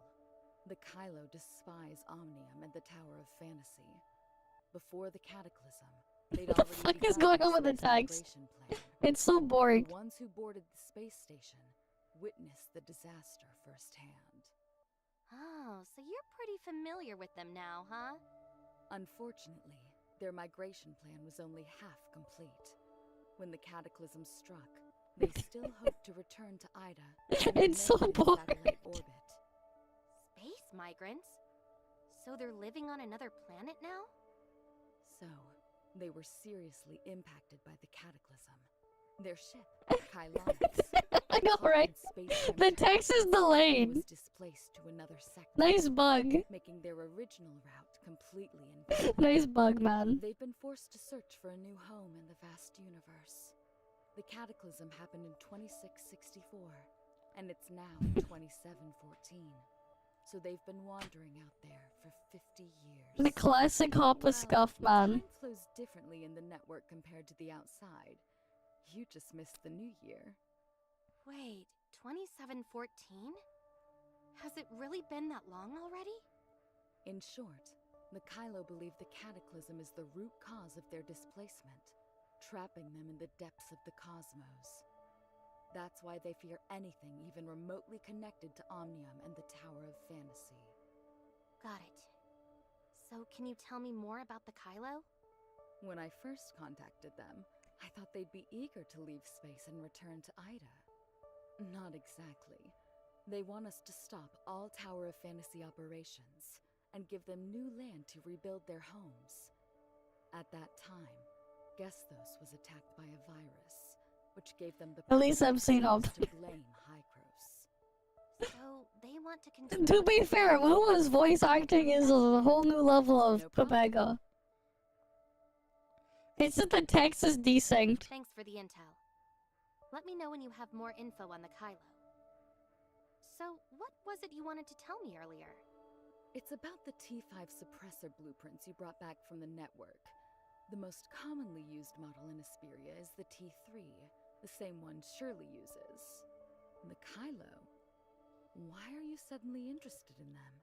The Kylo despise Omnium and the Tower of Fantasy. Before the Cataclysm, they'd What the already fuck is begun going on with the space text? migration plan. It's so boring. The ones who boarded the space station witnessed the disaster firsthand. Oh, so you're pretty familiar with them now, huh? Unfortunately, their migration plan was only half complete. When the Cataclysm struck, they still hoped to return to Ida. It's so boring. Satellite orbit. Space migrants? So they're living on another planet now? So, they were seriously impacted by the Cataclysm. Their ship, Kylonix, I know, caught right? in space The text is delayed. was displaced to another sector, Nice bug. making their original route completely invisible. Nice bug, man. They've been forced to search for a new home in the vast universe. The cataclysm happened in 2664, and it's now 2714. So they've been wandering out there for 50 years. The classic Hoppa Scuff, man. Time flows differently in the network compared to the outside. You just missed the new year. Wait, 2714? Has it really been that long already? In short, the Kylo believe the cataclysm is the root cause of their displacement, trapping them in the depths of the cosmos. That's why they fear anything even remotely connected to Omnium and the Tower of Fantasy. Got it. So can you tell me more about the Kylo? When I first contacted them, I thought they'd be eager to leave space and return to Ida. Not exactly. They want us to stop all Tower of Fantasy operations and give them new land to rebuild their homes. At that time, Gesthos was attacked by a virus, which gave them the At least I've seen of. to blame Hykros. So they want to continue. To be fair, Wuma's voice acting is a whole new level of No problem. Pepega. It's that the text is desynced. Thanks for the intel. Let me know when you have more info on the Kylo. So, what was it you wanted to tell me earlier? It's about the T5 suppressor blueprints you brought back from the network. The most commonly used model in Asperia is the T3, the same one Shirley uses. The Kylo. Why are you suddenly interested in them?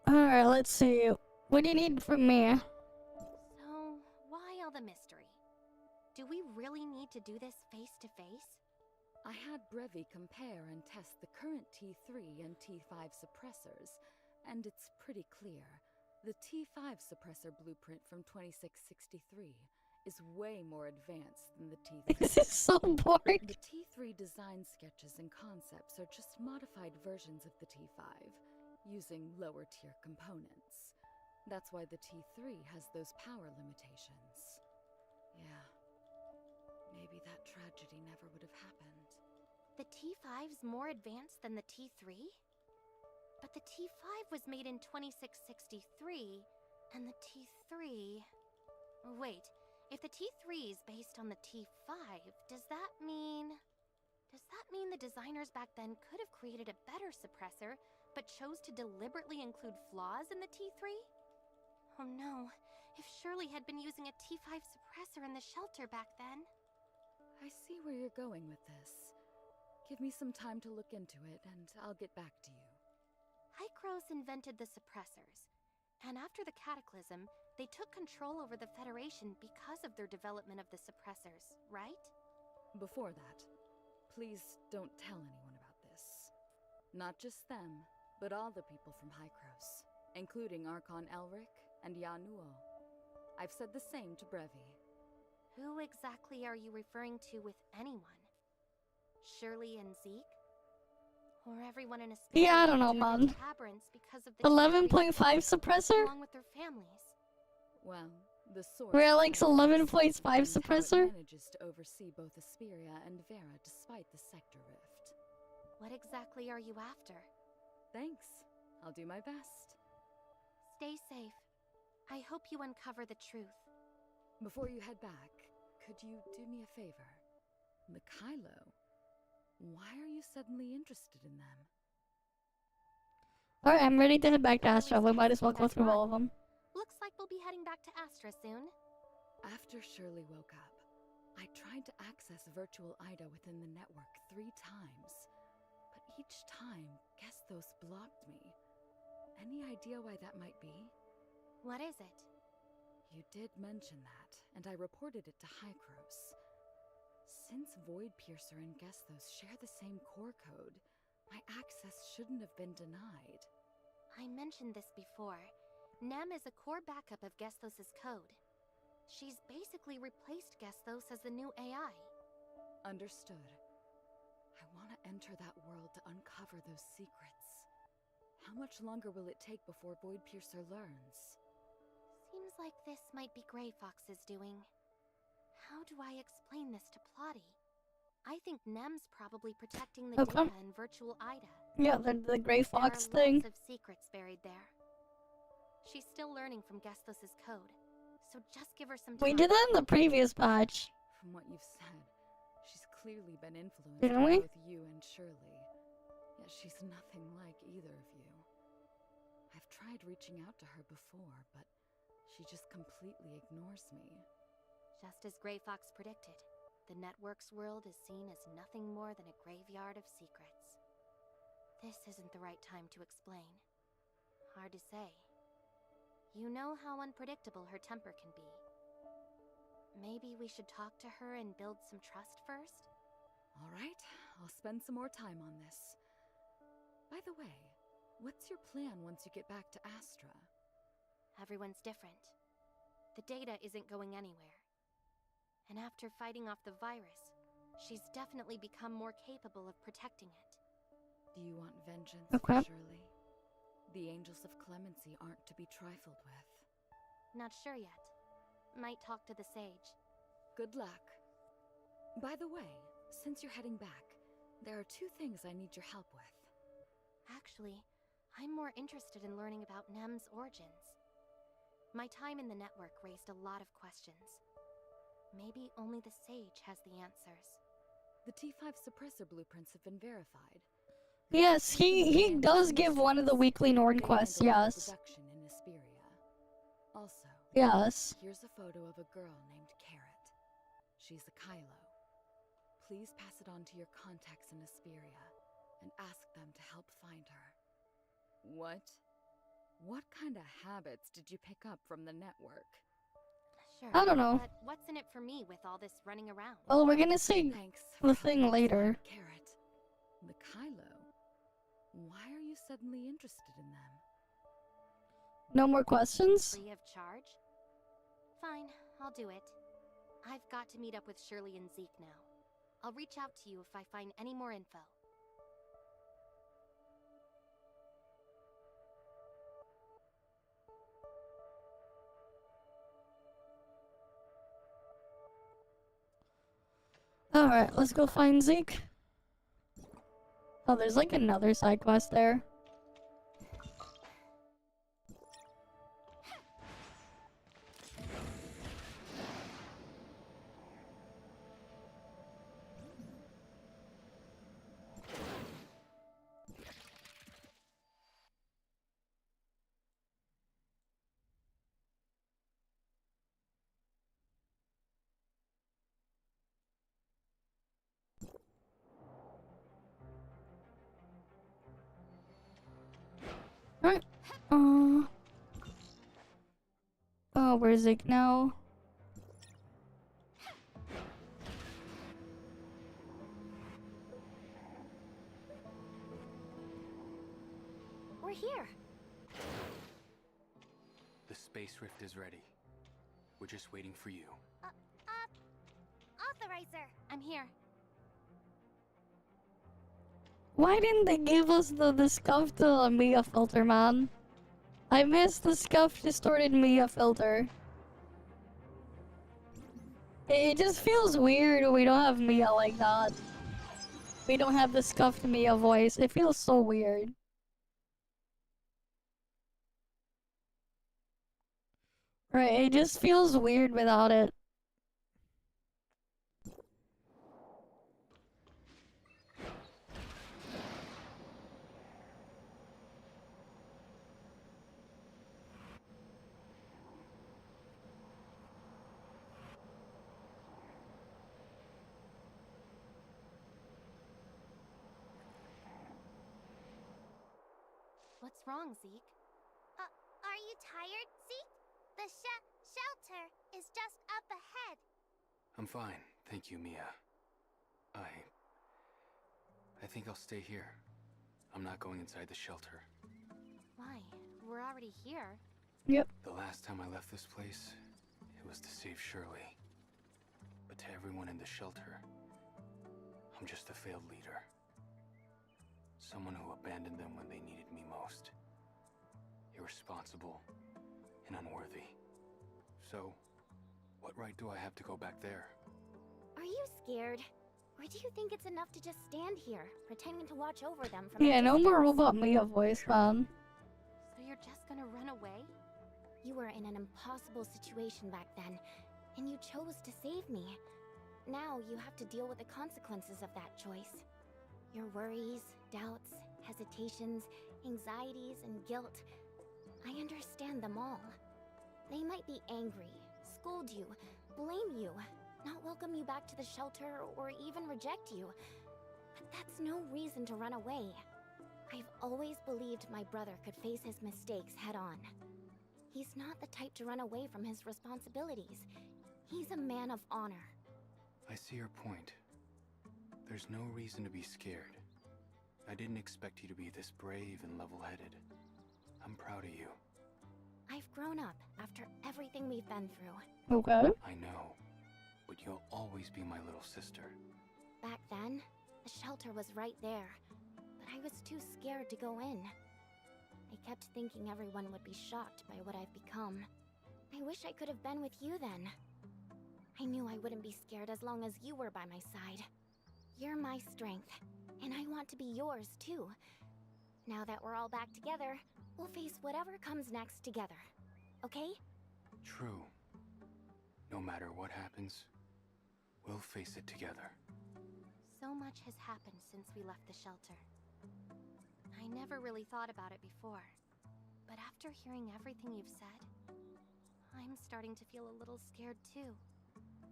Alright, let's see. What do you need from me? So, why all the mystery? Do we really need to do this face to face? I had Brevi compare and test the current T3 and T5 suppressors, and it's pretty clear. The T5 suppressor blueprint from 2663 is way more advanced than the T3. This is so boring. The T3 design sketches and concepts are just modified versions of the T5, using lower tier components. That's why the T3 has those power limitations. Yeah. Maybe that tragedy never would have happened. The T5's more advanced than the T3? But the T5 was made in 2663, and the T3... Wait, if the T3 is based on the T5, does that mean the designers back then could have created a better suppressor, but chose to deliberately include flaws in the T3? Oh no, if Shirley had been using a T5 suppressor in the shelter back then... I see where you're going with this. Give me some time to look into it, and I'll get back to you. Hykros invented the suppressors, and after the cataclysm, they took control over the Federation because of their development of the suppressors, right? Before that, please don't tell anyone about this. Not just them, but all the people from Hykros, including Archon Elric and Yanuo. I've said the same to Brevi. Who exactly are you referring to with anyone? Shirley and Zeke? Or everyone in a space Yeah, I don't know, turned into man. aberrants because of the 11.5 suppressor? along with their families? Well, the source... Reinx 11.5 and how it suppressor? manages to oversee both Asperia and Vera despite the sector rift. What exactly are you after? Thanks. I'll do my best. Stay safe. I hope you uncover the truth. Before you head back, could you do me a favor? The Kylo. Why are you suddenly interested in them? Alright, I'm ready to head back to Astra. We might as well go through all of them. Looks like we'll be heading back to Astra soon. After Shirley woke up, I tried to access virtual Ida within the network 3 times. But each time, Gesthos blocked me. Any idea why that might be? What is it? You did mention that, and I reported it to Hykros. Since Void Piercer and Gesthos share the same core code, my access shouldn't have been denied. I mentioned this before. Nem is a core backup of Gesthos' code. She's basically replaced Gesthos as the new AI. Understood. I want to enter that world to uncover those secrets. How much longer will it take before Voidpiercer learns? Seems like this might be Grey Fox's doing. How do I explain this to Plotty? I think Nem's probably protecting the Okay. data in Virtual Ida. Yeah, the Grey Fox There are thing. lots of secrets buried there. She's still learning from Gestlos's code, so just give her some time. We did that in the previous patch. From what you've said, she's clearly been influenced Didn't by we? both you and Shirley. Yet she's nothing like either of you. I've tried reaching out to her before, but she just completely ignores me. Just as Grey Fox predicted, the network's world is seen as nothing more than a graveyard of secrets. This isn't the right time to explain. Hard to say. You know how unpredictable her temper can be. Maybe we should talk to her and build some trust first? All right, I'll spend some more time on this. By the way, what's your plan once you get back to Astra? Everyone's different. The data isn't going anywhere. And after fighting off the virus, she's definitely become more capable of protecting it. Do you want vengeance Okay. for Shirley? The Angels of Clemency aren't to be trifled with. Not sure yet. Might talk to the Sage. Good luck. By the way, since you're heading back, there are 2 things I need your help with. Actually, I'm more interested in learning about Nem's origins. My time in the network raised a lot of questions. Maybe only the Sage has the answers. The T5 suppressor blueprints have been verified. Yes, he does give one of the weekly Norn quests, They handle yes. production in Asperia. Also, Yes. here's a photo of a girl named Carrot. She's a Kylo. Please pass it on to your contacts in Asperia and ask them to help find her. What? What kind of habits did you pick up from the network? Sure. I don't know. But what's in it for me with all this running around? Well, we're gonna see Thanks the for thing helping us later. find Carrot. The Kylo. Why are you suddenly interested in them? No more questions? Free of charge? Fine, I'll do it. I've got to meet up with Shirley and Zeke now. I'll reach out to you if I find any more info. Alright, let's go find Zeke. Oh, there's like another side quest there. Alright. Oh, where's Zeke now? We're here. The space rift is ready. We're just waiting for you. Authorizer! I'm here. Why didn't they give us the scuffed Mia filter, man? I missed the scuffed distorted Mia filter. It just feels weird when we don't have Mia like that. We don't have the scuffed Mia voice. It feels so weird. Right, it just feels weird without it. What's wrong, Zeke? Are you tired, Zeke? The shelter is just up ahead. I'm fine, thank you, Mia. I think I'll stay here. I'm not going inside the shelter. Why? We're already here. Yep. The last time I left this place, it was to save Shirley. But to everyone in the shelter, I'm just a failed leader. Someone who abandoned them when they needed me most. Irresponsible and unworthy. So, what right do I have to go back there? Are you scared? Or do you think it's enough to just stand here, pretending to watch over them from a Yeah, no more distance? Robot Mia voice, man. So you're just gonna run away? You were in an impossible situation back then, and you chose to save me. Now you have to deal with the consequences of that choice. Your worries, doubts, hesitations, anxieties, and guilt. I understand them all. They might be angry, scold you, blame you, not welcome you back to the shelter, or even reject you. But that's no reason to run away. I've always believed my brother could face his mistakes head on. He's not the type to run away from his responsibilities. He's a man of honor. I see your point. There's no reason to be scared. I didn't expect you to be this brave and level-headed. I'm proud of you. I've grown up after everything we've been through. Okay. I know, but you'll always be my little sister. Back then, the shelter was right there, but I was too scared to go in. I kept thinking everyone would be shocked by what I've become. I wish I could have been with you then. I knew I wouldn't be scared as long as you were by my side. You're my strength, and I want to be yours too. Now that we're all back together, we'll face whatever comes next together. Okay? True. No matter what happens, we'll face it together. So much has happened since we left the shelter. I never really thought about it before. But after hearing everything you've said, I'm starting to feel a little scared too.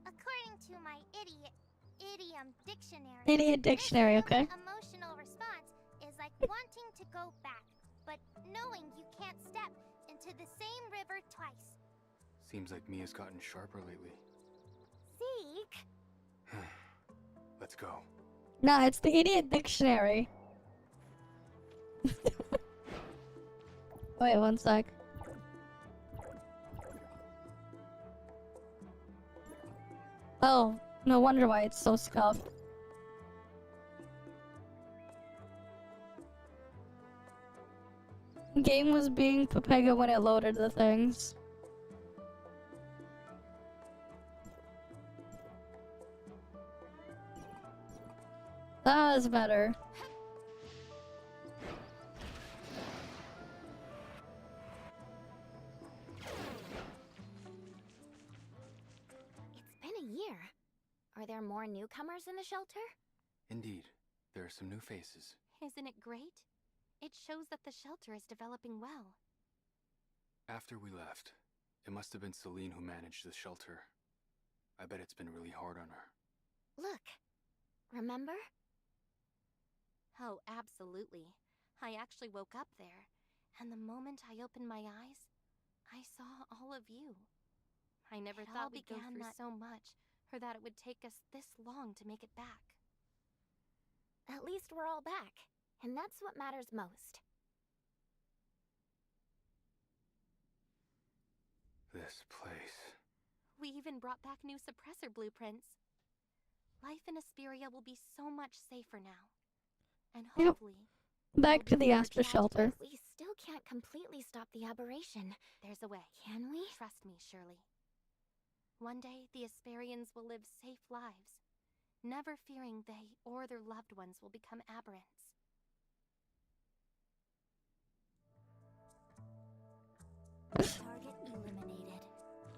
According to my idiom dictionary, Idiot dictionary, this okay. emotional response is like wanting to go back, but knowing you can't step into the same river twice. Seems like Mia's gotten sharper lately. Zeke! Let's go. Nah, it's the idiot dictionary. Wait, one sec. Oh, no wonder why it's so scuffed. Game was being Pepega when it loaded the things. That was better. It's been a year. Are there more newcomers in the shelter? Indeed, there are some new faces. Isn't it great? It shows that the shelter is developing well. After we left, it must have been Celine who managed the shelter. I bet it's been really hard on her. Look. Remember? Oh, absolutely. I actually woke up there, and the moment I opened my eyes, I saw all of you. I never thought we'd go through so much, or that it would take us this long to make it back. At least we're all back, and that's what matters most. This place. We even brought back new suppressor blueprints. Life in Asperia will be so much safer now. And Yep. hopefully... Back to the more Astra shelter. tragedies. We still can't completely stop the aberration. There's a way. Can we? Trust me, Shirley. One day, the Asperians will live safe lives, never fearing they or their loved ones will become aberrants. Target eliminated.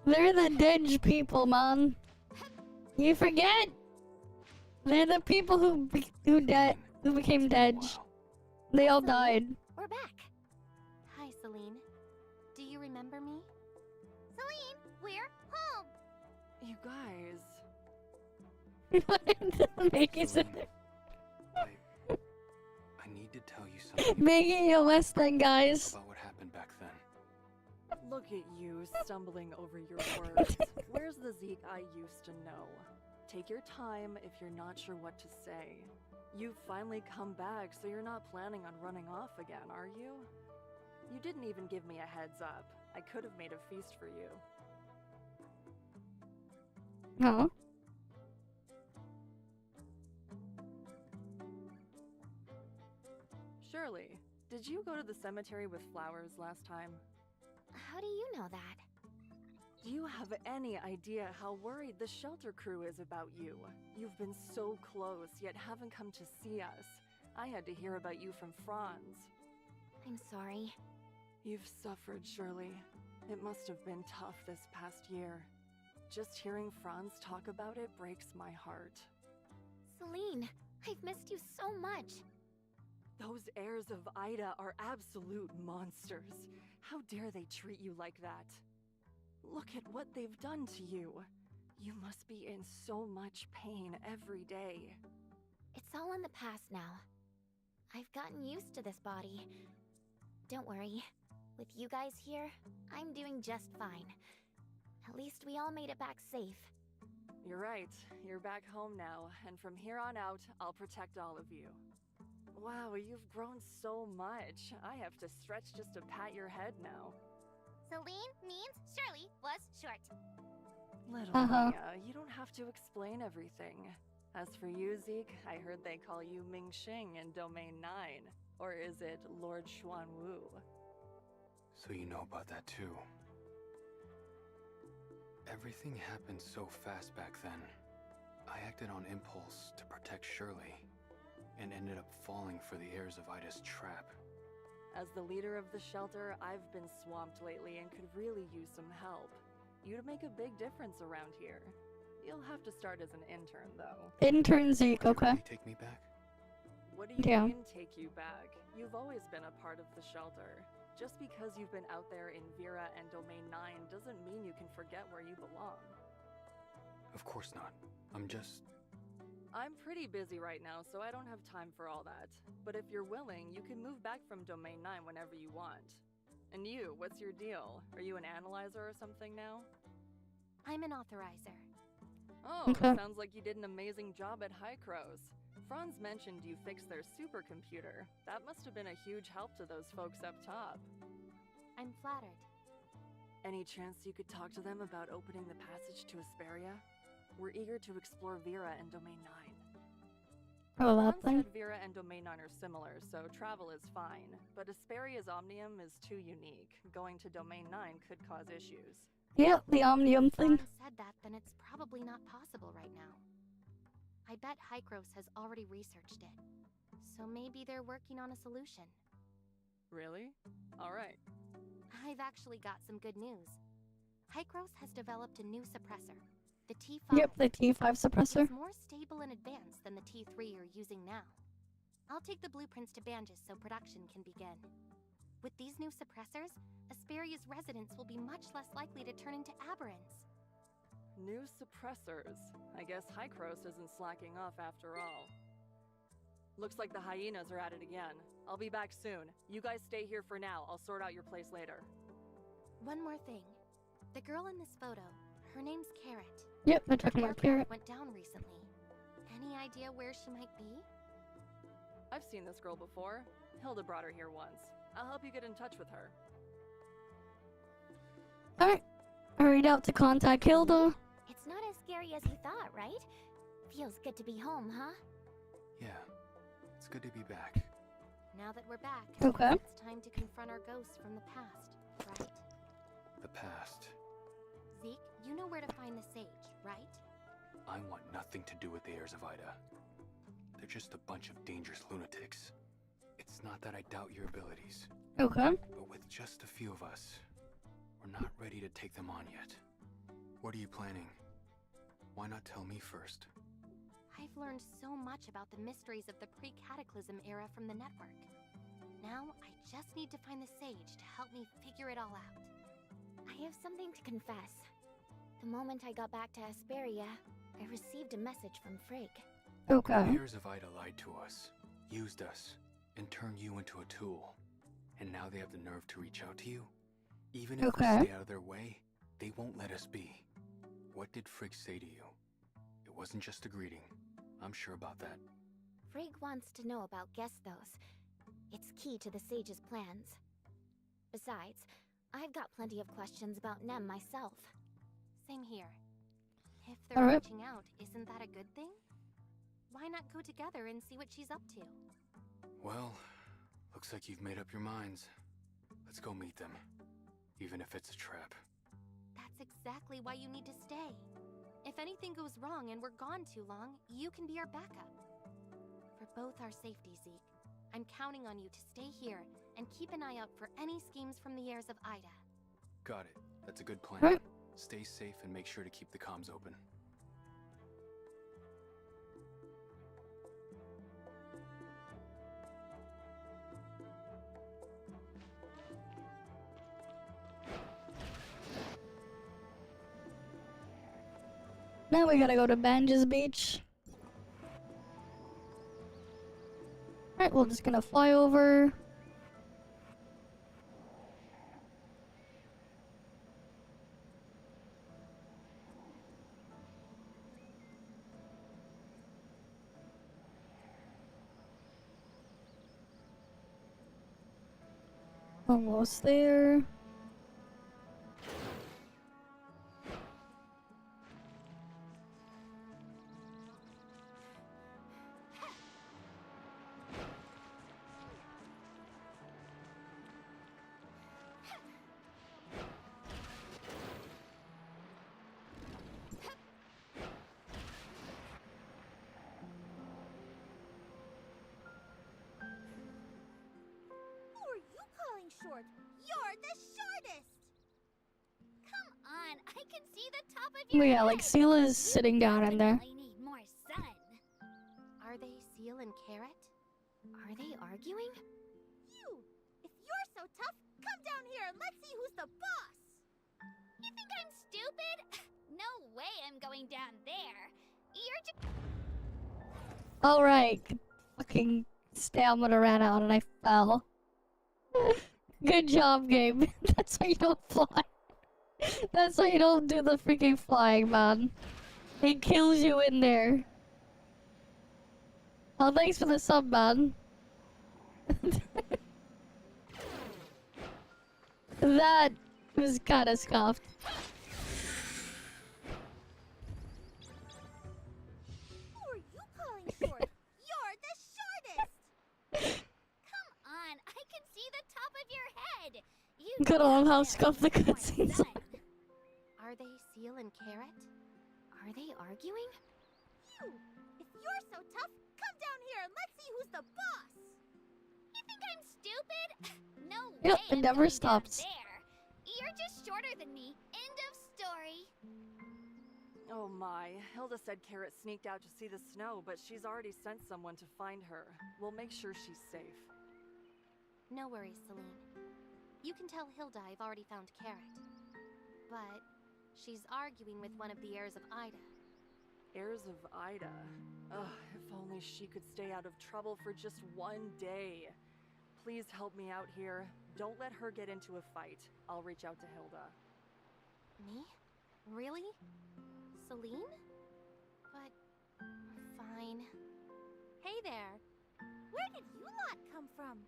They're the Denge people, man. You forget? They're the people who became Denge. They all died. We're back. Hi, Celine. Do you remember me? Celine, we're home. You guys. Making Celine, I need to tell you something Making a West End, guys. about what happened back then. Look at you stumbling over your words. Where's the Zeke I used to know? Take your time if you're not sure what to say. You've finally come back, so you're not planning on running off again, are you? You didn't even give me a heads up. I could have made a feast for you. Huh? Shirley, did you go to the cemetery with flowers last time? How do you know that? Do you have any idea how worried the shelter crew is about you? You've been so close, yet haven't come to see us. I had to hear about you from Franz. I'm sorry. You've suffered, Shirley. It must have been tough this past year. Just hearing Franz talk about it breaks my heart. Celine, I've missed you so much. Those heirs of Ida are absolute monsters. How dare they treat you like that? Look at what they've done to you. You must be in so much pain every day. It's all in the past now. I've gotten used to this body. Don't worry. With you guys here, I'm doing just fine. At least we all made it back safe. You're right. You're back home now, and from here on out, I'll protect all of you. Wow, you've grown so much. I have to stretch just to pat your head now. Celine means Shirley was short. Little Mia, you don't have to explain everything. As for you, Zeke, I heard they call you Ming Xing in Domain 9. Or is it Lord Xuan Wu? So you know about that too. Everything happened so fast back then. I acted on impulse to protect Shirley, and ended up falling for the heirs of Ida's trap. As the leader of the shelter, I've been swamped lately and could really use some help. You'd make a big difference around here. You'll have to start as an intern, though. Intern Zeke, Would you okay. really take me back? What do you Yeah. mean, take you back? You've always been a part of the shelter. Just because you've been out there in Vera and Domain 9 doesn't mean you can forget where you belong. Of course not. I'm pretty busy right now, so I don't have time for all that. But if you're willing, you can move back from Domain 9 whenever you want. And you, what's your deal? Are you an analyzer or something now? I'm an authorizer. Oh, Okay. sounds like you did an amazing job at Hycros. Franz mentioned you fixed their supercomputer. That must have been a huge help to those folks up top. I'm flattered. Any chance you could talk to them about opening the passage to Asperia? We're eager to explore Vera and Domain 9. Oh, that Franz thing. said Vera and Domain 9 are similar, so travel is fine. But Asperia's Omnium is too unique. Going to Domain 9 could cause issues. Yeah, the Omnium thing. Franz said that, then it's probably not possible right now. I bet Hycros has already researched it. So maybe they're working on a solution. Really? Alright. I've actually got some good news. Hycros has developed a new suppressor, the T5. Yep, the T5 suppressor. It's more stable and advanced than the T3 you're using now. I'll take the blueprints to Banges so production can begin. With these new suppressors, Asperia's residents will be much less likely to turn into aberrants. New suppressors. I guess Hycros isn't slacking off after all. Looks like the hyenas are at it again. I'll be back soon. You guys stay here for now. I'll sort out your place later. One more thing. The girl in this photo, her name's Carrot. Yep, the check Her mark aircraft carrot. went down recently. Any idea where she might be? I've seen this girl before. Hilda brought her here once. I'll help you get in touch with her. Alright. Hurried out to contact Hilda. It's not as scary as you thought, right? Feels good to be home, huh? Yeah. It's good to be back. Now that we're back, Okay. it's time to confront our ghosts from the past, right? The past. Zeke, you know where to find the sage, right? I want nothing to do with the heirs of Ida. They're just a bunch of dangerous lunatics. It's not that I doubt your abilities, Okay. but with just a few of us, we're not ready to take them on yet. What are you planning? Why not tell me first? I've learned so much about the mysteries of the pre-cataclysm era from the network. Now, I just need to find the sage to help me figure it all out. I have something to confess. The moment I got back to Asperia, I received a message from Frigg. Okay. The heirs of Ida lied to us, used us, and turned you into a tool. And now they have the nerve to reach out to you? Even if we Okay. stay out of their way, they won't let us be. What did Frigg say to you? It wasn't just a greeting. I'm sure about that. Frigg wants to know about Gestos. It's key to the sage's plans. Besides, I've got plenty of questions about Nem myself. Same here. If they're Alright. reaching out, isn't that a good thing? Why not go together and see what she's up to? Well, Looks like you've made up your minds. Let's go meet them, even if it's a trap. That's exactly why you need to stay. If anything goes wrong and we're gone too long, you can be our backup. For both our safety, Zeke, I'm counting on you to stay here and keep an eye out for any schemes from the heirs of Ida. Got it. That's a good plan. Right. Stay safe and make sure to keep the comms open. Now we gotta go to Banjas Beach. Alright, we're just gonna fly over. Almost there. Who are you calling short? You're the shortest! Come on, I can see the top of your Yeah, head! like Sela's sitting down in there. I need more sun. Are they Seal and Carrot? Are they arguing? You! If you're so tough, come down here and let's see who's the boss! You think I'm stupid? No way I'm going down there. You're just... Alright. Fucking stamina ran out and I fell. Good job, game. That's why you don't fly. That's why you don't do the freaking flying, man. It kills you in there. Oh, thanks for the sub, man. That was kinda scuffed. Who are you calling short? You're the shortest! Come on, I can see the top of your head! You Good old how definitely scuffed the need more cutscenes sun. Are they Seal and Carrot? Are they arguing? You! If you're so tough, come down here and let's see who's the boss! You think I'm stupid? No Yep, way it I'm never going stops. down there. You're just shorter than me. End of story. Oh my, Hilda said Carrot sneaked out to see the snow, but she's already sent someone to find her. We'll make sure she's safe. No worries, Celine. You can tell Hilda I've already found Carrot. But she's arguing with one of the heirs of Ida. Heirs of Ida. Ugh, if only she could stay out of trouble for just one day. Please help me out here. Don't let her get into a fight. I'll reach out to Hilda. Me? Really? Celine? But... fine. Hey there. Where did you lot come from?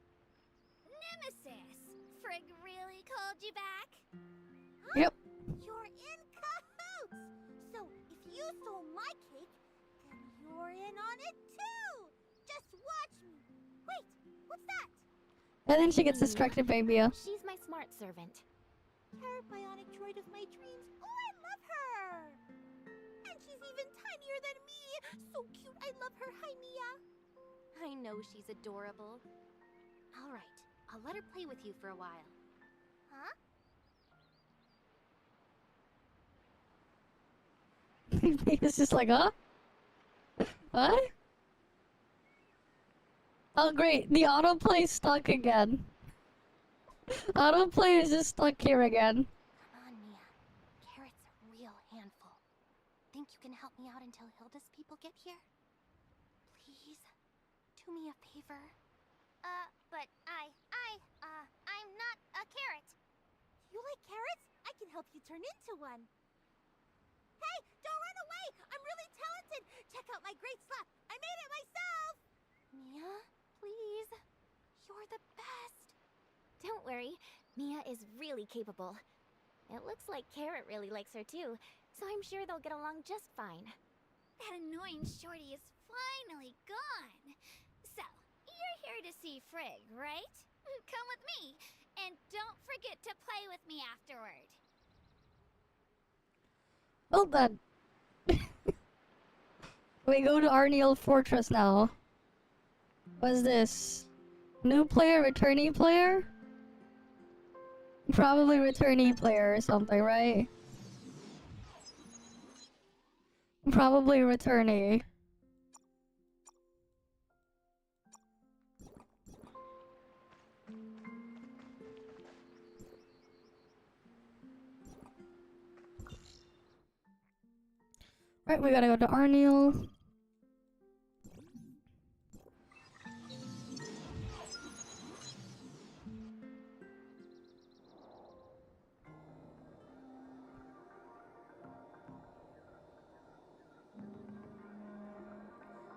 Nemesis! Frigg really called you back? Huh? Yep. You're in cahoots! So, if you stole my cake, then you're in on it too! Just watch me! Wait, what's that? And then she gets distracted by Mia. She's my smart servant. Carrot bionic droid of my dreams. Oh, I love her! And she's even tinier than me! So cute, I love her. Hi, Mia! I know she's adorable. Alright, I'll let her play with you for a while. Huh? Mia's just like, huh? What? Oh great, the autoplay's stuck again. Autoplay is just stuck here again. Come on, Mia. Carrot's a real handful. Think you can help me out until Hilda's people get here? Please? Do me a favor? But I'm not a carrot. You like carrots? I can help you turn into one. Hey, don't run away! I'm really talented! Check out my great slap! I made it myself! Mia, please. You're the best. Don't worry, Mia is really capable. It looks like Carrot really likes her too, so I'm sure they'll get along just fine. That annoying shorty is finally gone! So, you're here here to see Frigg, right? Come with me, and don't forget to play with me afterward. Well then. We go to Arniel Fortress now. What's this? New player, returnee player? Probably returnee player or something, right? Probably returnee. Right, we gotta go to Arniel.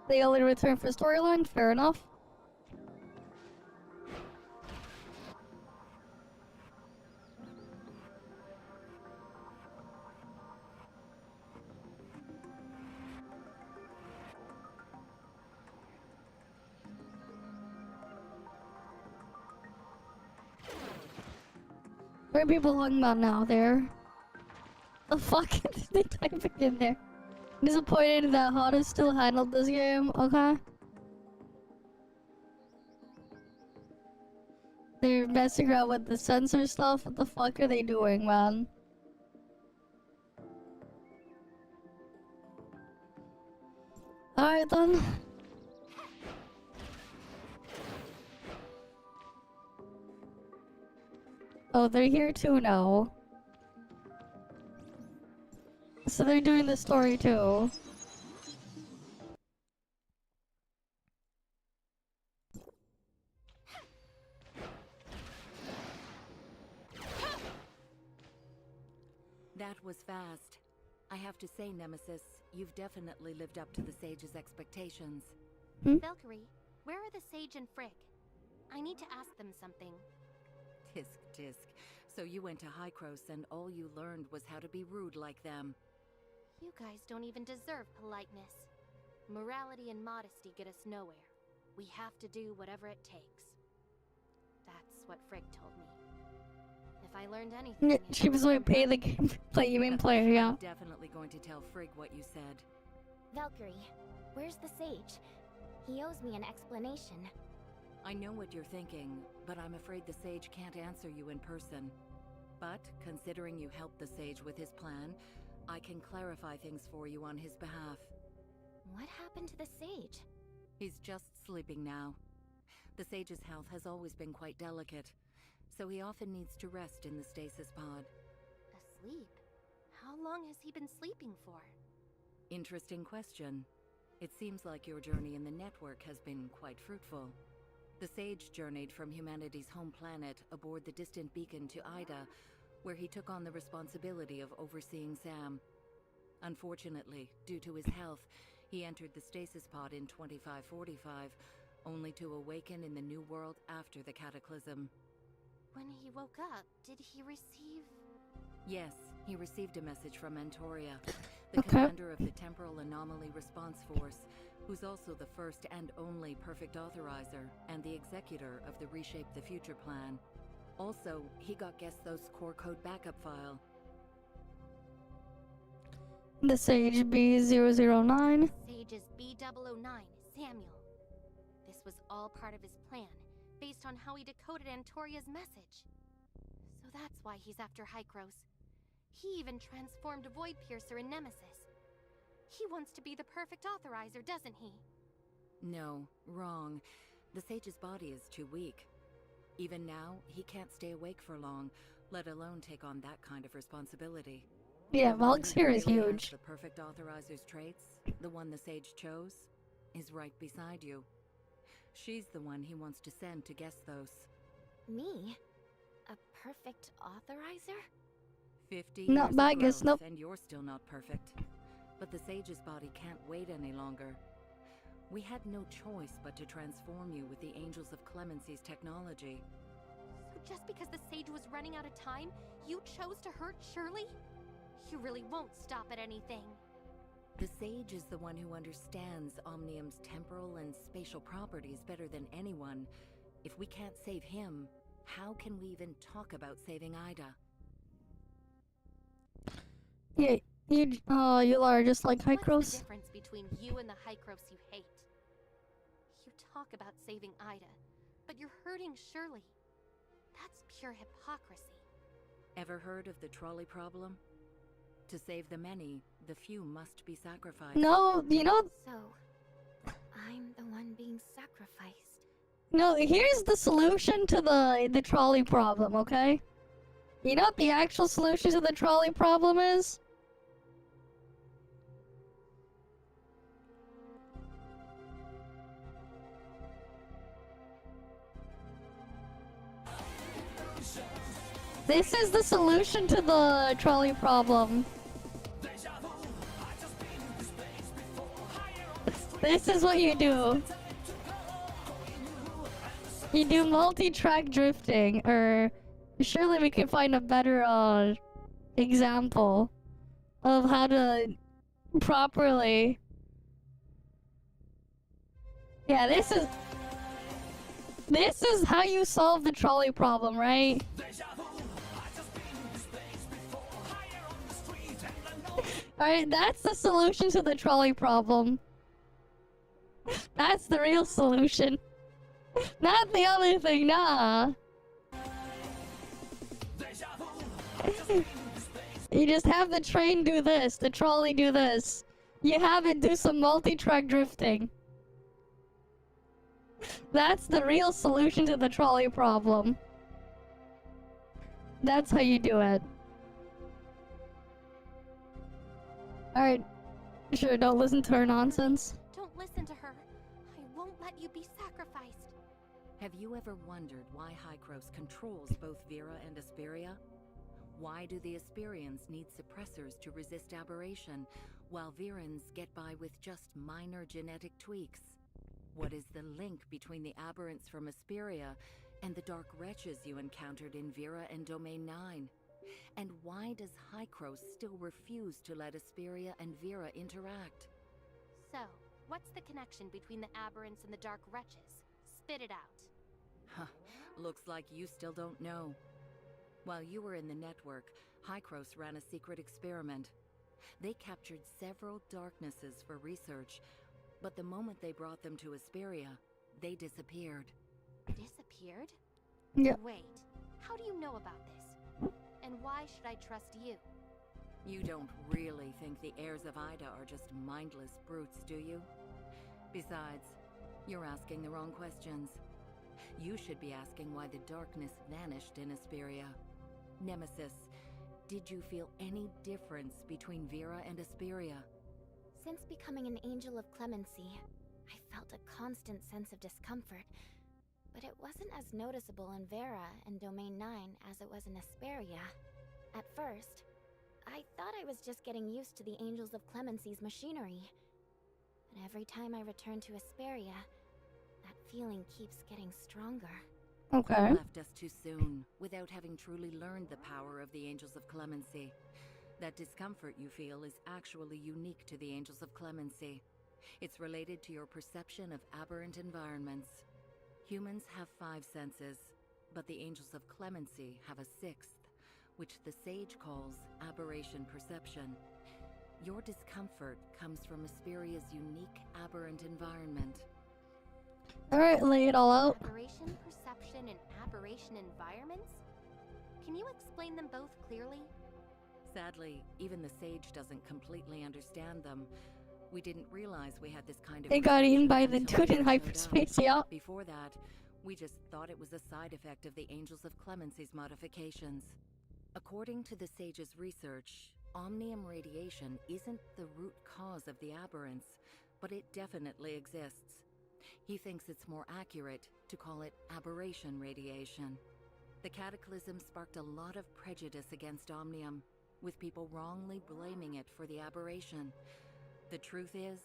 They only return for storyline, fair enough. Where are people talking about now there? The fuck is they typing in there? Disappointed that Hot still handled this game, okay? They're messing around with the censor stuff. What the fuck are they doing, man? Alright then. Oh, they're here too now. So they're doing the story too. That was fast. I have to say, Nemesis, you've definitely lived up to the Sage's expectations. Valkyrie, where are the Sage and Frigg? I need to ask them something. Tisk tisk. So you went to Hycros and all you learned was how to be rude like them. You guys don't even deserve politeness. Morality and modesty get us nowhere. We have to do whatever it takes. That's what Frigg told me. If I learned anything... She was going to pay the game player, yeah. I'm definitely going to tell Frigg what you said. Valkyrie, where's the Sage? He owes me an explanation. I know what you're thinking, but I'm afraid the Sage can't answer you in person. But, considering you helped the Sage with his plan, I can clarify things for you on his behalf. What happened to the Sage? He's just sleeping now. The Sage's health has always been quite delicate, so he often needs to rest in the stasis pod. Asleep? How long has he been sleeping for? Interesting question. It seems like your journey in the network has been quite fruitful. The Sage journeyed from humanity's home planet aboard the distant beacon to Ida, where he took on the responsibility of overseeing Sam. Unfortunately, due to his health, he entered the stasis pod in 2545, only to awaken in the new world after the cataclysm. When he woke up, did he receive... Yes, he received a message from Antoria, the commander of the Temporal Anomaly Response Force, who's also the first and only perfect authorizer and the executor of the Reshape the Future plan. Also, he got Gesto's core code backup file. The Sage B009. Sage is B009, Samuel. This was all part of his plan, based on how he decoded Antoria's message. So that's why he's after Hycros. He even transformed Void Piercer in Nemesis. He wants to be the perfect authorizer, doesn't he? No, wrong. The Sage's body is too weak. Even now, he can't stay awake for long, let alone take on that kind of responsibility. Yeah, Valk's here is Really has huge. The perfect authorizer's traits, the one the Sage chose, is right beside you. She's the one he wants to send to Gestos. Me? A perfect authorizer? 50 Not years bad, of guess, growth, nope. and you're still not perfect. But the Sage's body can't wait any longer. We had no choice but to transform you with the Angels of Clemency's technology. So just because the Sage was running out of time, you chose to hurt Shirley? You really won't stop at anything. The Sage is the one who understands Omnium's temporal and spatial properties better than anyone. If we can't save him, how can we even talk about saving Ida? Yeah, you are just like What's the Hycros. difference between you and the Hycros you hate? You talk about saving Ida, but you're hurting Shirley. That's pure hypocrisy. Ever heard of the trolley problem? To save the many, the few must be sacrificed. No, you know, So, I'm the one being sacrificed. no, here's the solution to the trolley problem, okay? You know what the actual solution to the trolley problem is? This is the solution to the trolley problem. This is what you do. You do multi-track drifting, or surely we can find a better example of how to properly. Yeah, this is how you solve the trolley problem, right? Alright, that's the solution to the trolley problem. That's the real solution. Not the other thing, nah. You just have the train do this, the trolley do this. You have it do some multi-track drifting. That's the real solution to the trolley problem. That's how you do it. Alright. Sure, don't listen to her nonsense. Don't listen to her. I won't let you be sacrificed. Have you ever wondered why Hycros controls both Vera and Asperia? Why do the Asperians need suppressors to resist aberration, while Verans get by with just minor genetic tweaks? What is the link between the aberrants from Asperia and the dark wretches you encountered in Vera and Domain 9? And why does Hycros still refuse to let Asperia and Vera interact? So, what's the connection between the aberrants and the dark wretches? Spit it out. Huh, looks like you still don't know. While you were in the network, Hycros ran a secret experiment. They captured several darknesses for research, but the moment they brought them to Asperia, they disappeared. Disappeared? Yeah. Wait, how do you know about this? And why should I trust you? You don't really think the heirs of Ida are just mindless brutes, do you? Besides, you're asking the wrong questions. You should be asking why the darkness vanished in Asperia. Nemesis, did you feel any difference between Vera and Asperia? Since becoming an angel of clemency, I felt a constant sense of discomfort. But it wasn't as noticeable in Vera and Domain 9 as it was in Asperia. At first, I thought I was just getting used to the Angels of Clemency's machinery. But every time I return to Asperia, that feeling keeps getting stronger. Okay. You left us too soon, without having truly learned the power of the Angels of Clemency. That discomfort you feel is actually unique to the Angels of Clemency. It's related to your perception of aberrant environments. Humans have 5 senses, but the Angels of Clemency have a 6th, which the Sage calls aberration perception. Your discomfort comes from Asperia's unique aberrant environment. Alright, lay it all out. Aberration perception and aberration environments? Can you explain them both clearly? Sadly, even the Sage doesn't completely understand them. We didn't realize we had this kind of... They got eaten by the until dude in it showed up. hyperspace, yeah. Before that, we just thought it was a side effect of the Angels of Clemency's modifications. According to the Sage's research, omnium radiation isn't the root cause of the aberrance, but it definitely exists. He thinks it's more accurate to call it aberration radiation. The cataclysm sparked a lot of prejudice against omnium, with people wrongly blaming it for the aberration. The truth is,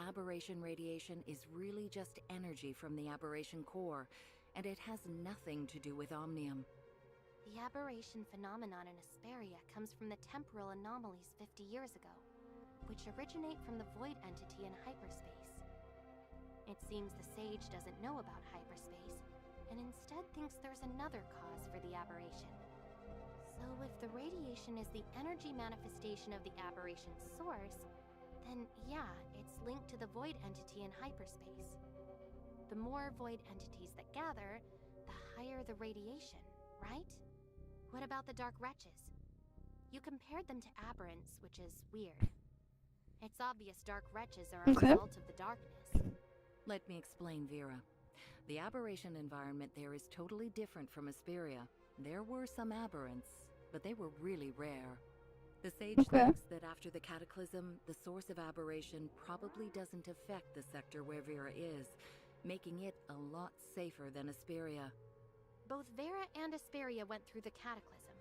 aberration radiation is really just energy from the aberration core, and it has nothing to do with omnium. The aberration phenomenon in Asperia comes from the temporal anomalies 50 years ago. which originate from the void entity in hyperspace. It seems the sage doesn't know about hyperspace, and instead thinks there's another cause for the aberration. So if the radiation is the energy manifestation of the aberration's source, then yeah, it's linked to the void entity in hyperspace. The more void entities that gather, the higher the radiation, right? What about the dark wretches? You compared them to aberrants, which is weird. It's obvious dark wretches are a result of the darkness. Let me explain, Vera. The aberration environment there is totally different from Asperia. There were some aberrants, but they were really rare. The sage thinks that after the cataclysm, the source of aberration probably doesn't affect the sector where Vera is, making it a lot safer than Asperia. Both Vera and Asperia went through the cataclysm.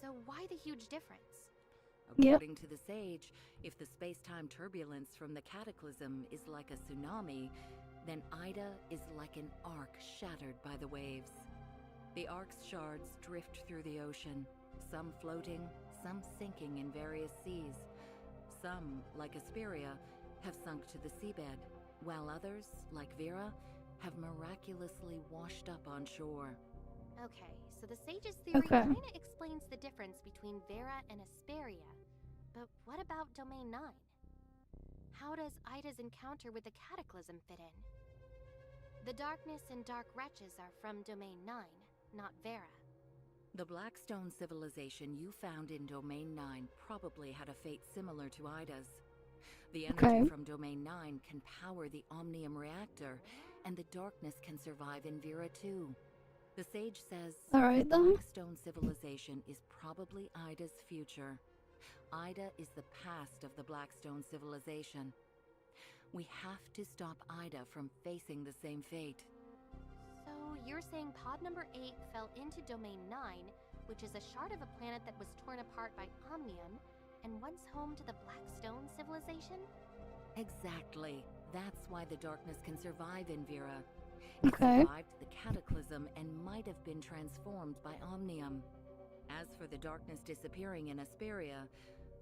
So why the huge difference? According to the sage, if the space-time turbulence from the cataclysm is like a tsunami, then Ida is like an arc shattered by the waves. The arc's shards drift through the ocean, some floating, some sinking in various seas. Some, like Asperia, have sunk to the seabed, while others, like Vera, have miraculously washed up on shore. Okay, so the sage's theory kinda explains the difference between Vera and Asperia. But what about Domain 9? How does Ida's encounter with the cataclysm fit in? The darkness and dark wretches are from Domain 9, not Vera. The Blackstone civilization you found in Domain 9 probably had a fate similar to Ida's. The energy from Domain 9 can power the Omnium reactor, and the darkness can survive in Vera too. The sage says the Blackstone civilization is probably Ida's future. Ida is the past of the Blackstone civilization. We have to stop Ida from facing the same fate. So you're saying pod number 8 fell into Domain 9, which is a shard of a planet that was torn apart by Omnium, and once home to the Blackstone civilization? Exactly. That's why the darkness can survive in Vera. It survived the cataclysm and might have been transformed by Omnium. As for the darkness disappearing in Asperia,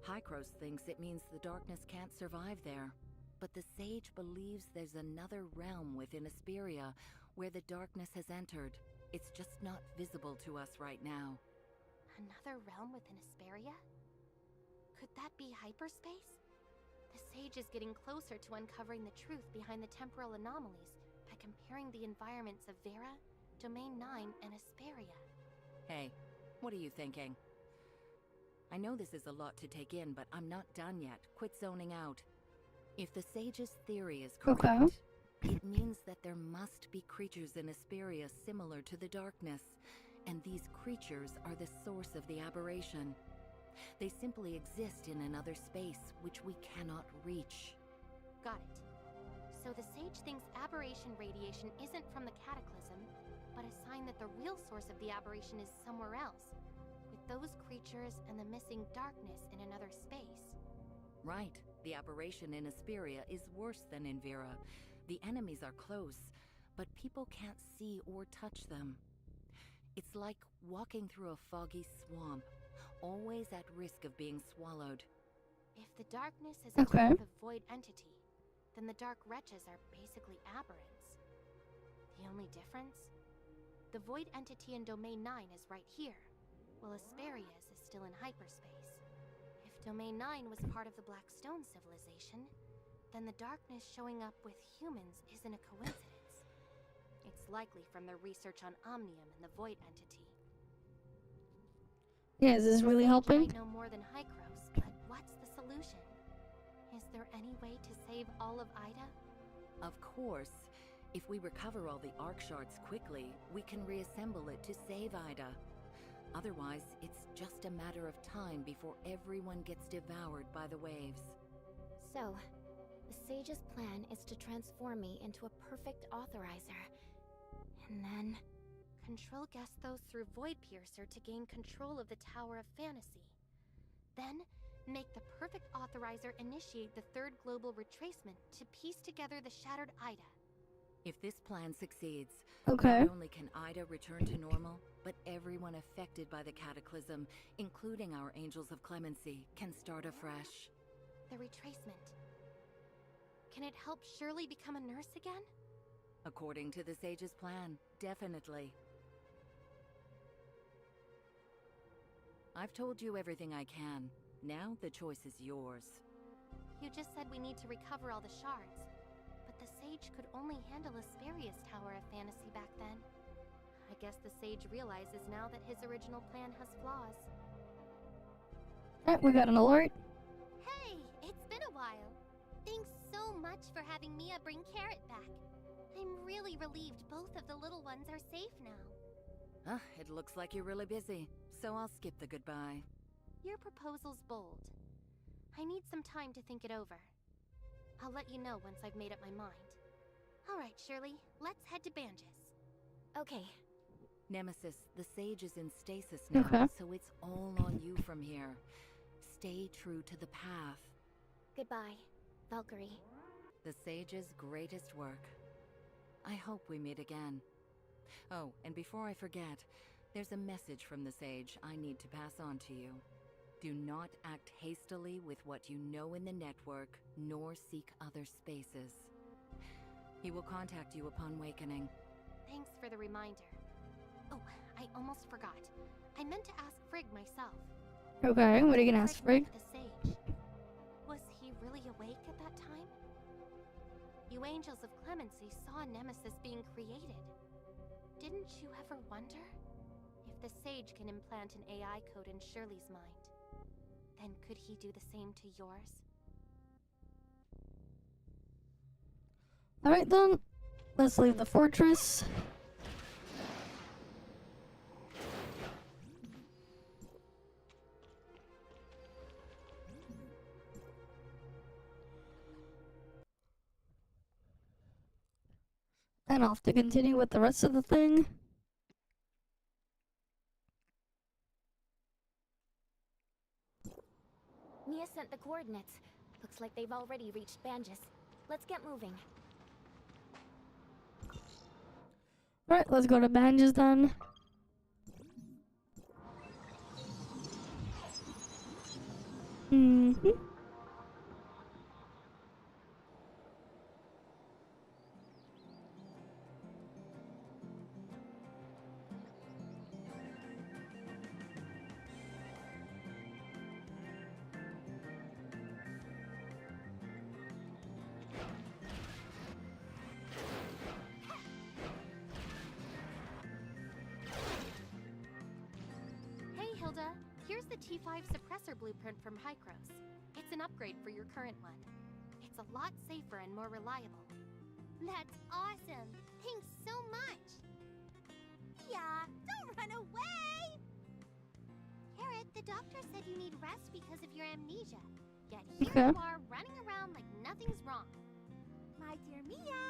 Hykros thinks it means the darkness can't survive there. But the sage believes there's another realm within Asperia where the darkness has entered. It's just not visible to us right now. Another realm within Asperia? Could that be hyperspace? The sage is getting closer to uncovering the truth behind the temporal anomalies by comparing the environments of Vera, Domain 9, and Asperia. Hey, what are you thinking? I know this is a lot to take in, but I'm not done yet. Quit zoning out. If the sage's theory is correct, it means that there must be creatures in Asperia similar to the darkness, and these creatures are the source of the aberration. They simply exist in another space which we cannot reach. Got it. So the sage thinks aberration radiation isn't from the cataclysm, but a sign that the real source of the aberration is somewhere else, with those creatures and the missing darkness in another space. Right. The aberration in Asperia is worse than in Vera. The enemies are close, but people can't see or touch them. It's like walking through a foggy swamp, always at risk of being swallowed. If the darkness is a type of void entity, then the dark wretches are basically aberrants. The only difference? The void entity in Domain 9 is right here, while Asperia's is still in hyperspace. If Domain 9 was part of the Blackstone civilization, then the darkness showing up with humans isn't a coincidence. It's likely from their research on Omnium and the void entity. Yeah, is this really helping? I know more than Hykros, but what's the solution? Is there any way to save all of Ida? Of course. If we recover all the arc shards quickly, we can reassemble it to save Ida. Otherwise, it's just a matter of time before everyone gets devoured by the waves. So, the sage's plan is to transform me into a perfect authorizer. And then... Control Gesthos through Void Piercer to gain control of the Tower of Fantasy. Then, make the perfect authorizer initiate the third global retracement to piece together the shattered Ida. If this plan succeeds, Okay. not only can Ida return to normal, but everyone affected by the cataclysm, including our Angels of Clemency, can start afresh. The retracement. Can it help Shirley become a nurse again? According to the Sage's plan, definitely. I've told you everything I can. Now the choice is yours. You just said we need to recover all the shards. But the Sage could only handle Asperia's Tower of Fantasy back then. I guess the Sage realizes now that his original plan has flaws. Alright, we got an alert. Hey, it's been a while. Thanks so much for having Mia bring Carrot back. I'm really relieved both of the little ones are safe now. It looks like you're really busy, so I'll skip the goodbye. Your proposal's bold. I need some time to think it over. I'll let you know once I've made up my mind. Alright, Shirley, let's head to Banges. Okay. Nemesis, the Sage is in stasis now, Okay. so it's all on you from here. Stay true to the path. Goodbye, Valkyrie. The Sage's greatest work. I hope we meet again. Oh, and before I forget, there's a message from the Sage I need to pass on to you. Do not act hastily with what you know in the network, nor seek other spaces. He will contact you upon awakening. Thanks for the reminder. Oh, I almost forgot. I meant to ask Frigg myself. Okay, what are you gonna ask, Frigg? The Sage. Was he really awake at that time? You Angels of Clemency saw Nemesis being created. Didn't you ever wonder? If the Sage can implant an AI code in Shirley's mind, then could he do the same to yours? Alright then, let's leave the fortress. And off to continue with the rest of the thing. Mia sent the coordinates. Looks like they've already reached Banges. Let's get moving. Alright, let's go to Banges then. Mm-hmm. Hey, Hilda. Here's the T5 suppressor blueprint from Hykros. It's an upgrade for your current one. It's a lot safer and more reliable. That's awesome. Thanks so much. Yeah, don't run away. Carrot, the doctor said you need rest because of your amnesia. Yet here Okay. you are running around like nothing's wrong. My dear Mia,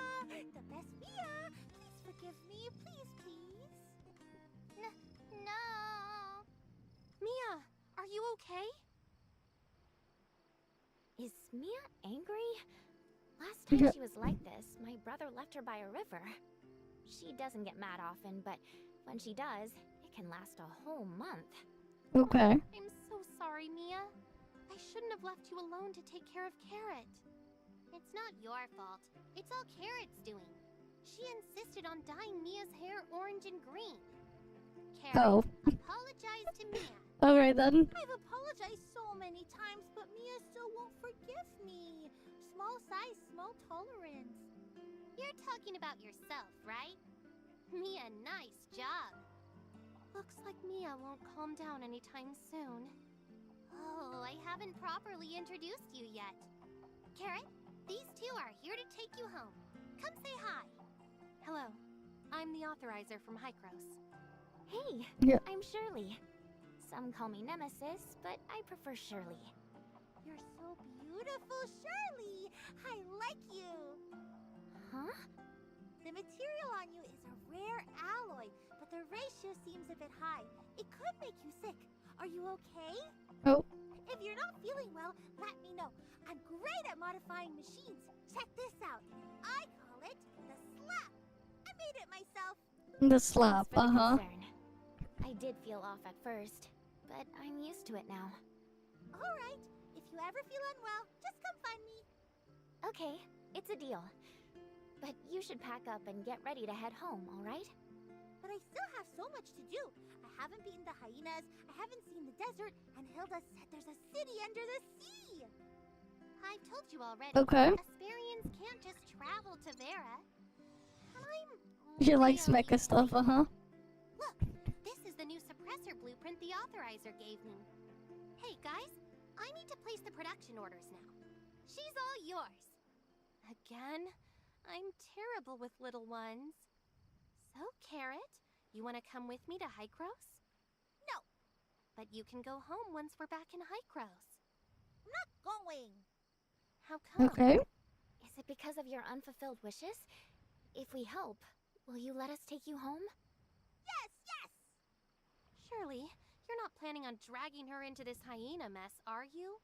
the best Mia, please forgive me, please, please. No. Mia, are you okay? Is Mia angry? Last time Yeah. she was like this, my brother left her by a river. She doesn't get mad often, but when she does, it can last a whole month. Okay. I'm so sorry, Mia. I shouldn't have left you alone to take care of Carrot. It's not your fault. It's all Carrot's doing. She insisted on dyeing Mia's hair orange and green. Carrot, Oh. apologize to Mia. Alright then. I've apologized so many times, but Mia still won't forgive me. Small size, small tolerance. You're talking about yourself, right? Mia, nice job. Looks like Mia won't calm down anytime soon. Oh, I haven't properly introduced you yet. Carrot, these two are here to take you home. Come say hi. Hello, I'm the authorizer from Hykros. Hey, Yeah. I'm Shirley. Some call me Nemesis, but I prefer Shirley. You're so beautiful, Shirley. I like you. Huh? The material on you is a rare alloy, but the ratio seems a bit high. It could make you sick. Are you okay? Oh. If you're not feeling well, let me know. I'm great at modifying machines. Check this out. I call it the slap. I made it myself. The slap, Thanks for the uh-huh. concern. I did feel off at first, but I'm used to it now. All right. If If you ever feel unwell, just come find me. Okay, it's a deal. But you should pack up and get ready to head home, alright? But I still have so much to do. I haven't beaten the hyenas, I haven't seen the desert, and Hilda said there's a city under the sea. I've told you already. Okay. Asparians can't just travel to Vera. I'm She likes really mecha stuff, sorry. Look, this is the new suppressor blueprint the authorizer gave me. Hey guys, I need to place the production orders now. She's all yours. Again? I'm terrible with little ones. So, Carrot, you want to come with me to Hycros? No. But you can go home once we're back in Hycros. I'm not going. How come? Okay. Is it because of your unfulfilled wishes? If we help, will you let us take you home? Yes, yes! Surely, you're not planning on dragging her into this hyena mess, are you?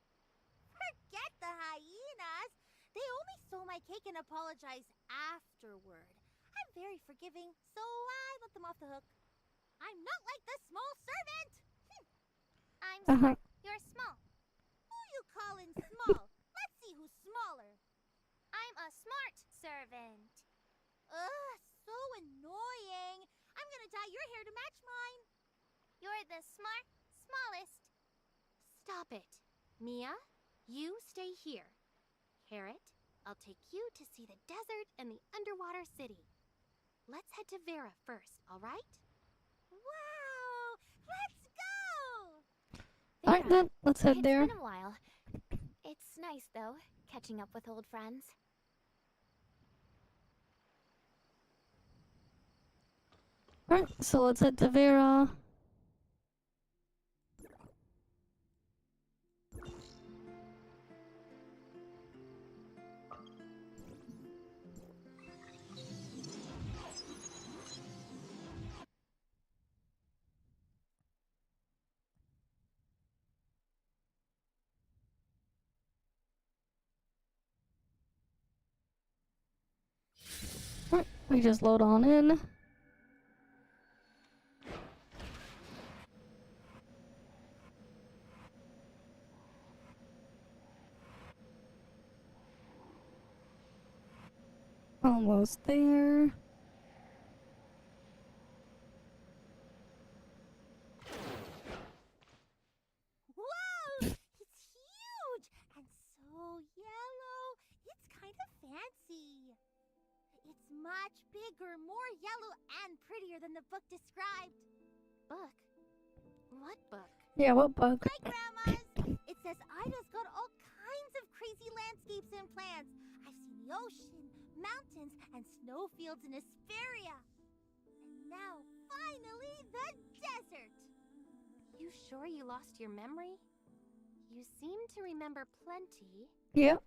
Forget the hyenas. They only stole my cake and apologized afterward. I'm very forgiving, so I let them off the hook. I'm not like the small servant! I'm Uh-huh. smart. You're small. Who you calling small? Let's see who's smaller. I'm a smart servant. Ugh, so annoying. I'm gonna dye your hair to match mine. You're the smallest. Stop it. Mia, you stay here. Carrot, I'll take you to see the desert and the underwater city. Let's head to Vera first, all right? Wow! Let's go! Alright then, let's head there. It's been a while. It's nice, though, catching up with old friends. Alright, so let's head to Vera. Alright, we just load on in. Almost there. Whoa! It's huge! And so yellow. It's kind of fancy. It's much bigger, more yellow, and prettier than the book described. Book? What book? Yeah, what bug? Hi, Grandmas! It says Ida's got all kinds of crazy landscapes and plants. I've seen the ocean, mountains, and snowfields in Hesperia. And now, finally, the desert! You sure you lost your memory? You seem to remember plenty. Yep.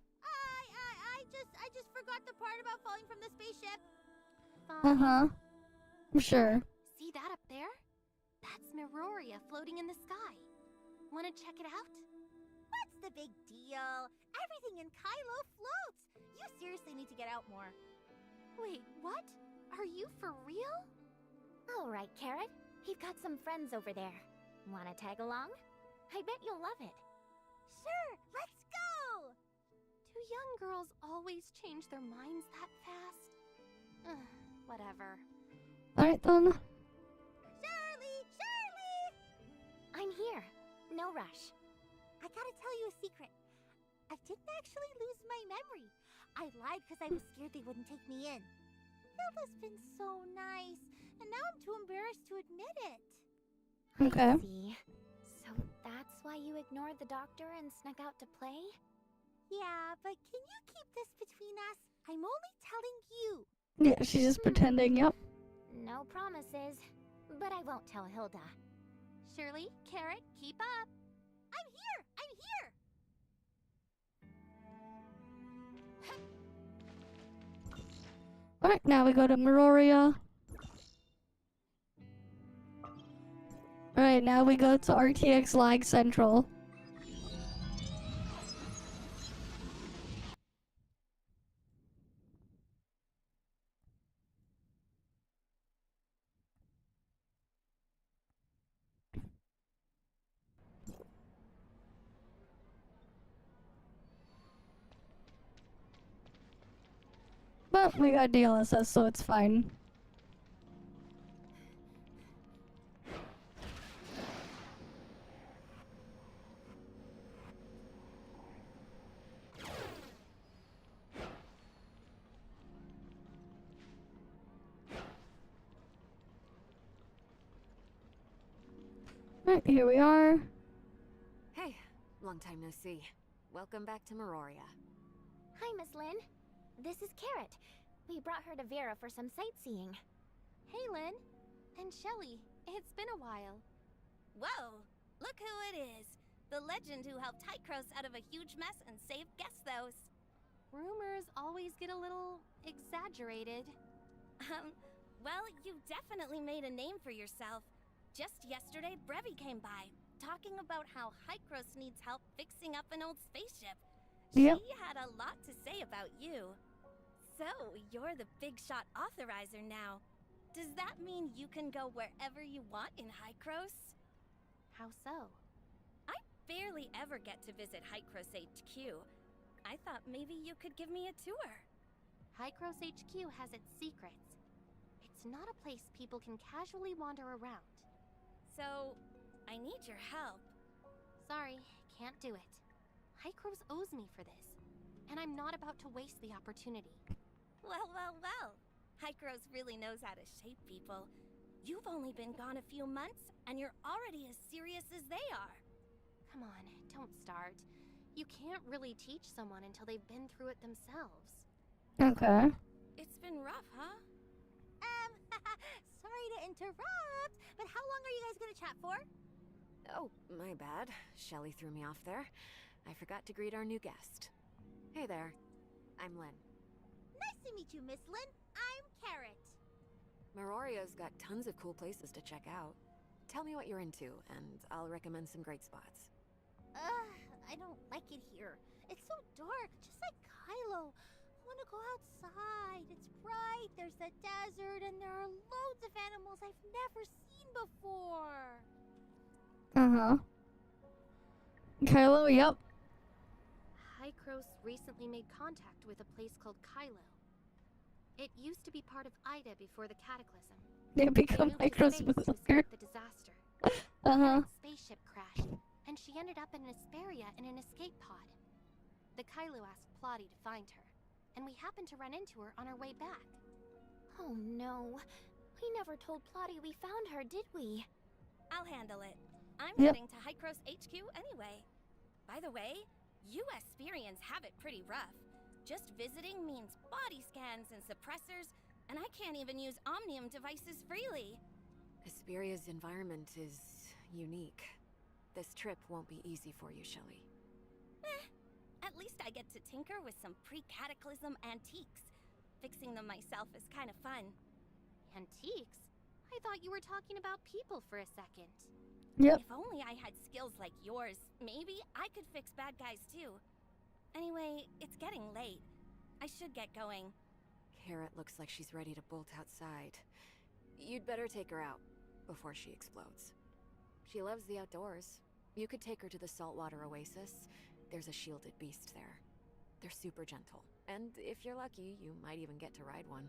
I just forgot the part about falling from the spaceship. Fine. Uh-huh. I'm sure. See that up there? That's Meroria floating in the sky. Wanna check it out? What's the big deal? Everything in Kylo floats. You seriously need to get out more. Wait, what? Are you for real? Alright, Carrot. We've got some friends over there. Wanna tag along? I bet you'll love it. Sure, let's go! Do young girls always change their minds that fast? Whatever. Alright then. Shirley! Shirley! I'm here. No rush. I gotta tell you a secret. I didn't actually lose my memory. I lied because I was scared they wouldn't take me in. Hilda's been so nice, and now I'm too embarrassed to admit it. Okay. I see. So that's why you ignored the doctor and snuck out to play? Yeah, but can you keep this between us? I'm only telling you. Yeah, she's just pretending, yep. No promises. But I won't tell Hilda. Shirley, Carrot, keep up. I'm here! I'm here! Alright, now we go to Meroria. Alright, now we go to RTX Lag Central. But we got DLSS, so it's fine. Right, here we are. Hey, long time no see. Welcome back to Meroria. Hi, Miss Lynn. This is Carrot. We brought her to Vera for some sightseeing. Hey, Lynn. And Shelly. It's been a while. Whoa! Look who it is! The legend who helped Hykros out of a huge mess and saved Gesthos. Rumors always get a little exaggerated. Well, you definitely made a name for yourself. Just yesterday, Brevi came by, talking about how Hykros needs help fixing up an old spaceship. Yep. She had a lot to say about you. So, you're the big shot authorizer now. Does that mean you can go wherever you want in Hykros? How so? I barely ever get to visit Hykros HQ. I thought maybe you could give me a tour. Hykros HQ has its secrets. It's not a place people can casually wander around. So, I need your help. Sorry, can't do it. Hykros owes me for this, and I'm not about to waste the opportunity. Well. Hykros really knows how to shape people. You've only been gone a few months, and you're already as serious as they are. Come on, don't start. You can't really teach someone until they've been through it themselves. Okay. It's been rough, huh? Sorry to interrupt, but how long are you guys gonna chat for? Oh, my bad. Shelly threw me off there. I forgot to greet our new guest. Hey there. I'm Lynn. Nice to meet you, Miss Lynn. I'm Carrot. Meroria's got tons of cool places to check out. Tell me what you're into, and I'll recommend some great spots. I don't like it here. It's so dark, just like Kylo. I want to go outside. It's bright, there's the desert, and there are loads of animals I've never seen before. Uh-huh. Kylo, yep. Hykros recently made contact with a place called Kylo. It used to be part of Ida before the Cataclysm. They become moved to Micros space to Berserker. escape the disaster. Uh-huh. Her spaceship crashed, and she ended up in an Asperia in an escape pod. The Kylo asked Plotty to find her, and we happened to run into her on our way back. Oh no. We never told Plotty we found her, did we? I'll handle it. I'm Yep. heading to Hykros HQ anyway. By the way, you Asperians have it pretty rough. Just visiting means body scans and suppressors, and I can't even use Omnium devices freely. Asperia's environment is unique. This trip won't be easy for you, Shelly. At least I get to tinker with some pre-cataclysm antiques. Fixing them myself is kind of fun. Antiques? I thought you were talking about people for a second. Yep. If only I had skills like yours, maybe I could fix bad guys too. Anyway, it's getting late. I should get going. Carrot looks like she's ready to bolt outside. You'd better take her out before she explodes. She loves the outdoors. You could take her to the saltwater oasis. There's a shielded beast there. They're super gentle. And if you're lucky, you might even get to ride one.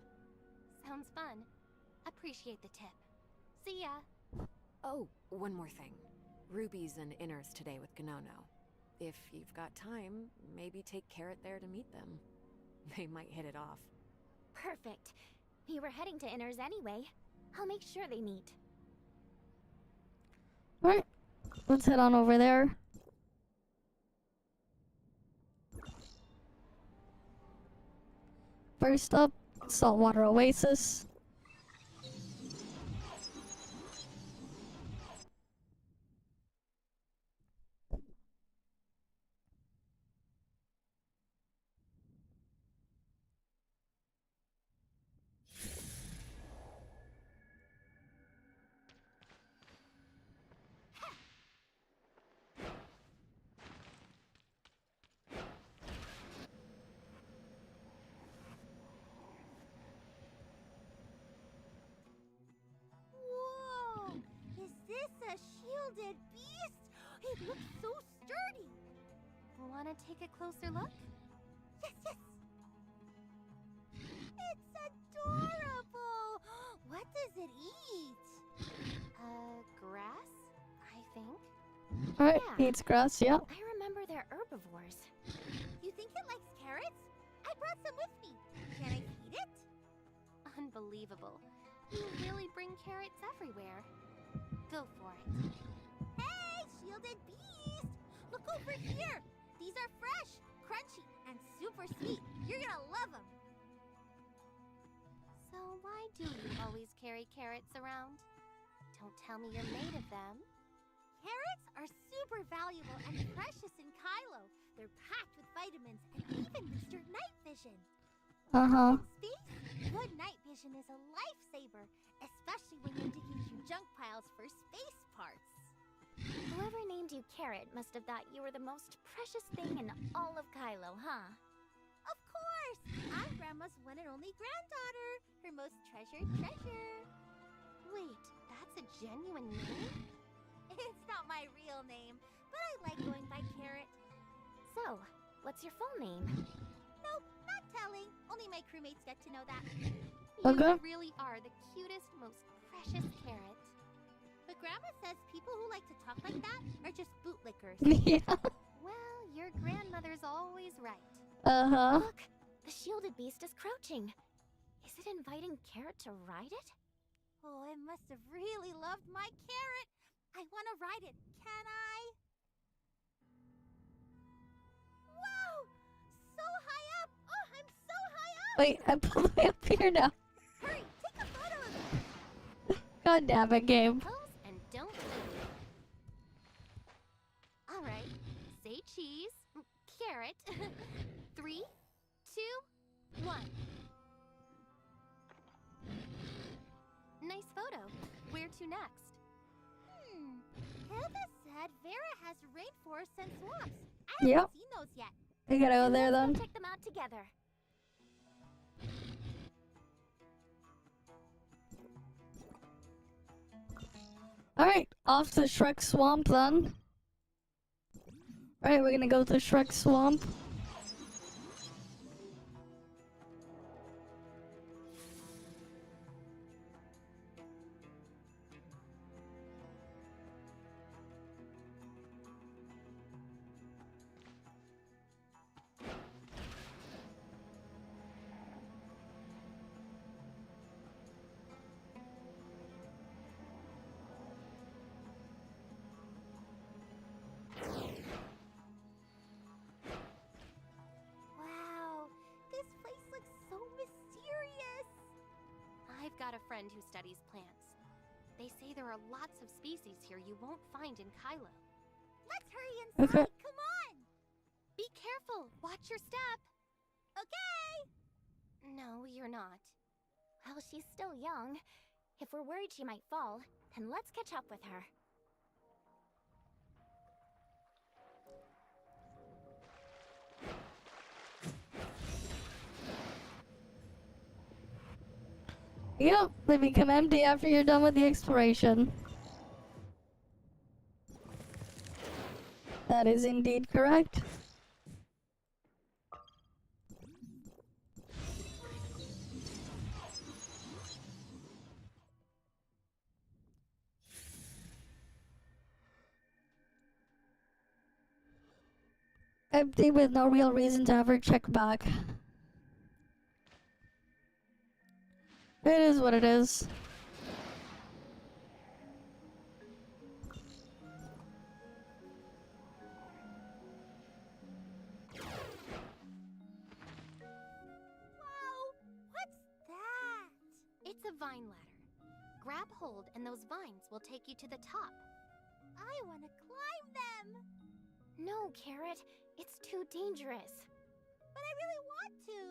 Sounds fun. Appreciate the tip. See ya. Oh, one more thing. Ruby's and Inners today with Gnono. If you've got time, maybe take Carrot there to meet them. They might hit it off. Perfect. We were heading to Inners anyway. I'll make sure they meet. Alright. Let's head on over there. First up, Saltwater Oasis. Whoa! Is this a shielded beast? It looks so sturdy. Wanna take a closer look? Yes, yes. It's adorable! What does it eat? Grass, I think. Alright, Yeah. eats grass, yeah. I remember they're herbivores. You think it likes carrots? I brought some with me. Can I feed it? Unbelievable. You really bring carrots everywhere. Go for it. Hey, shielded beast! Look over here! These are fresh, crunchy, and super sweet. You're gonna love them. So why do you always carry carrots around? Don't tell me you're made of them. Carrots are super valuable and precious in Kylo. They're packed with vitamins and even booster night vision. Uh-huh. In space, good night vision is a lifesaver, especially when you're digging through junk piles for space parts. Whoever named you Carrot must have thought you were the most precious thing in all of Kylo, huh? Of course! I'm Grandma's one and only granddaughter, her most treasured treasure. Wait, that's a genuine name? It's not my real name, but I like going by Carrot. So, what's your full name? Nope, not telling. Only my crewmates get to know that. Okay. You really are the cutest, most precious carrot. But Grandma says people who like to talk like that are just bootlickers. Yeah. Well, your grandmother's always right. Uh-huh. Look, the shielded beast is crouching. Is it inviting Carrot to ride it? Oh, it must have really loved my Carrot. I want to ride it. Can I? Wow! So high up! Oh, I'm so high up! Wait, I'm all the way up here now. Hurry, take a photo of it! God damn it, game. Pose and don't move. All right, say cheese, carrot. 3, 2, 1. Nice photo. Where to next? Hilda said Vera has rainforests and swamps. I haven't Yep. seen those yet. We gotta go there Let's then. go check them out together. Alright, off to Shrek Swamp then. Alright, we're gonna go to Shrek Swamp. Wow, this place looks so mysterious. I've got a friend who studies plants. They say there are lots of species here you won't find in Kylo. Let's hurry inside. Okay. Come on. Be careful! Watch your step! Okay. No, you're not. Well, she's still young. If we're worried she might fall, then let's catch up with her. Yep, they become empty after you're done with the exploration. That is indeed correct. Empty with no real reason to ever check back. It is what it is. Wow, what's that? It's a vine ladder. Grab hold and those vines will take you to the top. I want to climb them. No, Carrot. It's too dangerous. But I really want to.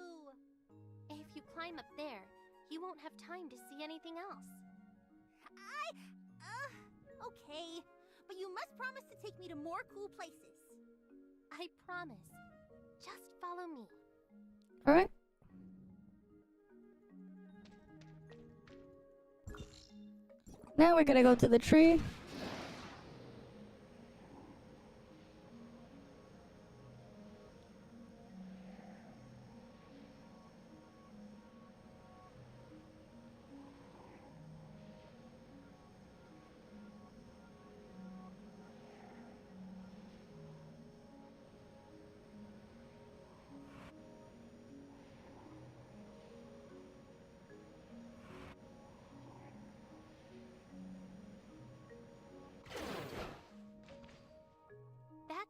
If you climb up there, you won't have time to see anything else. Okay. But you must promise to take me to more cool places. I promise. Just follow me. Alright. Now we're gonna go to the tree.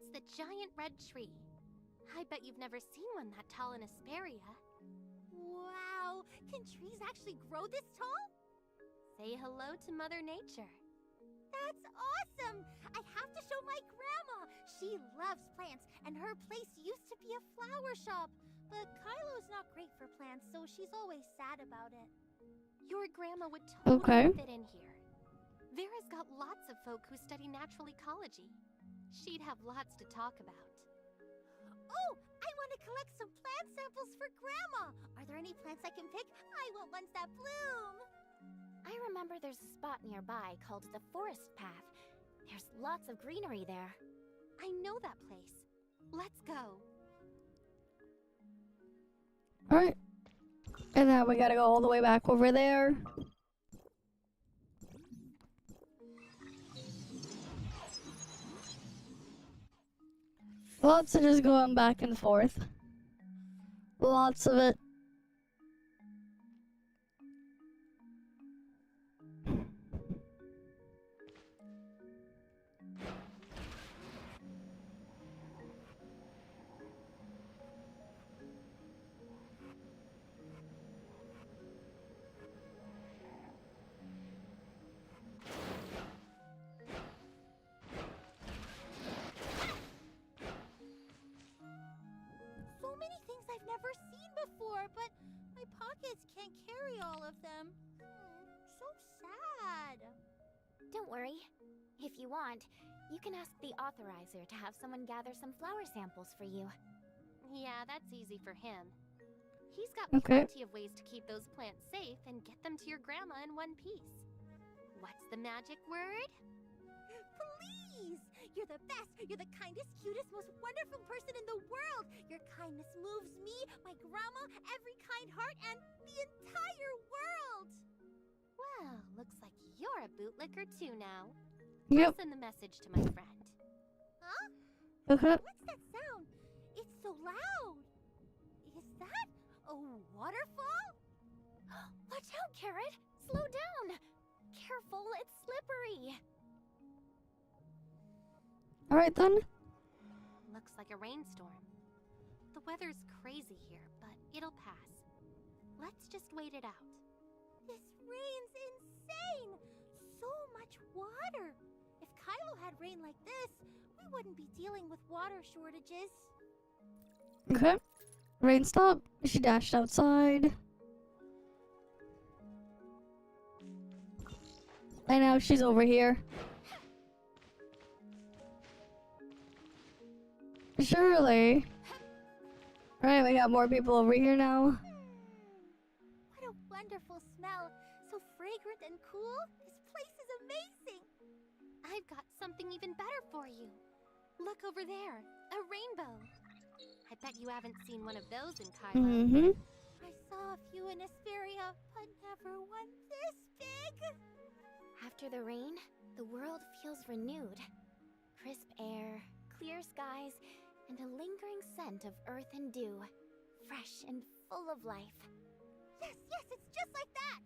It's the giant red tree. I bet you've never seen one that tall in Asperia. Wow! Can trees actually grow this tall? Say hello to Mother Nature. That's awesome! I have to show my grandma! She loves plants, and her place used to be a flower shop. But Kylo's not great for plants, so she's always sad about it. Your grandma would totally Okay. fit in here. Vera's got lots of folk who study natural ecology. She'd have lots to talk about. Oh, I want to collect some plant samples for Grandma. Are there any plants I can pick? I want ones that bloom. I remember there's a spot nearby called the Forest Path. There's lots of greenery there. I know that place. Let's go. Alright. And now we gotta go all the way back over there. Lots of just going back and forth. Lots of it. So many things I've never seen before, but my pockets can't carry all of them. So sad. Don't worry. If you want, you can ask the authorizer to have someone gather some flower samples for you. Yeah, that's easy for him. He's got Okay. plenty of ways to keep those plants safe and get them to your grandma in one piece. What's the magic word? Please! You're the best! You're the kindest, cutest, most wonderful person in the world! Your kindness moves me, my grandma, every kind heart, and the entire world! Well, looks like you're a bootlicker too now. Yep. I'll send the message to my friend. Huh? Okay. What's that sound? It's so loud! Is that a waterfall? Watch out, Carrot! Slow down! Careful, it's slippery! Alright then. Looks like a rainstorm. The weather's crazy here, but it'll pass. Let's just wait it out. This rain's insane! So much water! If Kylo had rain like this, we wouldn't be dealing with water shortages. Okay. Rain stopped. She dashed outside. And now she's over here. Surely. Alright, we got more people over here now. What a wonderful smell! So fragrant and cool. This place is amazing! I've got something even better for you. Look over there, a rainbow. I bet you haven't seen one of those in Kylo. Mm-hmm. I saw a few in Asperia, but never one this big! After the rain, the world feels renewed. Crisp air, clear skies, and a lingering scent of earth and dew. Fresh and full of life. Yes, yes, it's just like that!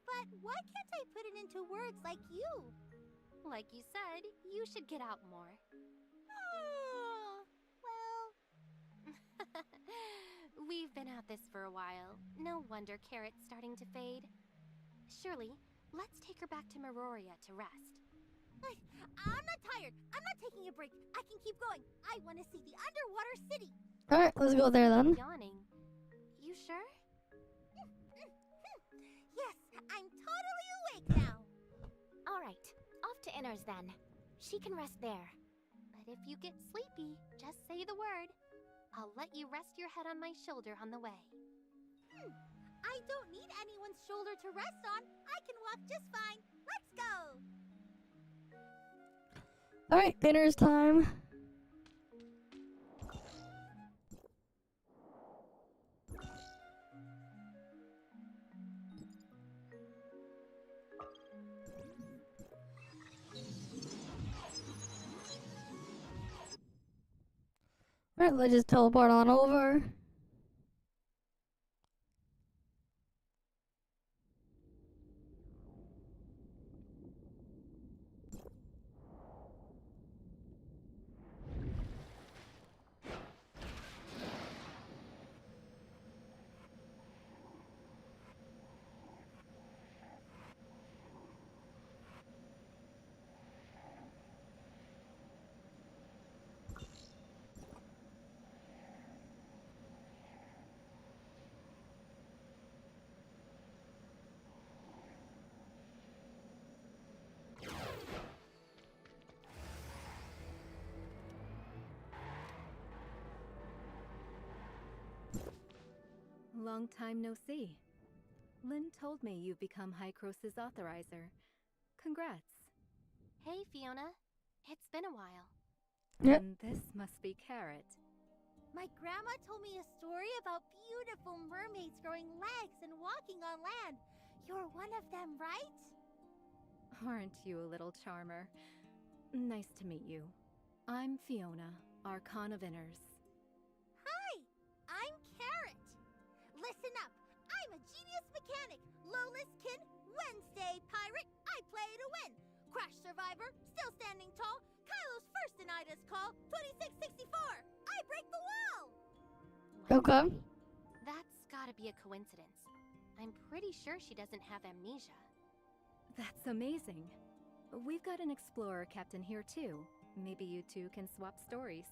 But why can't I put it into words like you? Like you said, you should get out more. Well... We've been at this for a while. No wonder Carrot's starting to fade. Surely, let's take her back to Meroria to rest. I'm not tired. I'm not taking a break. I can keep going. I want to see the underwater city. Alright, let's go there then. Yawning. You sure? Yes, I'm totally awake now. Alright, off to Inners then. She can rest there. But if you get sleepy, just say the word. I'll let you rest your head on my shoulder on the way. I don't need anyone's shoulder to rest on. I can walk just fine. Let's go. Alright, dinner's time. Alright, let's just teleport on over. Long time no see. Lynn told me you've become Hycrose's authorizer. Congrats. Hey, Fiona. It's been a while. Yep. And this must be Carrot. My grandma told me a story about beautiful mermaids growing legs and walking on land. You're one of them, right? Aren't you a little charmer? Nice to meet you. I'm Fiona, Archon of Inners. Hi, I'm Carrot. Listen up, I'm a genius mechanic, Lola's kin, Wednesday pirate. I play to win. Crash survivor, still standing tall. Kylo's first in Ida's call, 2664. I break the wall. Okay. That's gotta be a coincidence. I'm pretty sure she doesn't have amnesia. That's amazing. We've got an explorer captain here too. Maybe you two can swap stories.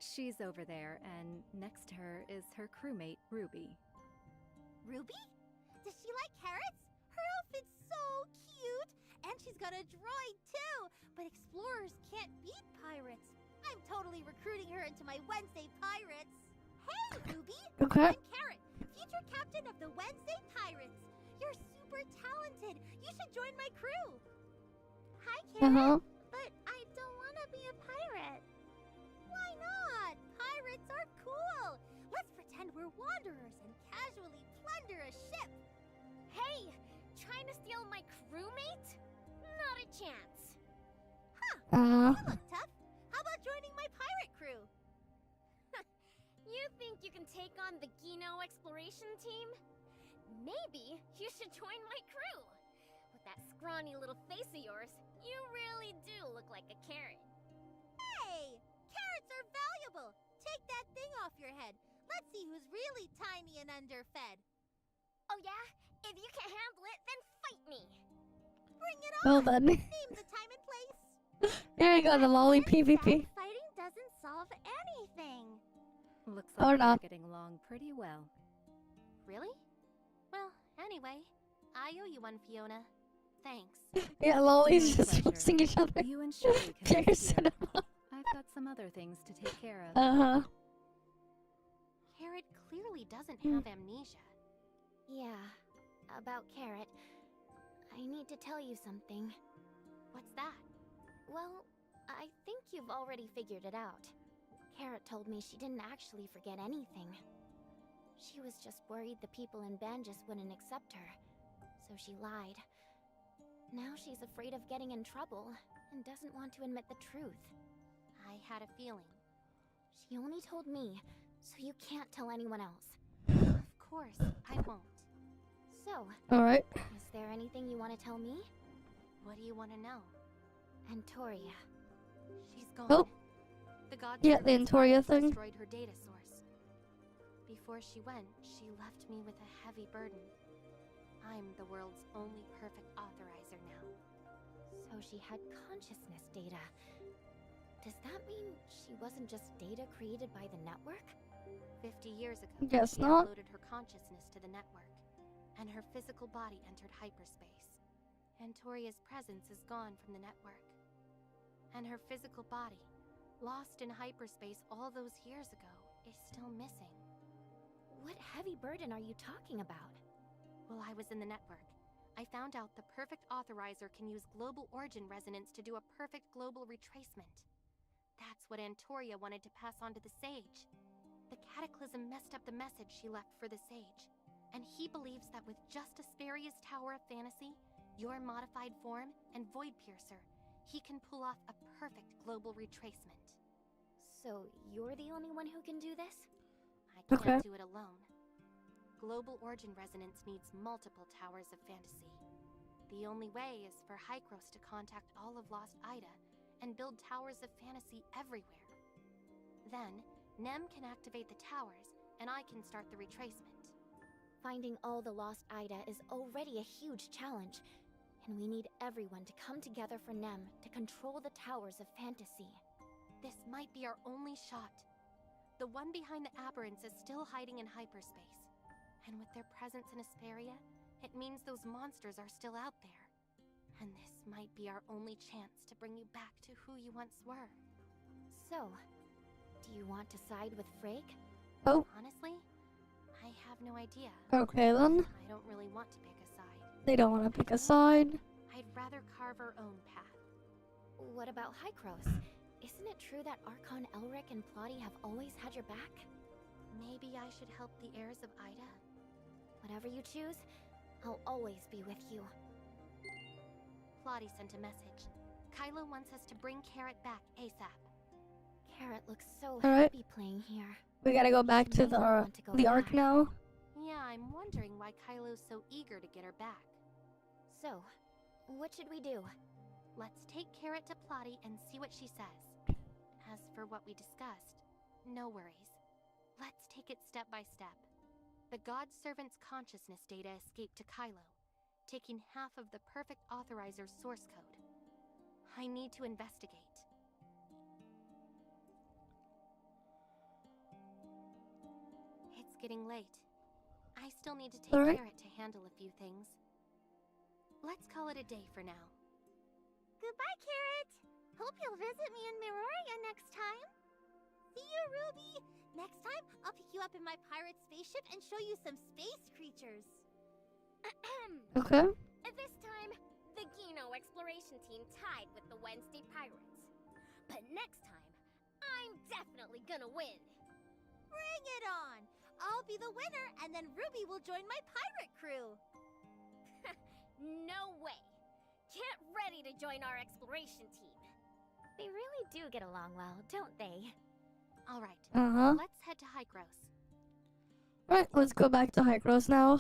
She's over there, and next to her is her crewmate, Ruby. Ruby? Does she like carrots? Her outfit's so cute. And she's got a droid too. But explorers can't beat pirates. I'm totally recruiting her into my Wednesday pirates. Hey, Ruby! Okay. I'm Carrot, future captain of the Wednesday Pirates. You're super talented. You should join my crew. Hi, Carrot. But I don't want to be a pirate. Why not? Pirates are cool. Let's pretend we're wanderers and casually plunder a ship. Hey! Trying to steal my crewmate? Not a chance. You look tough. How about joining my pirate crew? You think you can take on the Gino exploration team? Maybe you should join my crew. With that scrawny little face of yours, you really do look like a carrot. Hey! Carrots are valuable. Take that thing off your head. Let's see who's really tiny and underfed. Oh yeah? If you can't handle it, then fight me. Bring it on. Well then. Name the time and place. Here we go, the lolly PvP. Fighting doesn't solve anything. Looks Or like not. we're getting along pretty well. Really? Well, anyway, I owe you one, Fiona. Thanks. Yeah, lollies My just pleasure. roasting each other. You and Shelly can Pure rest here. cinema. I've got some other things to take care of. Carrot clearly doesn't Hmm. have amnesia. Yeah, about Carrot. I need to tell you something. What's that? Well, I think you've already figured it out. Carrot told me she didn't actually forget anything. She was just worried the people in Banjus wouldn't accept her, so she lied. Now she's afraid of getting in trouble and doesn't want to admit the truth. I had a feeling. She only told me, so you can't tell anyone else. Of course, I won't. So, Alright. is there anything you want to tell me? What do you want to know? Antoria. She's gone. Oh. The god Yeah, the servants Antoria thing. destroyed her data source. Before she went, she left me with a heavy burden. I'm the world's only perfect authorizer now. So she had consciousness data. Does that mean she wasn't just data created by the network? 50 years ago, Guess she not. uploaded her consciousness to the network, and her physical body entered hyperspace. Antoria's presence is gone from the network. And her physical body, lost in hyperspace all those years ago, is still missing. What heavy burden are you talking about? While I was in the network, I found out the perfect authorizer can use global origin resonance to do a perfect global retracement. That's what Antoria wanted to pass on to the Sage. The Cataclysm messed up the message she left for the Sage, and he believes that with just Asperia's Tower of Fantasy, your modified form, and Void Piercer, he can pull off a perfect global retracement. So you're the only one who can do this? I can't Okay. do it alone. Global origin resonance needs multiple Towers of Fantasy. The only way is for Hycros to contact all of Lost Ida and build Towers of Fantasy everywhere. Then, Nem can activate the towers, and I can start the retracement. Finding all the lost Ida is already a huge challenge, and we need everyone to come together for Nem to control the Towers of Fantasy. This might be our only shot. The one behind the Aberrants is still hiding in hyperspace. And with their presence in Asperia, it means those monsters are still out there. And this might be our only chance to bring you back to who you once were. So, do you want to side with Frake? Oh. Honestly, I I have no idea. Okay then. I don't really want to pick a side. They don't want to pick a side. I'd rather carve our own path. What about Hycros? Isn't it true that Archon Elric and Plotty have always had your back? Maybe I should help the heirs of Ida? Whatever you choose, I'll always be with you. Plotty sent a message. Kylo wants us to bring Carrot back ASAP. Carrot looks so Alright. happy playing here. We gotta go back to She may not want to go the arc back. now. Yeah, I'm wondering why Kylo's so eager to get her back. So, what should we do? Let's take Carrot to Plotty and see what she says. As for what we discussed, no worries. Let's take it step by step. The God Servant's consciousness data escaped to Kylo, taking half of the perfect authorizer's source code. I need to investigate. It's getting late. I still need to take Alright. Carrot to handle a few things. Let's call it a day for now. Goodbye, Carrot. Hope you'll visit me in Miroria next time. See you, Ruby. Next time, I'll pick you up in my pirate spaceship and show you some space creatures. Okay. This time, the Gino exploration team tied with the Wednesday Pirates. But next time, I'm definitely gonna win. Bring it on. I'll be the winner, and then Ruby will join my pirate crew. No way. Get ready to join our exploration team. They really do get along well, don't they? All right. Uh-huh. Let's head to Hycros. Alright, let's go back to Hycros now.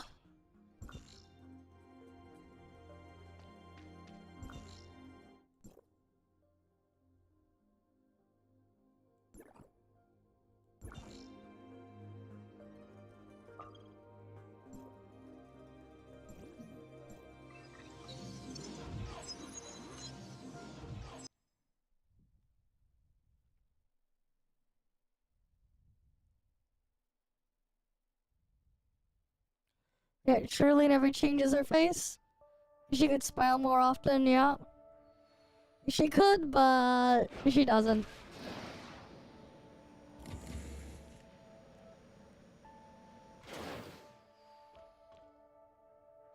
Yeah, Shirley never changes her face. She could smile more often, yeah. She could, but she doesn't.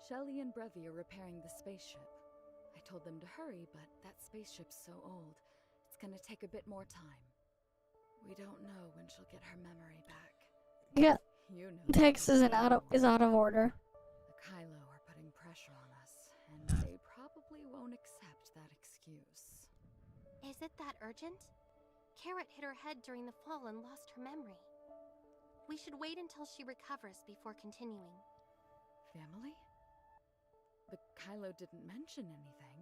Shelley and Brevi are repairing the spaceship. I told them to hurry, but that spaceship's so old, it's gonna take a bit more time. We don't know when she'll get her memory back. Yeah, You know. Tex is out of order. The Kylo are putting pressure on us, and they probably won't accept that excuse. Is it that urgent? Carrot hit her head during the fall and lost her memory. We should wait until she recovers before continuing. Family? The Kylo didn't mention anything.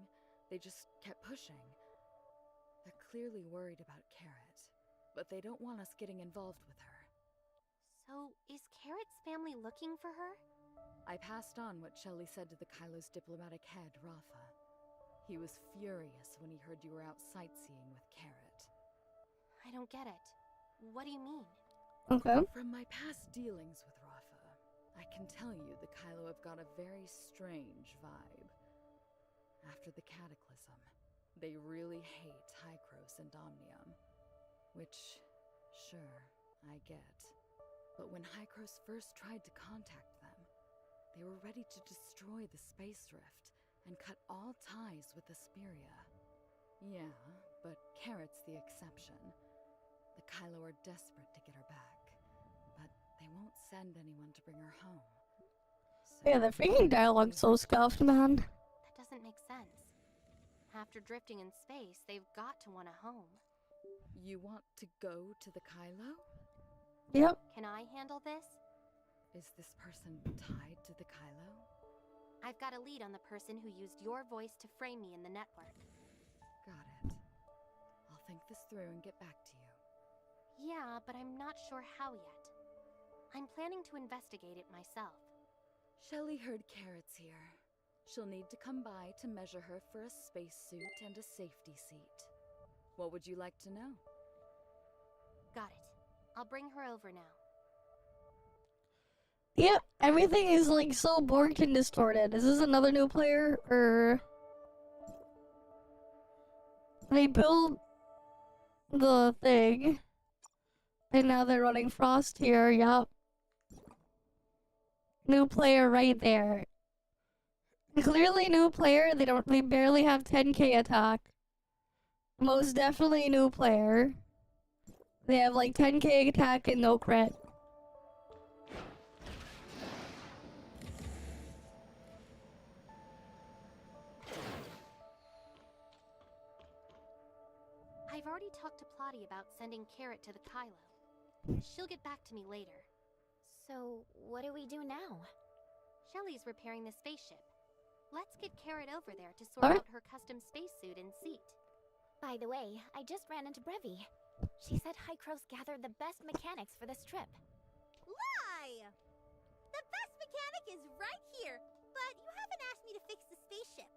They just kept pushing. They're clearly worried about Carrot, but they don't want us getting involved with her. So, is Carrot's family looking for her? I passed on what Shelley said to the Kylo's diplomatic head, Rafa. He was furious when he heard you were out sightseeing with Carrot. I don't get it. What do you mean? Okay. From my past dealings with Rafa, I can tell you the Kylo have got a very strange vibe. After the Cataclysm, they really hate Hycros and Omnium. Which, sure, I get. But when Hycros first tried to contact them, they were ready to destroy the space rift and cut all ties with Asperia. Yeah, but Carrot's the exception. The Kylo are desperate to get her back, but they won't send anyone to bring her home. So Yeah, the freaking dialogue's so scuffed, man. That doesn't make sense. After drifting in space, they've got to want a home. You want to go to the Kylo? Yep. Can I handle this? Is this person tied to the Kylo? I've got a lead on the person who used your voice to frame me in the network. Got it. I'll think this through and get back to you. Yeah, but I'm not sure how yet. I'm planning to investigate it myself. Shelley heard Carrot's here. She'll need to come by to measure her for a spacesuit and a safety seat. What would you like to know? Got it. I'll bring her over now. Yep, everything is like so borked and distorted. Is this another new player, or they built the thing and now they're running Frost here? Yep. New player right there. Clearly new player, they barely have 10k attack. Most definitely new player. They have like 10k attack and no crit. I've already talked to Plotty about sending Carrot to the Kylo. She'll get back to me later. So, what do we do now? Shelly's repairing the spaceship. Let's get Carrot over there to sort out her custom spacesuit and seat. By the way, I just ran into Brevi. She said Hycros gathered the best mechanics for this trip. Lie! The best mechanic is right here, but you haven't asked me to fix the spaceship.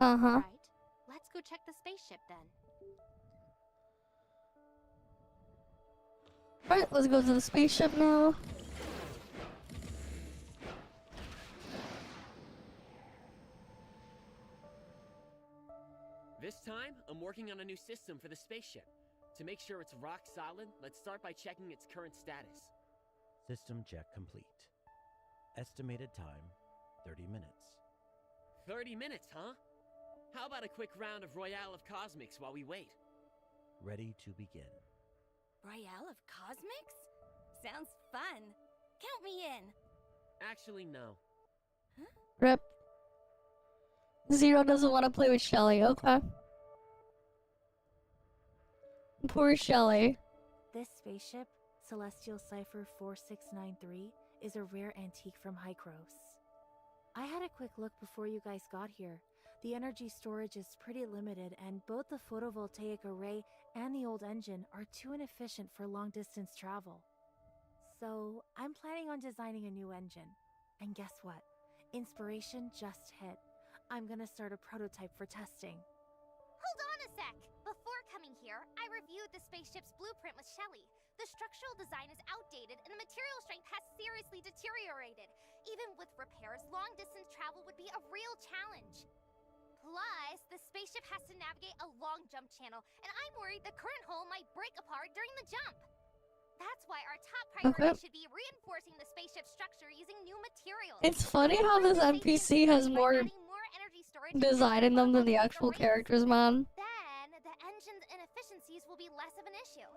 Uh-huh. Right. Let's go check the spaceship then. Alright, let's go to the spaceship now. This time, I'm working on a new system for the spaceship. To make sure it's rock solid, let's start by checking its current status. System check complete. Estimated time, 30 minutes. 30 minutes, huh? How about a quick round of Royale of Cosmics while we wait? Ready to begin. Royale of Cosmics? Sounds fun. Count me in. Actually, no. Rip. Zero doesn't want to play with Shelly, okay. Poor Shelly. This spaceship, Celestial Cipher 4693, is a rare antique from Hycros. I had a quick look before you guys got here. The energy storage is pretty limited, and both the photovoltaic array and the old engine are too inefficient for long-distance travel. So, I'm planning on designing a new engine. And guess what? Inspiration just hit. I'm gonna start a prototype for testing. Hold on a sec! Before coming here, I reviewed the spaceship's blueprint with Shelly. The structural design is outdated and the material strength has seriously deteriorated. Even with repairs, long-distance travel would be a real challenge. Plus, the spaceship has to navigate a long jump channel, and I'm worried the current hull might break apart during the jump. That's why our top priority should be reinforcing the spaceship structure using new materials. It's funny how this NPC has more design in them than the actual characters, man. Then, the engine's inefficiencies will be less of an issue.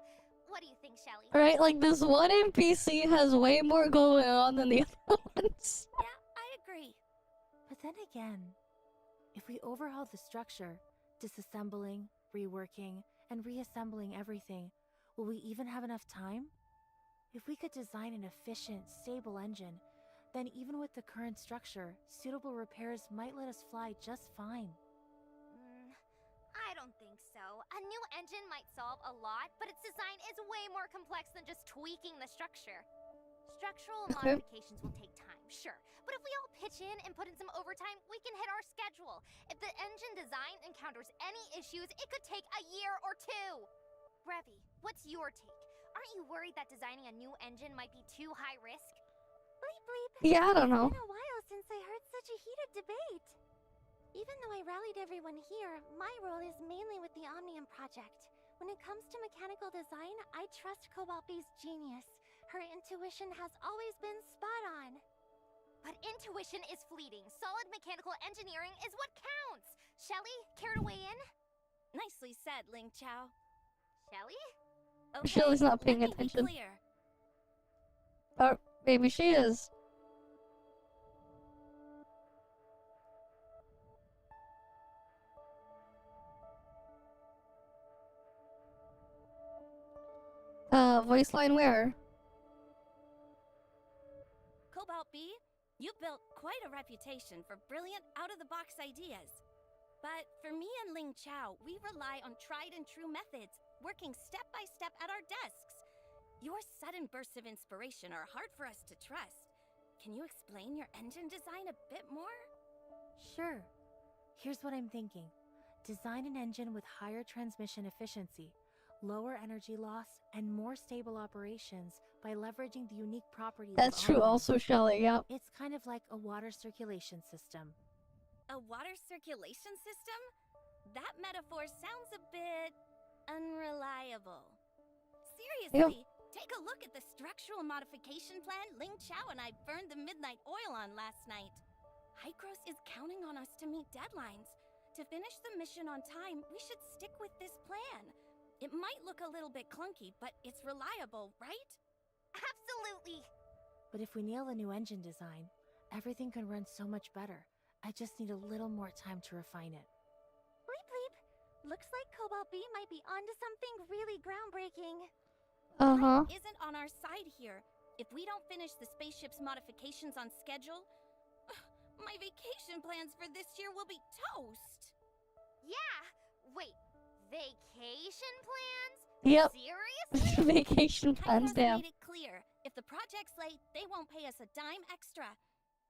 What do you think, Shelly? Right, like this one NPC has way more going on than the other ones. Yeah, I agree. But then again, if we overhaul the structure, disassembling, reworking, and reassembling everything, will we even have enough time? If we could design an efficient, stable engine, then even with the current structure, suitable repairs might let us fly just fine. I don't think so. A new engine might solve a lot, but its design is way more complex than just tweaking the structure. Structural modifications will take time, sure. But if we all pitch in and put in some overtime, we can hit our schedule. If the engine design encounters any issues, it could take a year or two. Brevi, what's your take? Aren't you worried that designing a new engine might be too high risk? Bleep bleep. Yeah, I don't know. It's been a while since I heard such a heated debate. Even though I rallied everyone here, my role is mainly with the Omnium project. When it comes to mechanical design, I trust Cobalt B's genius. Her intuition has always been spot on. But intuition is fleeting. Solid mechanical engineering is what counts. Shelly, care to weigh in? Nicely said, Ling Chao. Shelly? Okay, Shelly's not paying let me be attention. clear. Or maybe she is. Voice line where? Cobalt B, you built quite a reputation for brilliant, out-of-the-box ideas. But for me and Ling Chao, we rely on tried-and-true methods, working step-by-step at our desks. Your sudden bursts of inspiration are hard for us to trust. Can you explain your engine design a bit more? Sure. Here's what I'm thinking. Design an engine with higher transmission efficiency, lower energy loss, and more stable operations by leveraging the unique properties of That's true Omnium. also, Shelly, yep. It's kind of like a water circulation system. A water circulation system? That metaphor sounds a bit unreliable. Seriously, take take a look at the structural modification plan Ling Chao and I burned the midnight oil on last night. Hykros is counting on us to meet deadlines. To finish the mission on time, we should stick with this plan. It might look a little bit clunky, but it's reliable, right? Absolutely! But if we nail the new engine design, everything can run so much better. I just need a little more time to refine it. Bleep bleep. Looks like Cobalt B might be onto something really groundbreaking. Time isn't on our side here. If we don't finish the spaceship's modifications on schedule, my vacation plans for this year will be toast. Yeah! Wait, vacation plans? Yep. Seriously? Vacation plans, Hykros damn. made it clear. If the project's late, they won't pay us a dime extra.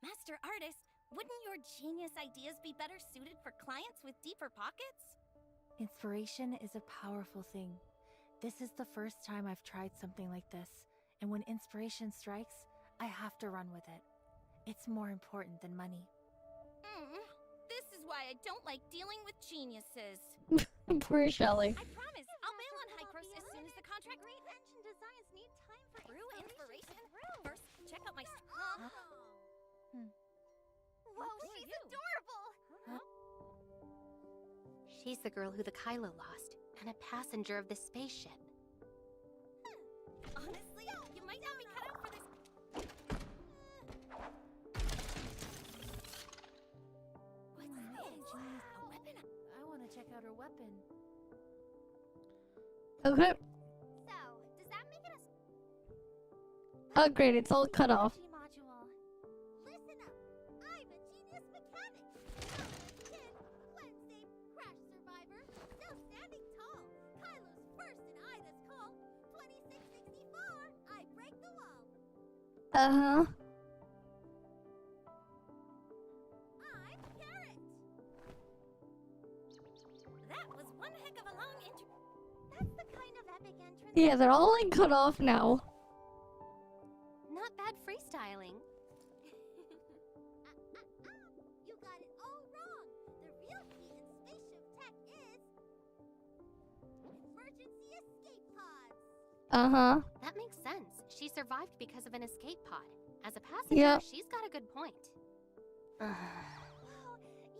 Master artist, wouldn't your genius ideas be better suited for clients with deeper pockets? Inspiration is a powerful thing. This is the first time I've tried something like this, and when inspiration strikes, I have to run with it. It's more important than money. This is why I don't like dealing with geniuses. Poor Shelly. I promise, I'll bail on Hykros as soon as the contract... Great engine designs need time for True inspiration? First, check out my... Whoa, she's adorable! She's the girl who the Kylo lost, and a passenger of the spaceship. Honestly, you might not be cut out for this. What's this? A weapon? I want to check out her weapon. Okay. So, does that make it Oh, great. It's all cut off. module? Listen up! I'm a genius mechanic! Kid, Wednesday, crash survivor, still standing tall. Kylo's first and Ida's call. 2664, I break the wall. Uh-huh. I'm Carrot! That was one heck of a long intro. That's the kind of epic entrance. Yeah, they're all like cut off now. Not bad freestyling. You got it all wrong. The real key in spaceship tech is emergency escape pods. Uh-huh. That makes sense. She survived because of an escape pod. As a passenger, Yep. she's got a good point. Wow,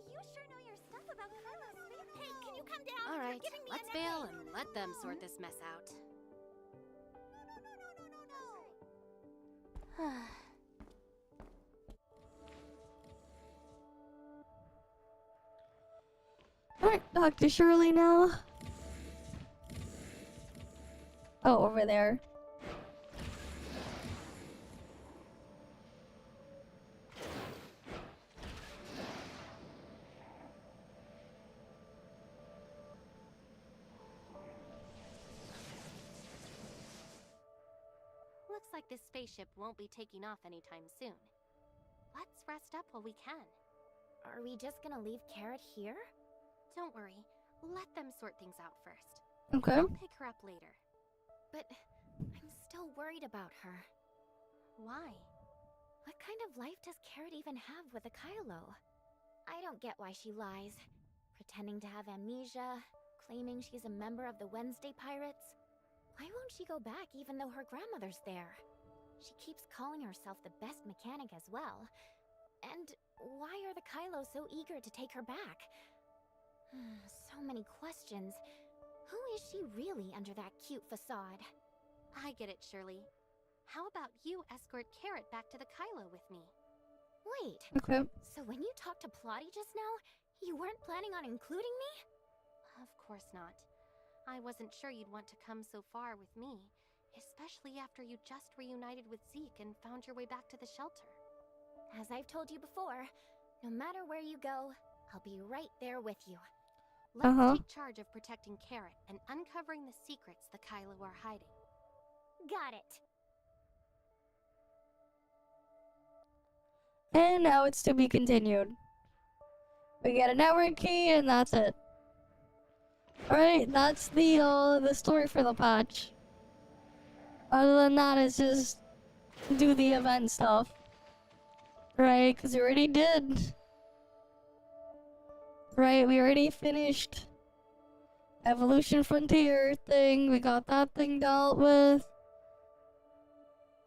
you sure know your stuff about Kylo's space. Hey, can you come down? All right, You're giving me let's a bail neck. and let them sort this mess out. Alright, Dr. Shirley now. Oh, over there. Looks like this spaceship won't be taking off anytime soon. Let's rest up while we can. Are we just gonna leave Carrot here? Don't worry. Let them sort things out first. Okay. I'll pick her up later. But I'm still worried about her. Why? What kind of life does Carrot even have with a Kylo? I don't get why she lies. Pretending to have amnesia, claiming she's a member of the Wednesday Pirates. Why won't she go back even though her grandmother's there? She keeps calling herself the best mechanic as well. And why are the Kylo so eager to take her back? So many questions. Who is she really under that cute facade? I get it, Shirley. How about you escort Carrot back to the Kylo with me? Wait. Okay. So when you talked to Plotty just now, you weren't planning on including me? Of course not. I wasn't sure you'd want to come so far with me, especially after you just reunited with Zeke and found your way back to the shelter. As I've told you before, no matter where you go, I'll be right there with you. Let's take charge of protecting Carrot and uncovering the secrets the Kylo are hiding. Got it. And now it's to be continued. We get a network key and that's it. Alright, that's the story for the patch. Other than that, it's just do the event stuff. Right, because we already did. Right, we already finished Evolution Frontier thing. We got that thing dealt with.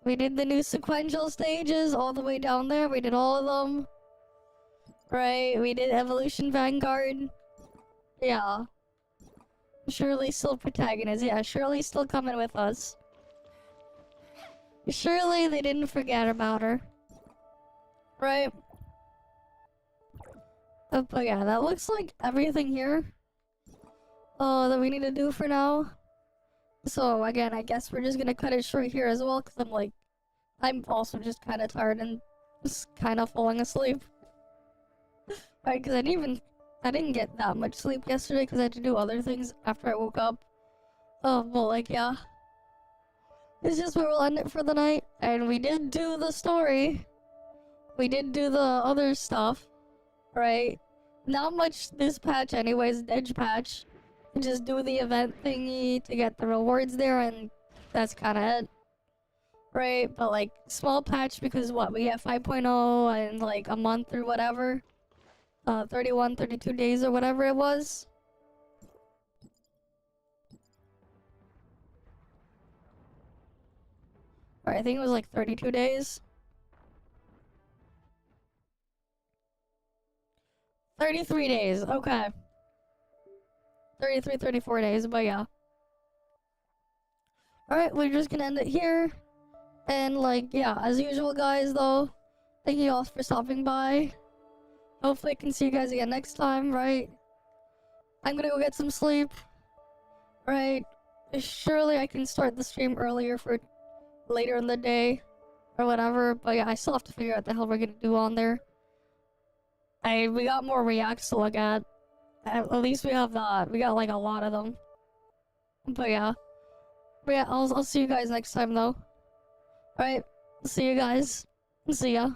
We did the new sequential stages all the way down there. We did all of them. Right, we did Evolution Vanguard. Yeah. Shirley's still protagonist. Yeah, Shirley's still coming with us. Surely they didn't forget about her. Right? But yeah, that looks like everything here. That we need to do for now. So again, I guess we're just gonna cut it short here as well, because I'm also just kind of tired and just kind of falling asleep. Right, because I didn't get that much sleep yesterday because I had to do other things after I woke up. But yeah. It's just where we'll end it for the night. And we did do the story. We did do the other stuff. Right? Not much this patch anyways, Edge patch. Just do the event thingy to get the rewards there, and that's kinda it. Right? But small patch because what? We have 5.0 and a month or whatever. 31, 32 days or whatever it was. Or I think it was 32 days. 33 days, okay. 33, 34 days, but yeah. Alright, we're just gonna end it here. And yeah, as usual guys though, thank you all for stopping by. Hopefully I can see you guys again next time, right? I'm gonna go get some sleep. Right? Surely I can start the stream earlier for later in the day. Or whatever, but yeah, I still have to figure out what the hell we're gonna do on there. We got more reacts to look at. At least we have that. We got a lot of them. But yeah. I'll see you guys next time though. Alright, see you guys. See ya.